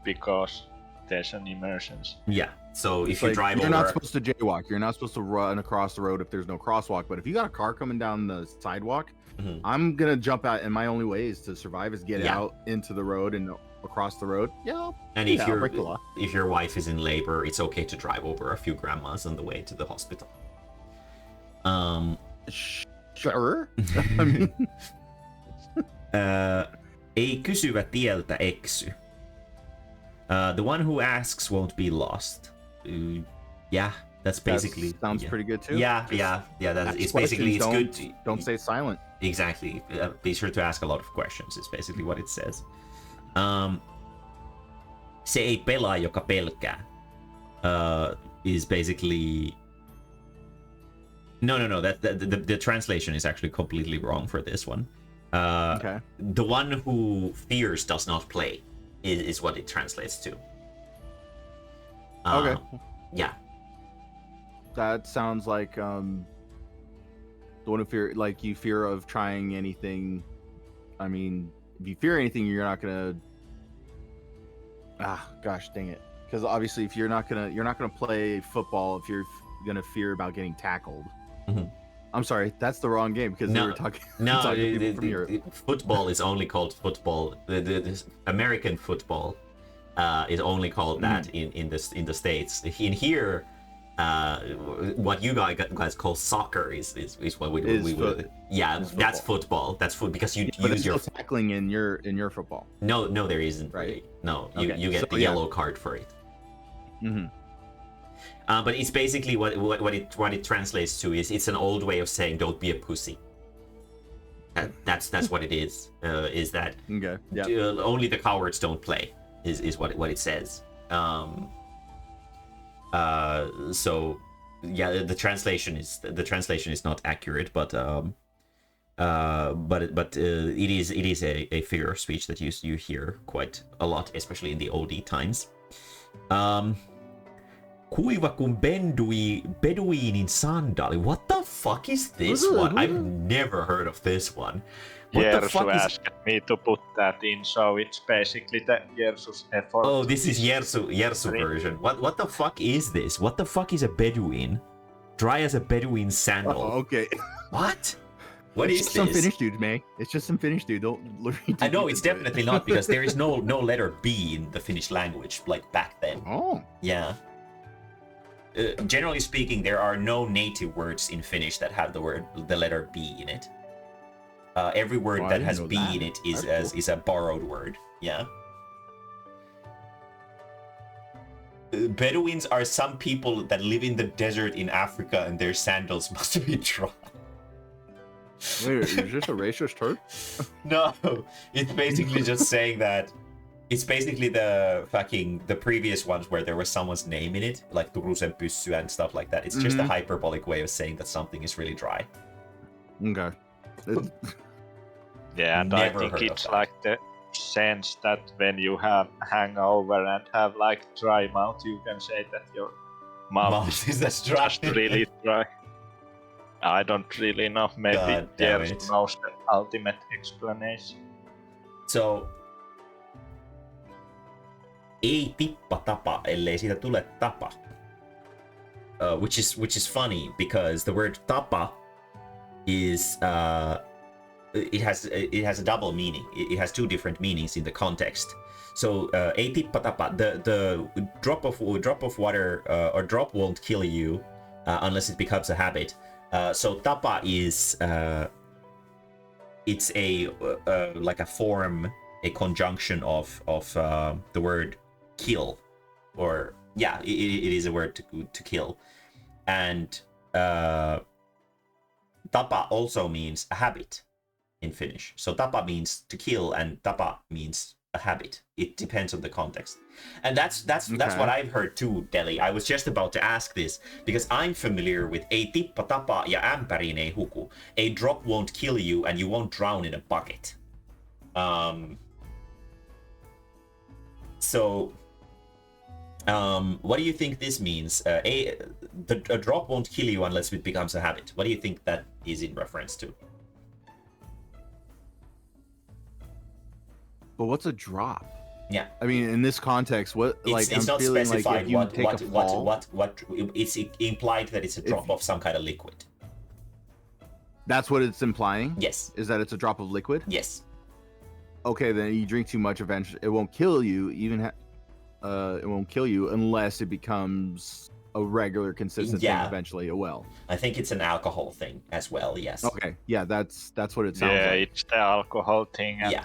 because there's an emergency. yeah. So if It's you like, drive you're over, not supposed to jaywalk. You're not supposed to run across the road if there's no crosswalk. But if you got a car coming down the sidewalk, Mhm. I'm gonna jump out, and my only way is to survive is get Yeah. out into the road and across the road. Yeah, and yeah, I'll break the law. if your wife is in labor, it's okay to drive over a few grandmas on the way to the hospital. Sure. I mean, Ei kysyvä tieltä eksy. The one who asks won't be lost. Yeah, that's basically. sounds yeah. pretty good too. Yeah, Just yeah. That's ask it's basically it's questions, good. Don't stay silent. Exactly. Be sure to ask a lot of questions. Is basically what it says. Se ei pelaa, joka pelkää. Is basically. No. That the translation is actually completely wrong for this one. Okay. The one who fears does not play is what it translates to. Okay. Yeah. That sounds like the one who fear, like you fear of trying anything. I mean, if you fear anything, you're not gonna. Gosh, dang it! Because obviously, if you're not gonna play football if you're gonna fear about getting tackled. Mhm. I'm sorry, that's the wrong game because they were talking. No, talking to people from Europe. football is only called football. The American football is only called that in the States. In here, what you guys call soccer is what we would. Yeah, that's football. That's because you But use there's your. no tackling in your football. No, there isn't. Right. Really. No, Okay. you get So, the yeah. yellow card for it. Mm-hmm. But it's basically what it translates to is it's an old way of saying don't be a pussy. That's what it is. Is that Okay. Yeah. only the cowards don't play is what it says. So yeah, the translation is not accurate, but it is a figure of speech that you hear quite a lot, especially in the old times. Kuiva kuin beduinin sandaali. What the fuck is this one? I've never heard of this one. What the Jersu fuck is... asked me to put that in, so it's basically the Jersu's effort. Oh, this is Jersu version. What the fuck is this? What the fuck is a Bedouin? Dry as a Bedouin sandal. Okay. What? What It's is just some this? Finnish dude, May. It's just some Finnish dude. Don't read. I know it's definitely not because there is no letter B in the Finnish language like back then. Oh. Yeah. Generally speaking, there are no native words in Finnish that have the letter B in it. Every word Oh, I that didn't has know B that. in it is That's cool. is a borrowed word. Yeah. Bedouins are some people that live in the desert in Africa, and their sandals must be dry. Wait, is this a racist turd? No, it's basically just saying that. It's basically the previous ones where there was someone's name in it, like Turusen Pyssy and stuff like that. It's just a hyperbolic way of saying that something is really dry. Okay. Yeah, and Never I think heard of it's that. like the sense that when you have hangover and have like dry mouth, you can say that your mouth Is that dry? just really dry. I don't really know. Maybe God damn Jersu it. knows the ultimate explanation. So, ei tippa tapa, ellei siitä tule tapa. Which is funny because the word tapa is it has a double meaning. It has two different meanings in the context. So ei tippa tapa, the drop of water or drop won't kill you unless it becomes a habit. So tapa is it's a like a form, a conjunction of the word kill, or yeah, it is a word to kill, and tapa also means a habit in Finnish. So tapa means to kill, and tapa means a habit. It depends on the context, and that's what I've heard too, Deli. I was just about to ask this because I'm familiar with ei tippa tapa ja ämpäriin ei huku. A drop won't kill you, and you won't drown in a bucket. So What do you think this means? A drop won't kill you unless it becomes a habit. What do you think that is in reference to? But what's a drop? Yeah. I mean, in this context, what it's I'm not feeling specified like if you take a fall, what it's implied that it's a drop of some kind of liquid. That's what it's implying? Yes. Is that it's a drop of liquid? Yes. Okay, then you drink too much, eventually it won't kill you. It won't kill you unless it becomes a regular, consistent thing. Eventually, it will. I think it's an alcohol thing as well. Yes. Okay. Yeah, that's what it sounds like. Yeah, it's the alcohol thing. And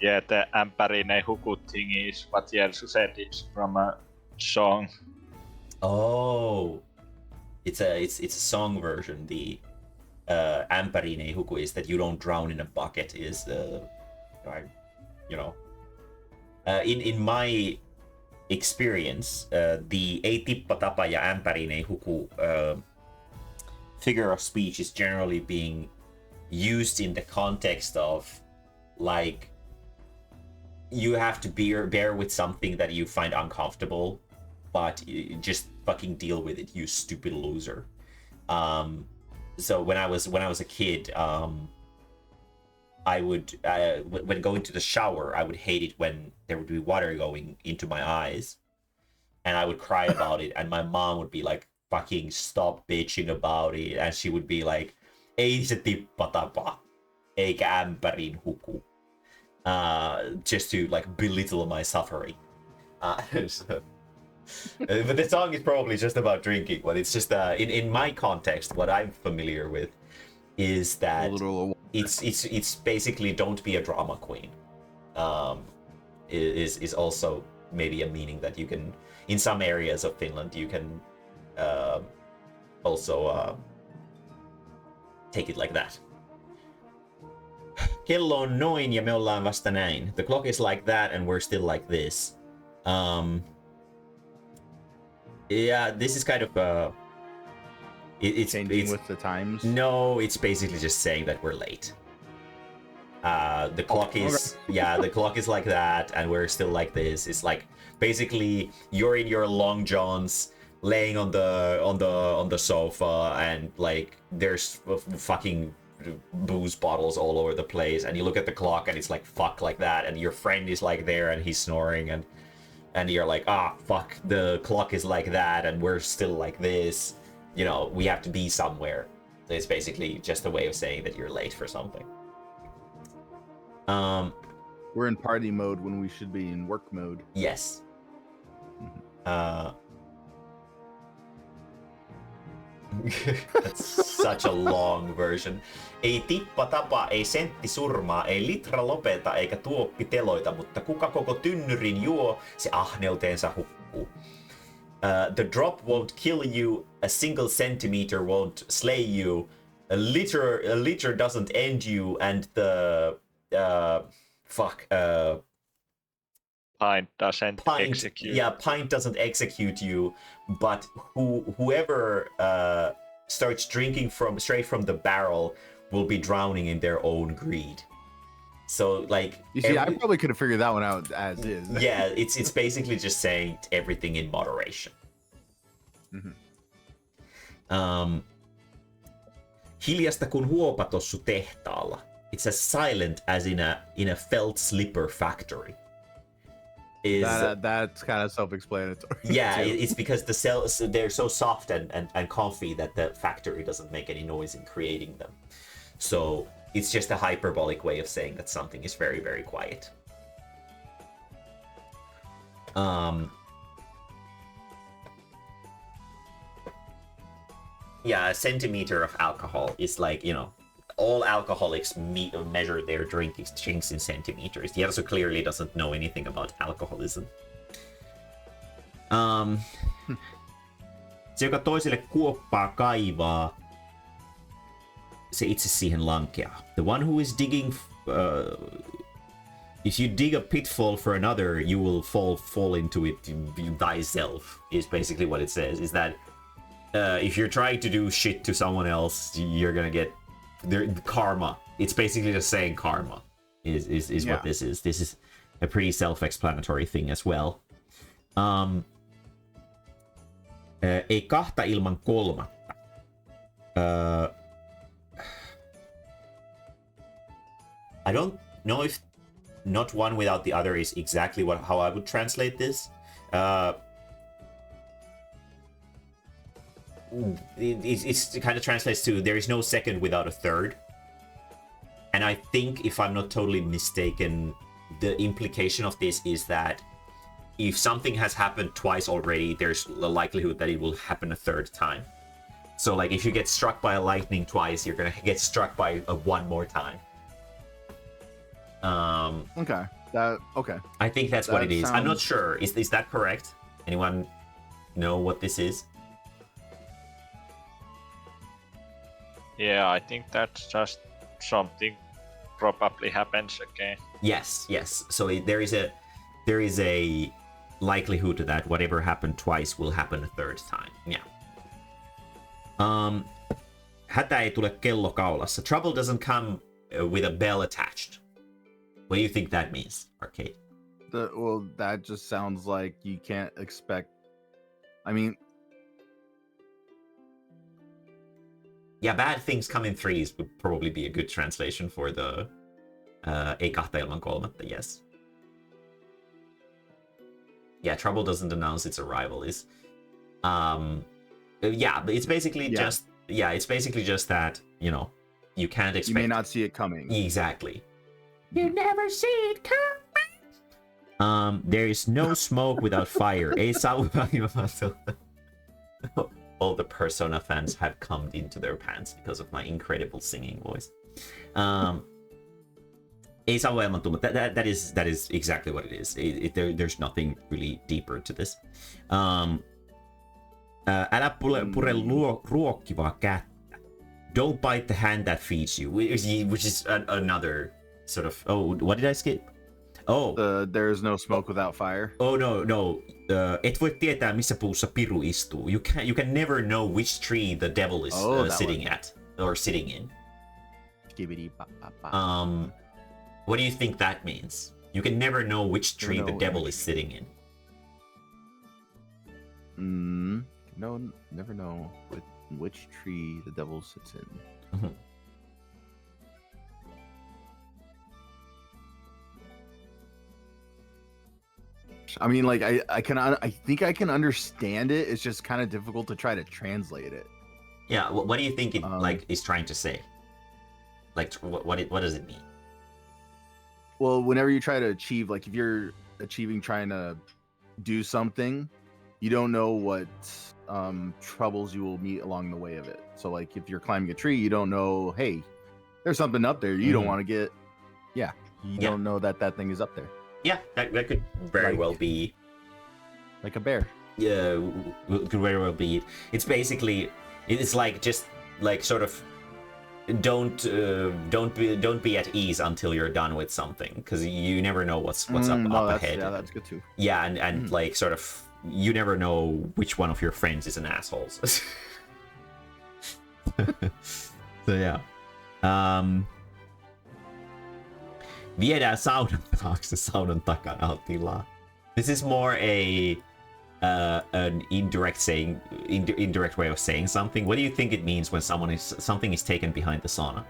yeah, the Ämpäriin huku thing is what Jersu said. It's from a song. Oh, it's a song version. The Ämpäriin huku is that you don't drown in a bucket. Is in my experience, the ei tippa tapa ja ämpäriin ei huku figure of speech is generally being used in the context of like you have to bear with something that you find uncomfortable, but you just fucking deal with it, you stupid loser. So when I was a kid, I would when going to the shower, I would hate it when there would be water going into my eyes, and I would cry about it, and my mom would be like, fucking stop bitching about it, and she would be like, ei se tippa tapa eikä ämpäriin huku, just to like belittle my suffering. But the song is probably just about drinking, but it's just in my context, what I'm familiar with is that it's basically don't be a drama queen. Is also maybe a meaning that you can, in some areas of Finland, you can also take it like that. Kello on noin ja me ollaan vasta näin. The clock is like that and we're still like this. Yeah, this is kind of it's changing with the times. No, it's basically just saying that we're late. The clock is the clock is like that and we're still like this. It's like basically you're in your long johns laying on the sofa, and like there's fucking booze bottles all over the place, and you look at the clock and it's like fuck like that, and your friend is like there and he's snoring, and you're like, fuck, the clock is like that and we're still like this, you know, we have to be somewhere. So it's basically just a way of saying that you're late for something. We're in party mode when we should be in work mode. Yes. That's such a long version. Ei tippa tapa, ei sentti surmaa, ei litra lopeta eikä tuoppi teloita, mutta kuka koko tynnyrin juo, se ahneuteensa hukkuu. The drop won't kill you, a single centimeter won't slay you, a liter doesn't end you, and the pint doesn't execute. Yeah, pint doesn't execute you, but whoever starts drinking straight from the barrel will be drowning in their own greed. So like, you see, I probably could have figured that one out as is. Yeah, it's basically just saying everything in moderation. Hiljasta kun huopatossu tehtaalla. It's as silent as in a felt slipper factory. That's kind of self-explanatory. Yeah, it's because the cells, they're so soft and comfy that the factory doesn't make any noise in creating them. So it's just a hyperbolic way of saying that something is very, very quiet. Yeah, a centimeter of alcohol is like, you know, all alcoholics measure their drinks in centimeters. Jersu clearly doesn't know anything about alcoholism. Se, joka toiselle kuoppaa kaivaa, se itse siihen lankeaa. The one who is digging... if you dig a pitfall for another, you will fall into it thyself, is basically what it says. Is that if you're trying to do shit to someone else, you're gonna get karma. It's basically just saying karma is what this is. This is a pretty self-explanatory thing as well. Ei kahta ilman kolmatta. I don't know if not one without the other is exactly how I would translate this. It kind of translates to there is no second without a third. And I think, if I'm not totally mistaken, the implication of this is that if something has happened twice already, there's a likelihood that it will happen a third time. So, like, if you get struck by a lightning twice, you're gonna get struck by one more time. Okay. Okay. I think that's what it is. I'm not sounds- sure. Is that correct? Anyone know what this is? Yeah, I think that's just something probably happens again. Yes. So there is a likelihood that whatever happened twice will happen a third time. Yeah. Hätä ei tule kello kaulassa. Trouble doesn't come with a bell attached. What do you think that means, Arcade? Well, that just sounds like you can't expect. I mean, yeah, bad things come in threes would probably be a good translation for the ei kahta ilman kolmatta, yes. Yeah, trouble doesn't announce its arrival is yeah, but it's basically just that, you know, you can't expect, you may not see it coming. Exactly. You never see it coming. There is no smoke without fire. Ei sauva. All the Persona fans have come into their pants because of my incredible singing voice. Ei sauva ilman tummetta. That is exactly what it is. There's nothing really deeper to this. Älä pure ruokkivaa kättä. Don't bite the hand that feeds you, which is another sort of. Oh, what did I skip? Oh, there is no smoke without fire. Oh no. Et voi tietää missä puussa piru istuu. You can never know which tree the devil is sitting at or sitting in. What do you think that means? You can never know which tree the devil is sitting in. No, never know which tree the devil sits in. Mm-hmm. I mean, like I think I can understand it. It's just kind of difficult to try to translate it. Yeah, what do you think it is trying to say? Like, what does it mean? Well, whenever you try to achieve, like if you're trying to do something, you don't know what troubles you will meet along the way of it. So, like if you're climbing a tree, you don't know, hey, there's something up there. You don't want to get, you don't know that thing is up there. Yeah, that could very well be like a bear. Yeah, could very well be. It's basically, it's like just like sort of don't be at ease until you're done with something, because you never know what's up ahead. Yeah, that's good too. Yeah, and like sort of you never know which one of your friends is an asshole. So yeah. Viedään saunan taakse, saunan takana on tilaa. This is more an indirect way of saying something. What do you think it means when something is taken behind the sauna?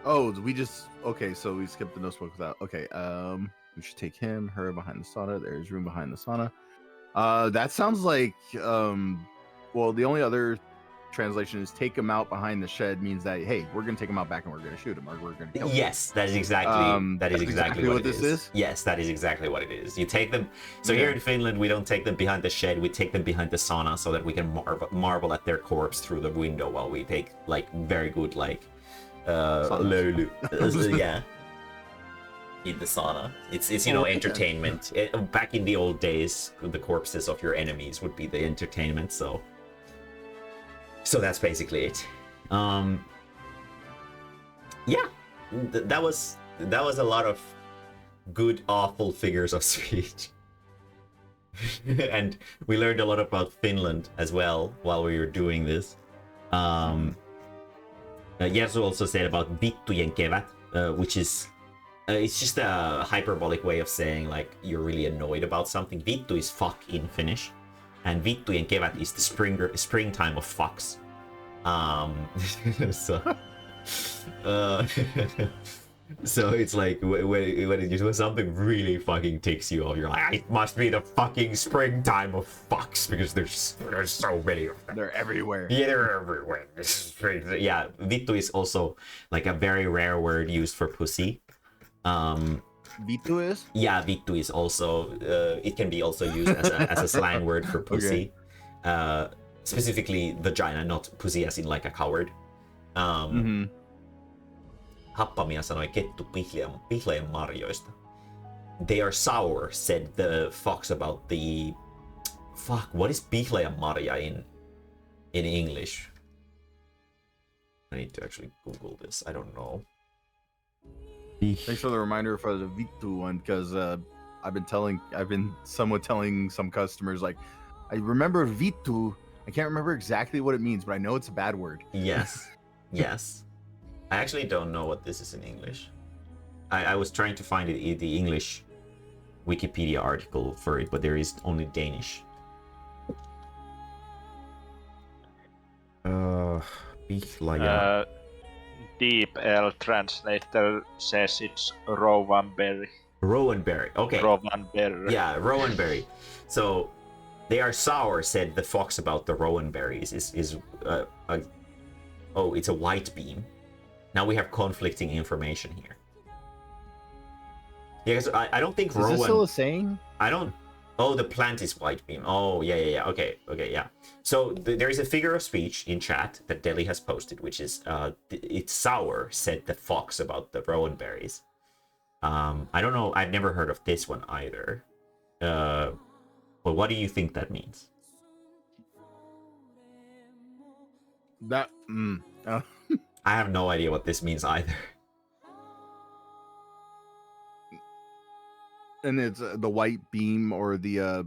Oh, so we skipped the no smoke without. Okay, we should take her behind the sauna. There's room behind the sauna. That sounds like well, the only other translation is take him out behind the shed means that, hey, we're gonna take him out back and we're gonna shoot him or we're gonna kill him. Yes, that is exactly what this is. Yes, that is exactly what it is. You take them. So here in Finland, we don't take them behind the shed. We take them behind the sauna so that we can marvel at their corpse through the window while we take like very good like löyly. Yeah. In the sauna, it's you know, entertainment. Back in the old days, the corpses of your enemies would be the entertainment. So that's basically it. Yeah, that was a lot of good, awful figures of speech, and we learned a lot about Finland as well while we were doing this. Jersu also said about vittujen kevät, which is it's just a hyperbolic way of saying like you're really annoyed about something. Vittu is fuck in Finnish. and vittujen kevät is the springtime of fucks. So, so it's like when something really fucking ticks you off, you're like, it must be the fucking springtime of fucks because there's so many of them. They're everywhere. Yeah, they're everywhere. Yeah, vittu is also like a very rare word used for pussy. Vittu is? Yeah, vittu is also it can be also used as a slang word for pussy. Okay. Specifically vagina, not pussy as in like a coward. Happamia sanoi kettu pihlajan marjoista. They are sour, said the fox about the... Fuck, what is pihlajan marja in English? I need to actually Google this. I don't know. Thanks for the reminder for the vittu one, because I've been somewhat telling some customers, like, I remember vittu. I can't remember exactly what it means, but I know it's a bad word. Yes. Yes. I actually don't know what this is in English. I was trying to find it in the English Wikipedia article for it, but there is only Danish. Pihlaja. DeepL translator says it's rowanberry. Rowanberry. Okay. Rowanberry. Yeah, rowanberry. So they are sour, said the fox about the rowanberries. Oh, it's a white beam. Now we have conflicting information here. Yeah, because I don't think rowan... Is this still a saying? I don't... Oh, the plant is white beam. Oh, yeah. Okay, yeah. So there is a figure of speech in chat that Deli has posted, which is, it's sour, said the fox about the rowan berries. I don't know. I've never heard of this one either. But what do you think that means? That... I have no idea what this means either. And it's the white beam or the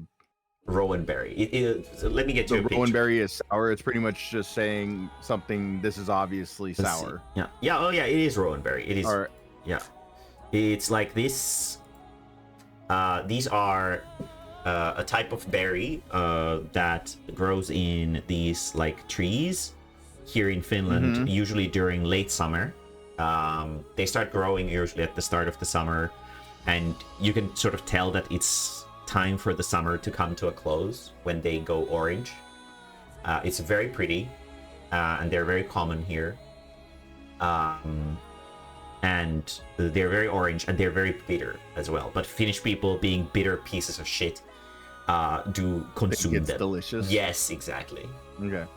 rowanberry. Let me get you a picture. Rowanberry is sour. It's pretty much just saying something. This is obviously sour. Yeah. Oh yeah, it is rowanberry. It is. Yeah. It's like this. These are a type of berry that grows in these like trees here in Finland, usually during late summer. They start growing usually at the start of the summer, and you can sort of tell that it's time for the summer to come to a close when they go orange. It's very pretty, and they're very common here. And they're very orange, and they're very bitter as well. But Finnish people, being bitter pieces of shit, do consume them. It's delicious. Yes, exactly. Okay.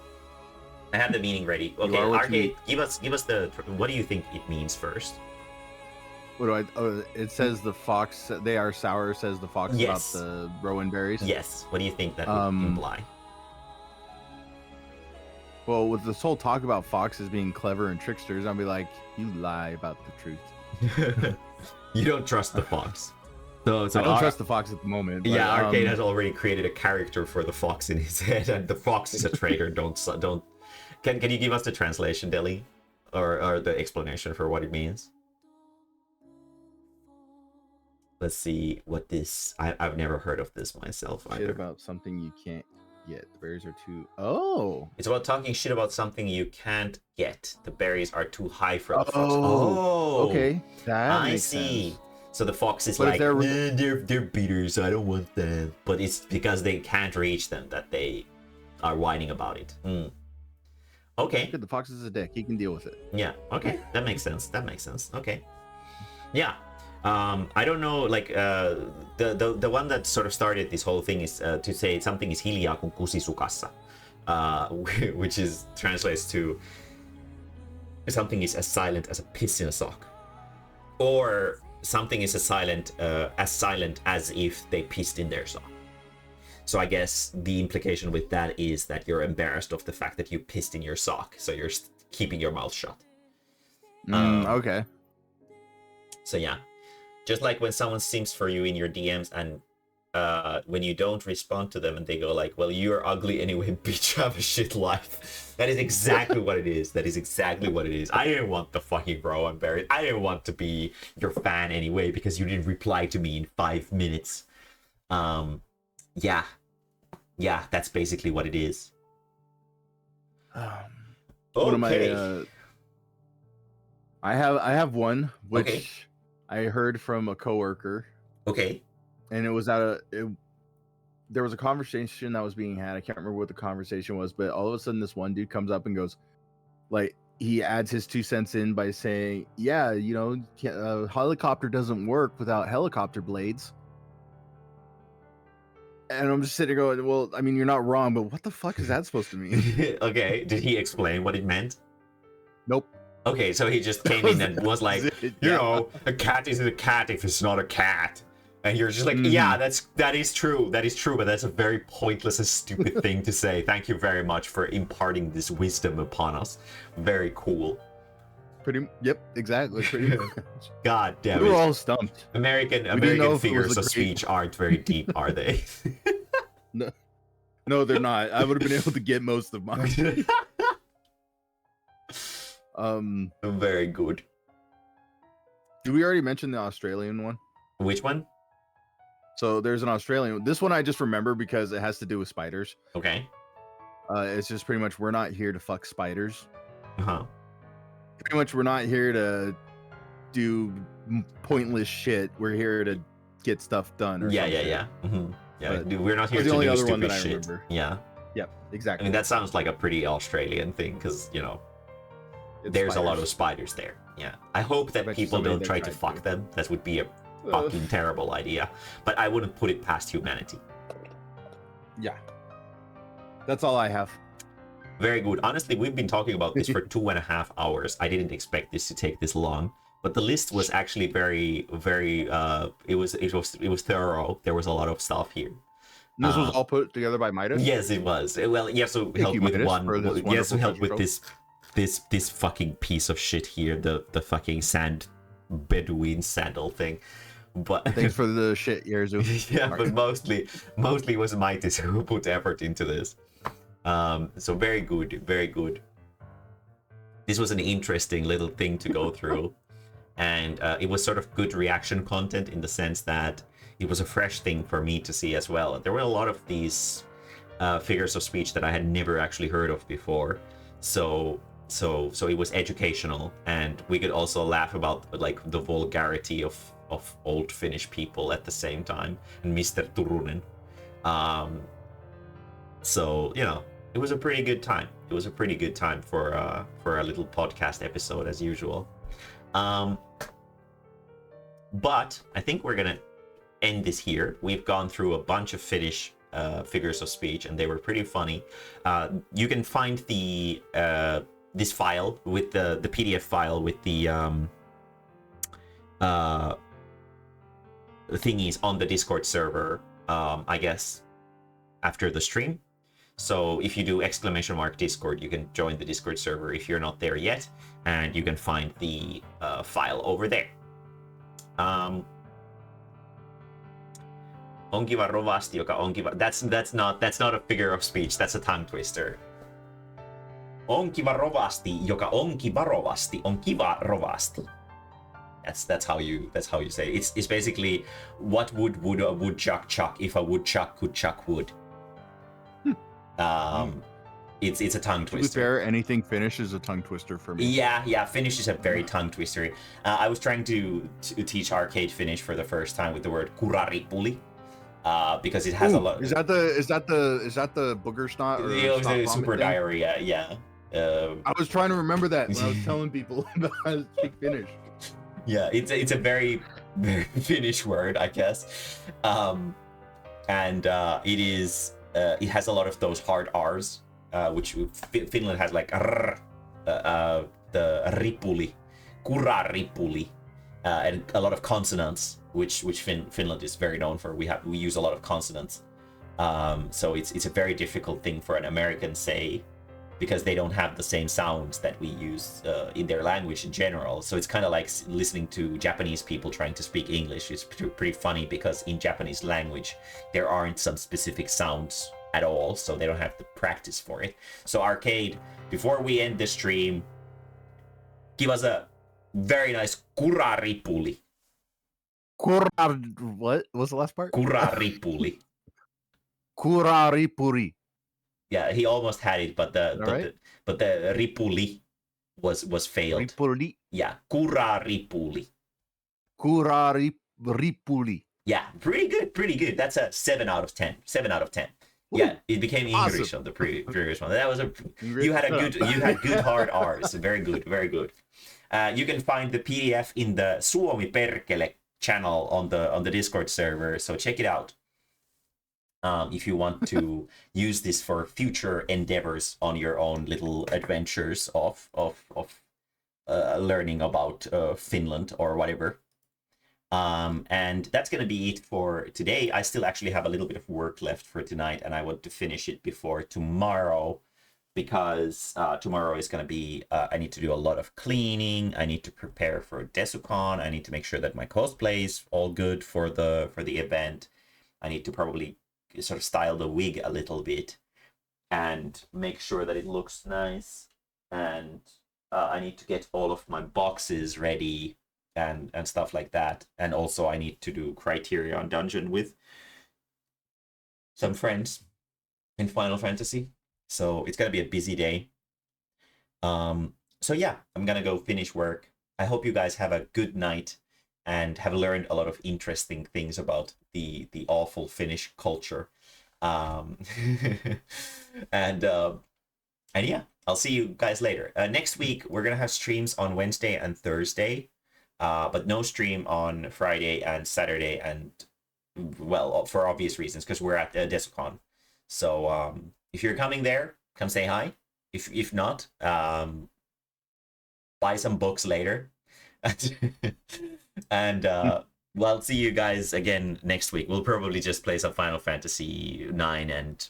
I have the meaning ready. Okay, Arcade, give us the. What do you think it means first? What do I? Oh, it says the fox. They are sour. Says the fox about the rowan berries. Yes. What do you think that would imply? Well, with this whole talk about foxes being clever and tricksters, I'll be like, you lie about the truth. You don't trust the fox. So I don't trust the fox at the moment. But, yeah, Arcade has already created a character for the fox in his head, and the fox is a traitor. Don't. Can you give us the translation, Deli, or the explanation for what it means? Let's see what this. I've never heard of this myself either. Shit about something you can't get. The berries are too. Oh. It's about talking shit about something you can't get. The berries are too high for the fox. Oh. Okay. That makes see. Sense. So the fox is like, they're beaters, so I don't want them. But it's because they can't reach them that they are whining about it. Okay. The fox is a dick. He can deal with it. Yeah. Okay. That makes sense. Okay. Yeah. I don't know. Like the one that sort of started this whole thing is to say something is hiljaa kuin kusi sukassa, which translates to something is as silent as a piss in a sock, or something is as silent as if they pissed in their sock. So I guess the implication with that is that you're embarrassed of the fact that you pissed in your sock, so you're keeping your mouth shut. Okay. So yeah, just like when someone simps for you in your DMs, and when you don't respond to them, and they go like, "Well, you're ugly anyway, bitch. Have a shit life." That is exactly what it is. I didn't want the fucking rowan berries. I didn't want to be your fan anyway because you didn't reply to me in 5 minutes. Yeah. Yeah, that's basically what it is. One of Okay. my, I have one which Okay. I heard from a coworker, Okay. and it was there was a conversation that was being had. I can't remember what the conversation was, but all of a sudden this one dude comes up and goes, like, he adds his 2 cents in by saying, yeah, you know, a helicopter doesn't work without helicopter blades. And I'm just sitting there going, well, I mean, you're not wrong, but what the fuck is that supposed to mean? Okay. Did he explain what it meant? Nope. Okay, so he just came in and was like, it, you yeah. know, a cat isn't a cat if it's not a cat. And you're just like, yeah, that is true, but that's a very pointless and stupid thing to say. Thank you very much for imparting this wisdom upon us. Very cool. Yep, exactly. Pretty much. God damn We it. were all stumped. American know if it figures was a of great- speech aren't very deep, are they? No, they're not. I would have been able to get most of mine. Very good. Did we already mention the Australian one? Which one? So there's an Australian. This one I just remember because it has to do with spiders. Okay. It's just pretty much, we're not here to fuck spiders. Uh-huh. Pretty much, we're not here to do pointless shit. We're here to get stuff done. Or Yeah. some shit. Mm-hmm. Yeah, But dude, we're not here the to only do other one stupid that I shit. remember. Yeah. Yep, I exactly. mean, that sounds like a pretty Australian thing, because, you know, It's there's a lot of spiders. spiders there. Yeah. I hope that bet you people somebody don't did try to try fuck to. them. That would be a fucking terrible idea. But I wouldn't put it past humanity. Yeah. That's all I have. Very good. Honestly, we've been talking about this for 2.5 hours. I didn't expect this to take this long, but the list was actually very, very. It was thorough. There was a lot of stuff here. And this was all put together by Midas. Yes, it was. Well, you have to Thank help you, with Midas, one. for this You have to wonderful help with treasure this fucking piece of shit here. The fucking sand Bedouin sandal thing. But Thanks for the shit, Yerzu. yeah, but mostly it was Mightis who put effort into this. So very good, very good. This was an interesting little thing to go through, and it was sort of good reaction content in the sense that it was a fresh thing for me to see as well. There were a lot of these figures of speech that I had never actually heard of before, so it was educational, and we could also laugh about like the vulgarity of old Finnish people at the same time, and Mr. Turunen. So, you know, it was a pretty good time. It was a pretty good time for a little podcast episode as usual. But I think we're gonna end this here. We've gone through a bunch of Finnish figures of speech, and they were pretty funny. You can find the this file with the PDF file with the thingies on the Discord server, I guess, after the stream. So if you do !Discord, you can join the Discord server if you're not there yet, and you can find the file over there. On kiva rovasti, joka on kiva. That's not a figure of speech. That's a tongue twister. On kiva rovasti, joka on kiva rovasti, on kiva rovasti. That's how you say it. It's basically what would a woodchuck chuck if a woodchuck could chuck wood. It's a tongue twister. To be fair, anything Finnish is a tongue twister for me. Yeah. Finnish is a very tongue twister. I was trying to teach arcade Finnish for the first time with the word kuraripuli, because it has a lot. Is that the booger snot? Or It was snot a vomit super thing? diarrhea. Yeah. I was trying to remember that when I was telling people about how to speak Finnish. Yeah, it's a very, very Finnish word, I guess, and it is. It has a lot of those hard R's, which Finland has, like the ripuli, kuraripuli, and a lot of consonants, which Finland is very known for. We use a lot of consonants, so it's a very difficult thing for an American say, because they don't have the same sounds that we use in their language in general. So it's kind of like listening to Japanese people trying to speak English. It's pretty funny, because in Japanese language, there aren't some specific sounds at all, so they don't have to practice for it. So Arcade, before we end the stream, give us a very nice kuraripuli. What was the last part? Kuraripuli. Kuraripuri. Yeah, he almost had it, but the ripuli was failed. Ripuri. Yeah, kuraripuli. Kuraripuli. Yeah, pretty good. That's a 7 out of 10. 7 out of 10. Woo, yeah, it became English awesome. on the previous one. That was you had good hard R's. Very good. You can find the PDF in the Suomi Perkele channel on the Discord server, so check it out. If you want to use this for future endeavors on your own little adventures of learning about Finland or whatever. And that's going to be it for today. I still actually have a little bit of work left for tonight, and I want to finish it before tomorrow, because tomorrow is going to be, I need to do a lot of cleaning. I need to prepare for Desukon. I need to make sure that my cosplay is all good for the event. I need to probably sort of style the wig a little bit and make sure that it looks nice. And I need to get all of my boxes ready and stuff like that. And also I need to do Criterion Dungeon with some friends in Final Fantasy. So it's gonna be a busy day. So yeah, I'm gonna go finish work. I hope you guys have a good night and have learned a lot of interesting things about the awful Finnish culture. And yeah, I'll see you guys later. Next week we're gonna have streams on Wednesday and Thursday, but no stream on Friday and Saturday, and well, for obvious reasons, because we're at Desukon. So if you're coming there, come say hi. If not, buy some books later. And well, I'll see you guys again next week. We'll probably just play some Final Fantasy 9, and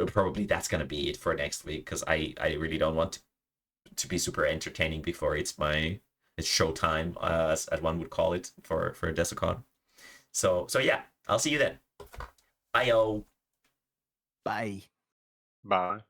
probably that's gonna be it for next week, because I really don't want to be super entertaining before it's showtime, as one would call it, for Desukon. So yeah, I'll see you then. Bye-o. Bye. Bye.